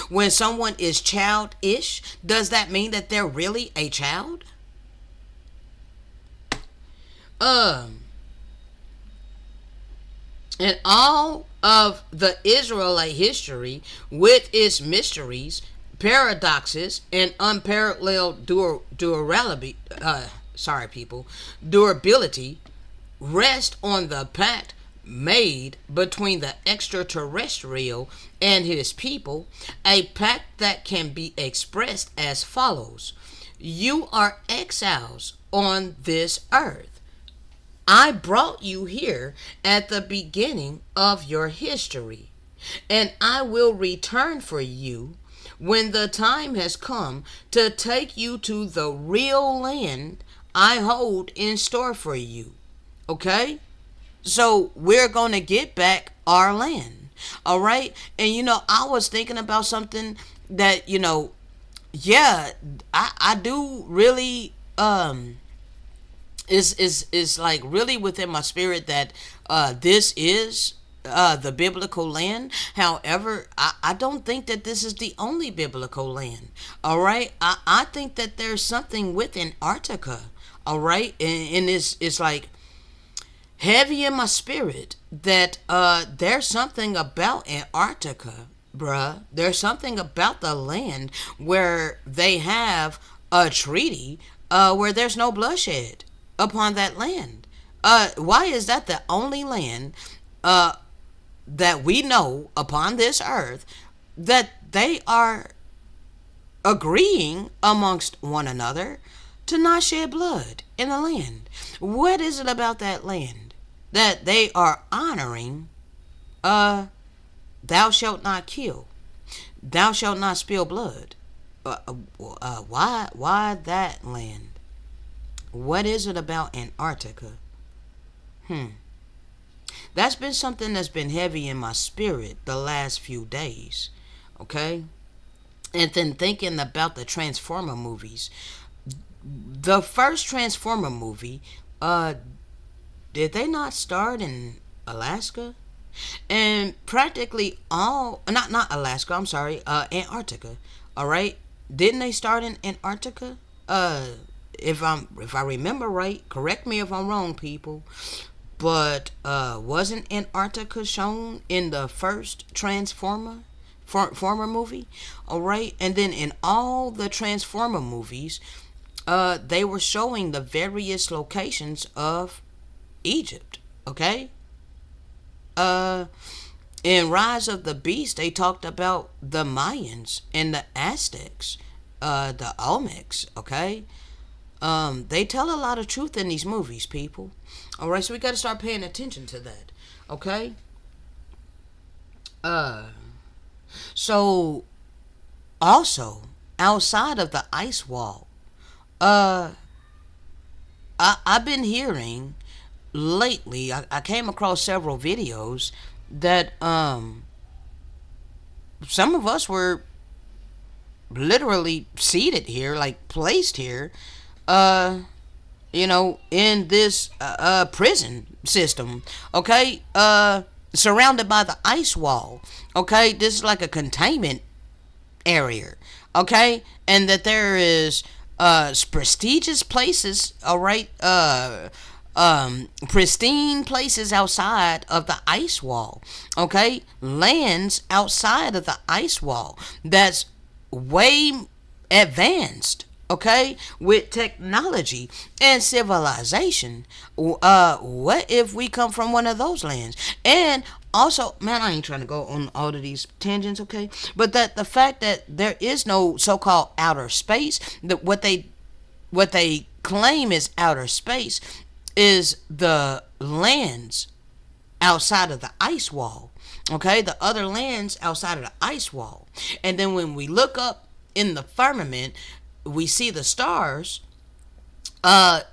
S1: When someone is childish, does that mean that they're really a child? And all of the Israelite history with its mysteries, paradoxes, and unparalleled durability, rest on the pact made between the extraterrestrial and his people, a pact that can be expressed as follows: you are exiles on this earth. I brought you here at the beginning of your history, and I will return for you when the time has come to take you to the real land I hold in store for you. Okay? So we're going to get back our land. All right? And I was thinking about something that, yeah, I do really is like really within my spirit that this is the biblical land. However, I don't think that this is the only biblical land. All right, I think that there's something with Antarctica. All right, and it's like heavy in my spirit that there's something about Antarctica, bruh. There's something about the land where they have a treaty where there's no bloodshed upon that land. Why is that the only land that we know upon this earth that they are agreeing amongst one another to not shed blood in the land? What is it about that land that they are honoring? Thou shalt not kill, thou shalt not spill blood. Why that land? What is it about Antarctica? That's been something that's been heavy in my spirit the last few days. Okay? And then thinking about the Transformer movies. The first Transformer movie, did they not start in Alaska? And practically all, not Alaska, I'm sorry, Antarctica. Alright? Didn't they start in Antarctica? If I remember right, correct me if I'm wrong, people, but wasn't Antarctica shown in the first Transformer movie? All right, and then in all the Transformer movies, they were showing the various locations of Egypt. Okay. In Rise of the Beast, they talked about the Mayans and the Aztecs, the Olmecs. Okay. They tell a lot of truth in these movies, people. Alright, so we gotta start paying attention to that. Okay? So, also, outside of the ice wall, I've been hearing lately, I came across several videos that, some of us were literally seated here, like placed here, in this prison system, okay, surrounded by the ice wall, okay. This is like a containment area, okay, and that there is prestigious places, all right, pristine places outside of the ice wall, okay, lands outside of the ice wall that's way advanced, okay, with technology and civilization. What if we come from one of those lands? And also, man, I ain't trying to go on all of these tangents, okay? But that the fact that there is no so-called outer space, that what they claim is outer space is the lands outside of the ice wall. Okay, the other lands outside of the ice wall. And then when we look up in the firmament, we see the stars. What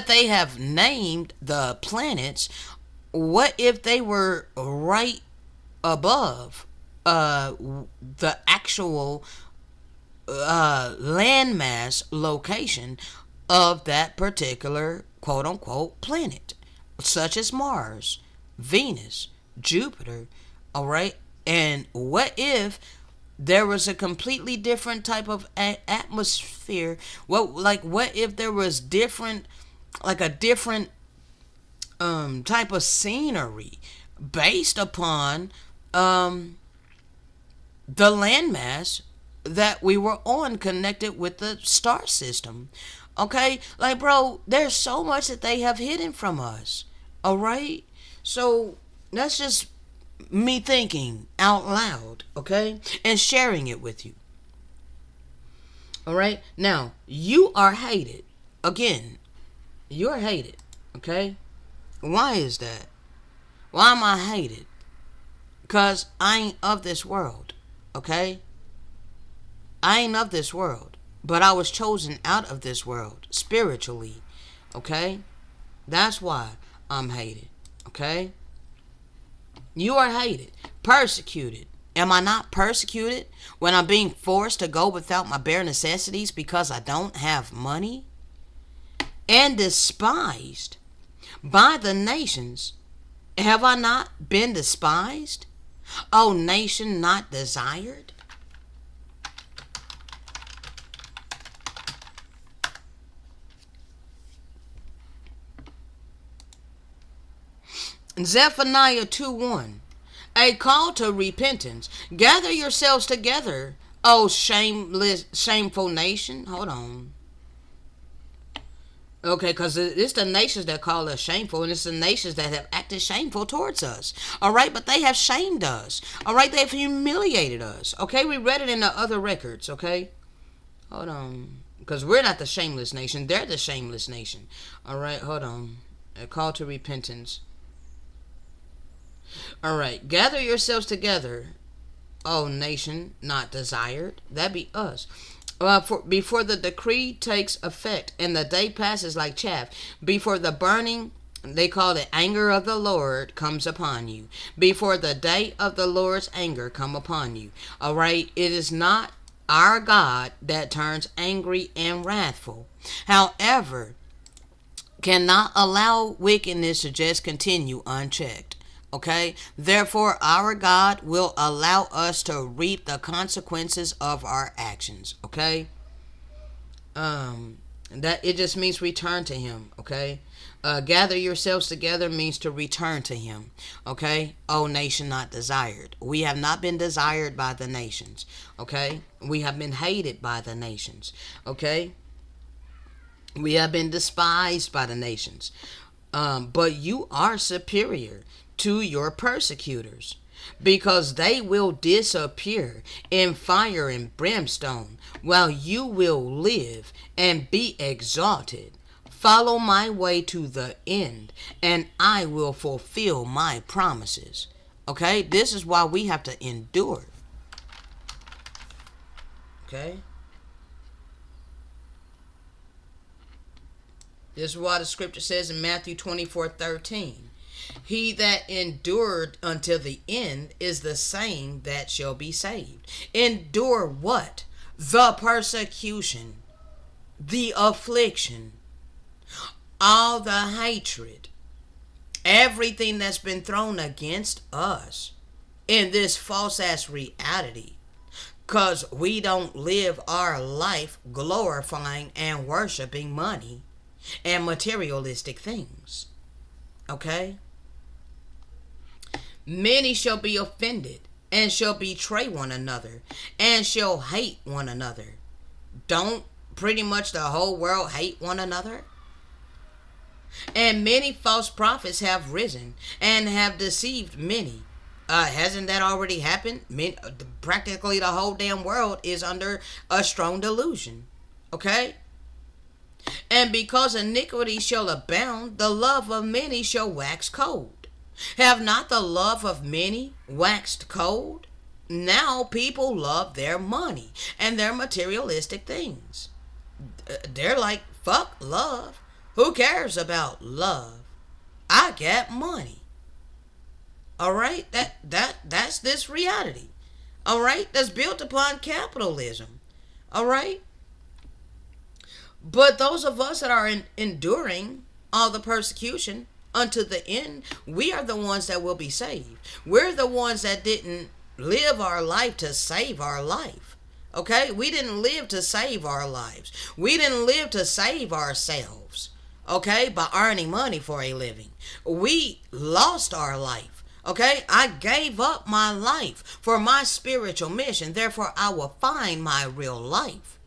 S1: they have named the planets, what if they were right above the actual landmass location of that particular quote unquote planet, such as Mars, Venus, Jupiter, all right? And what if there was a completely different type of atmosphere? What if there was different, like a different type of scenery based upon the landmass that we were on, connected with the star system? Okay, like, bro, there's so much that they have hidden from us. All right, so that's just me thinking out loud, okay, and sharing it with you. All right, now you are hated. Again, you're hated. Okay, why is that? Why am I hated? Because I ain't of this world. Okay, I ain't of this world, but I was chosen out of this world spiritually. Okay, that's why I'm hated. Okay, you are hated, persecuted. Am I not persecuted when I'm being forced to go without my bare necessities because I don't have money? And despised by the nations. Have I not been despised? O nation not desired? Zephaniah 2:1. A call to repentance. Gather yourselves together, O shameful nation. Hold on. Okay, because it's the nations that call us shameful, and it's the nations that have acted shameful towards us. All right, but they have shamed us. All right, they've humiliated us. Okay, we read it in the other records. Okay, hold on, because we're not the shameless nation; they're the shameless nation. All right, hold on. A call to repentance. All right, gather yourselves together, O nation not desired. That be us. Before the decree takes effect and the day passes like chaff, before the burning, they call it anger of the Lord, comes upon you, before the day of the Lord's anger come upon you. All right, it is not our God that turns angry and wrathful. However, cannot allow wickedness to just continue unchecked. Okay, therefore our God will allow us to reap the consequences of our actions. Okay, that it just means return to Him. Okay, gather yourselves together means to return to Him. Okay, O nation not desired. We have not been desired by the nations. Okay, we have been hated by the nations. Okay, we have been despised by the nations. But you are superior to your persecutors, because they will disappear in fire and brimstone, while you will live and be exalted. Follow my way to the end, and I will fulfill my promises. Okay, this is why we have to endure. Okay, this is why the scripture says in Matthew 24:13, he that endured until the end is the same that shall be saved. Endure what? The persecution, the affliction, all the hatred, everything that's been thrown against us in this false ass reality. Because we don't live our life glorifying and worshiping money and materialistic things. Okay? Many shall be offended, and shall betray one another, and shall hate one another. Don't pretty much the whole world hate one another? And many false prophets have risen and have deceived many. Hasn't that already happened? Practically the whole damn world is under a strong delusion. Okay? And because iniquity shall abound, the love of many shall wax cold. Have not the love of many waxed cold? Now people love their money and their materialistic things. They're like, fuck love. Who cares about love? I got money. All right, that's this reality. All right, that's built upon capitalism. All right. But those of us that are enduring all the persecution unto the end, we are the ones that will be saved. We're the ones that didn't live our life to save our life. Okay, we didn't live to save our lives. We didn't live to save ourselves. Okay, by earning money for a living. We lost our life. Okay, I gave up my life for my spiritual mission. Therefore, I will find my real life.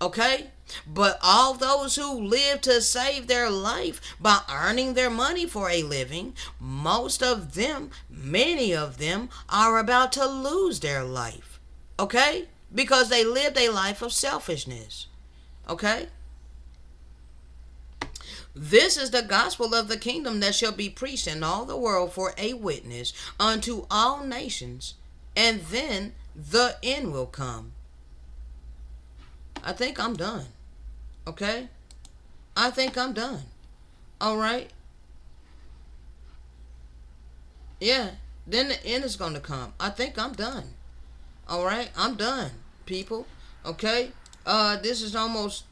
S1: Okay, but all those who live to save their life by earning their money for a living, most of them, many of them, are about to lose their life. Okay, because they lived a life of selfishness. Okay. This is the gospel of the kingdom that shall be preached in all the world for a witness unto all nations, and then the end will come. I think I'm done. Okay? I think I'm done. All right? Yeah, then the end is going to come. I think I'm done. All right? I'm done, people. Okay? This is almost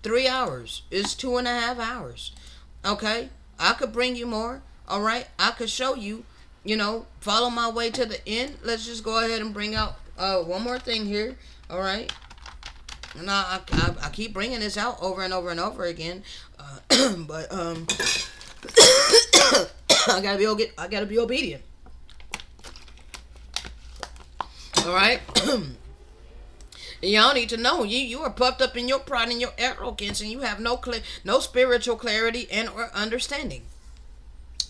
S1: 3 hours. It's 2.5 hours. Okay? I could bring you more. All right? I could show you, follow my way to the end. Let's just go ahead and bring out one more thing here. All right? Now, I keep bringing this out over and over and over again. But I gotta be obedient. All right? Y'all need to know you are puffed up in your pride and your arrogance, and you have no spiritual clarity and or understanding.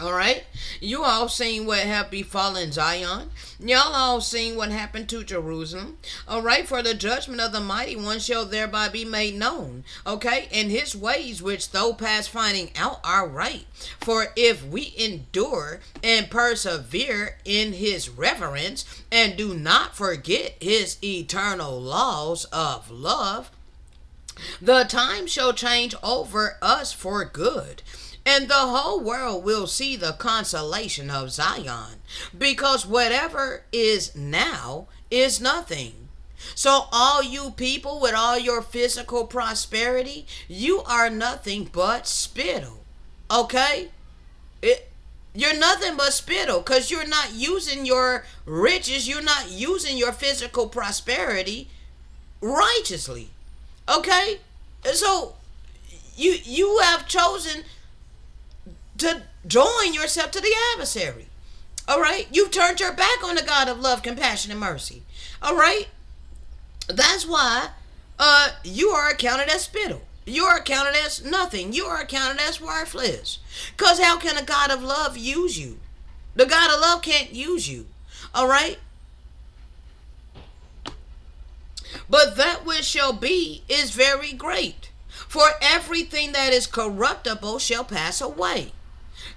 S1: All right, you all seen what have befallen Zion. Y'all all seen what happened to Jerusalem. All right, for the judgment of the mighty one shall thereby be made known. Okay, and his ways, which though past finding out, are right. For if we endure and persevere in his reverence, and do not forget his eternal laws of love, the time shall change over us for good. And the whole world will see the consolation of Zion, because whatever is now is nothing. So all you people with all your physical prosperity, you are nothing but spittle. Okay? You're nothing but spittle, because you're not using your riches, you're not using your physical prosperity righteously. Okay? So you have chosen to join yourself to the adversary. All right? You've turned your back on the God of love, compassion, and mercy. All right? That's why you are accounted as spittle. You are accounted as nothing. You are accounted as worthless. Because how can a God of love use you? The God of love can't use you. All right? But that which shall be is very great. For everything that is corruptible shall pass away,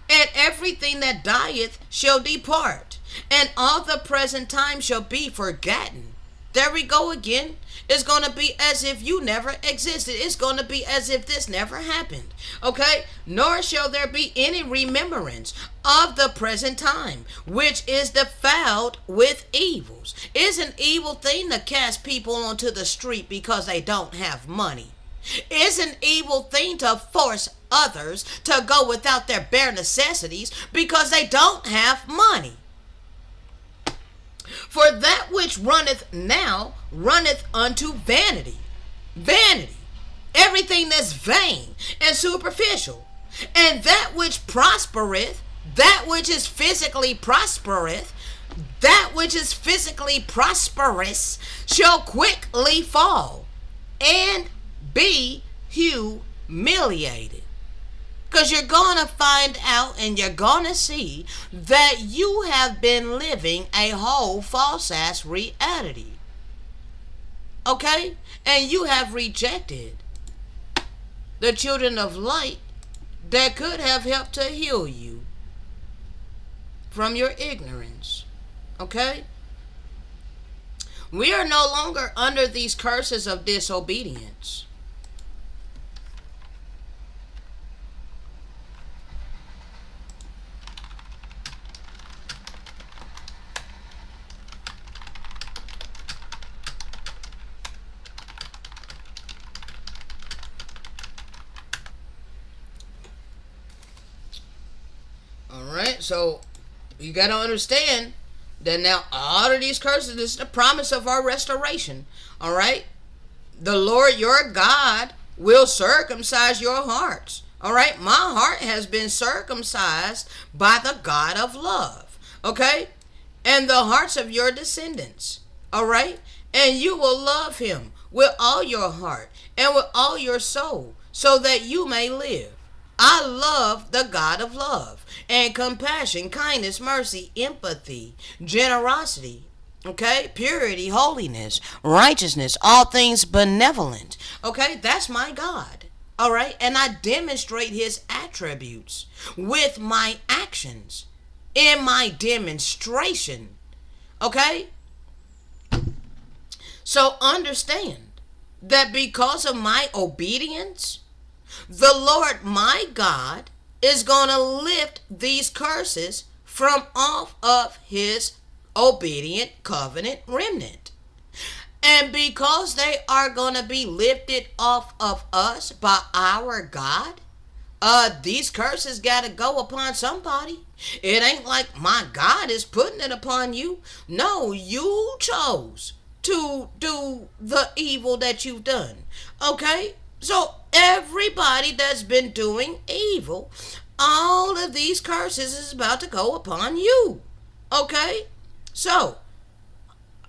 S1: and everything that dieth shall depart, and all the present time shall be forgotten. There we go again. It's going to be as if you never existed. It's going to be as if this never happened. Okay? Nor shall there be any remembrance of the present time, which is defiled with evils. It's an evil thing to cast people onto the street because they don't have money. It's an evil thing to force others to go without their bare necessities because they don't have money. For that which runneth now runneth unto vanity. Vanity. Everything that's vain and superficial. And that which prospereth, that which is physically prospereth, that which is physically prosperous shall quickly fall and be humiliated. Because you're going to find out and you're going to see that you have been living a whole false-ass reality. Okay? And you have rejected the children of light that could have helped to heal you from your ignorance. Okay? We are no longer under these curses of disobedience. Alright, so you got to understand that now all of these curses, this is the promise of our restoration. Alright? The Lord your God will circumcise your hearts. Alright? My heart has been circumcised by the God of love. Okay? And the hearts of your descendants. Alright? And you will love him with all your heart and with all your soul, so that you may live. I love the God of love and compassion, kindness, mercy, empathy, generosity, okay, purity, holiness, righteousness, all things benevolent. Okay, that's my God. All right, and I demonstrate his attributes with my actions in my demonstration. Okay, so understand that because of my obedience, the Lord my God is going to lift these curses from off of his obedient covenant remnant. And because they are going to be lifted off of us by our God, these curses got to go upon somebody. It ain't like my God is putting it upon you. No, you chose to do the evil that you've done. Okay? So everybody that's been doing evil, all of these curses is about to go upon you. Okay? So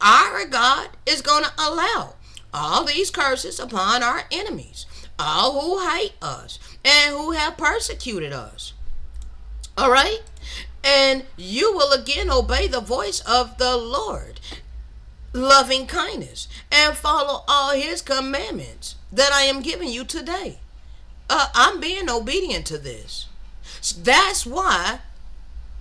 S1: our God is going to allow all these curses upon our enemies, all who hate us and who have persecuted us. All right? And you will again obey the voice of the Lord, loving kindness, and follow all his commandments that I am giving you today. I'm being obedient to this. That's why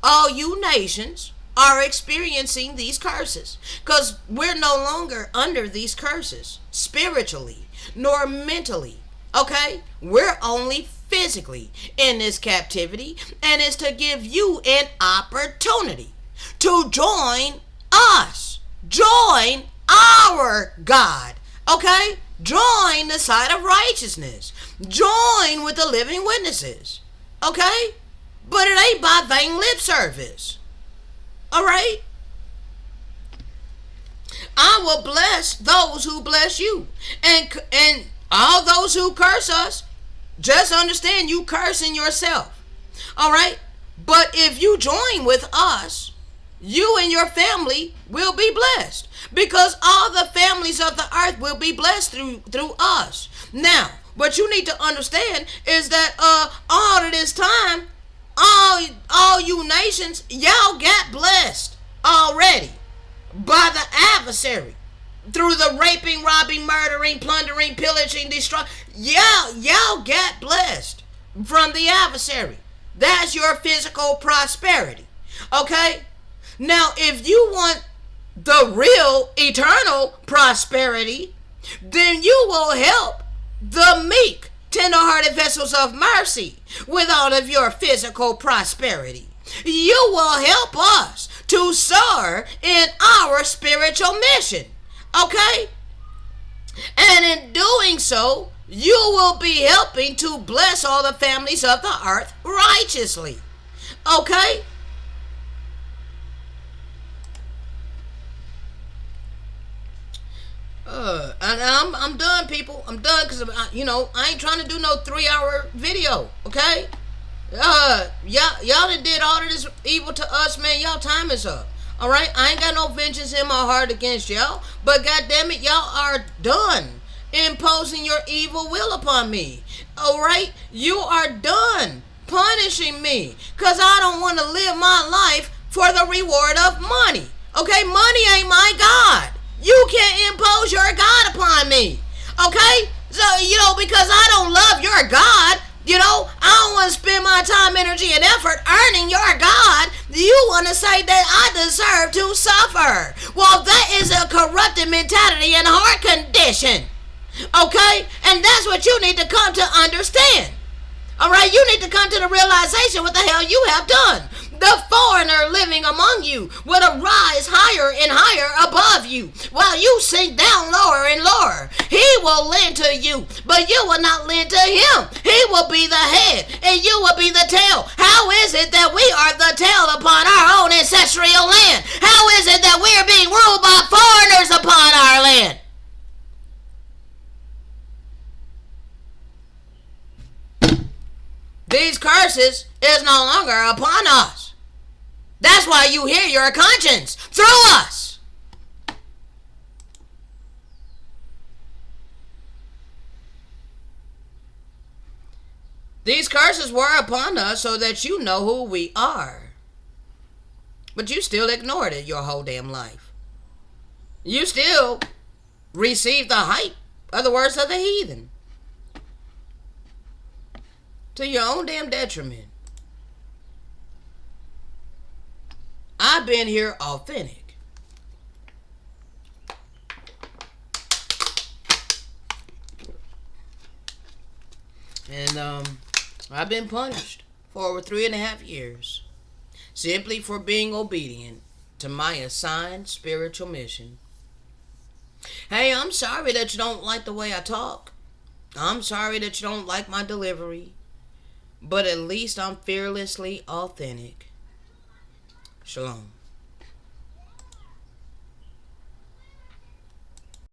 S1: all you nations are experiencing these curses, because we're no longer under these curses spiritually nor mentally. Okay, we're only physically in this captivity, and it's to give you an opportunity to join us, join our God. Okay, join the side of righteousness, join with the living witnesses. Okay, but it ain't by vain lip service. All right, I will bless those who bless you, and all those who curse us, just understand you cursing yourself. All right, but if you join with us, you and your family will be blessed, because all the families of the earth will be blessed through us. Now, what you need to understand is that all of this time, all you nations, y'all got blessed already by the adversary through the raping, robbing, murdering, plundering, pillaging, destroying. Y'all got blessed from the adversary. That's your physical prosperity. Okay? Now, if you want the real eternal prosperity, then you will help the meek, tender-hearted vessels of mercy with all of your physical prosperity. You will help us to soar in our spiritual mission. Okay? And in doing so, you will be helping to bless all the families of the earth righteously. Okay? And I'm done, people. I'm done, because I ain't trying to do no 3-hour video. Okay? Y'all that did all of this evil to us, man. Y'all time is up. All right? I ain't got no vengeance in my heart against y'all, but goddamn it, y'all are done. imposing your evil will upon me. Alright? You are done punishing me, because I don't want to live my life for the reward of money. Okay? Money ain't my God. You can't impose your God upon me. Okay? So, because I don't love your God, I don't want to spend my time, energy, and effort earning your God. You want to say that I deserve to suffer. Well, that is a corrupted mentality and heart condition. Okay? And that's what you need to come to understand. Alright? You need to come to the realization what the hell you have done. The foreigner living among you will arise higher and higher above you, while you sink down lower and lower. He will lend to you, but you will not lend to him. He will be the head, and you will be the tail. How is it that we are the tail upon our own ancestral land? How is it that we are being ruled by foreigners upon our land? These curses is no longer upon us. That's why you hear your conscience through us. These curses were upon us so that you know who we are. But you still ignored it your whole damn life. You still received the hype of the words of the heathen. To your own damn detriment. I've been here authentic. And I've been punished for over 3.5 years. Simply for being obedient to my assigned spiritual mission. Hey, I'm sorry that you don't like the way I talk. I'm sorry that you don't like my delivery. But at least I'm fearlessly authentic. Shalom.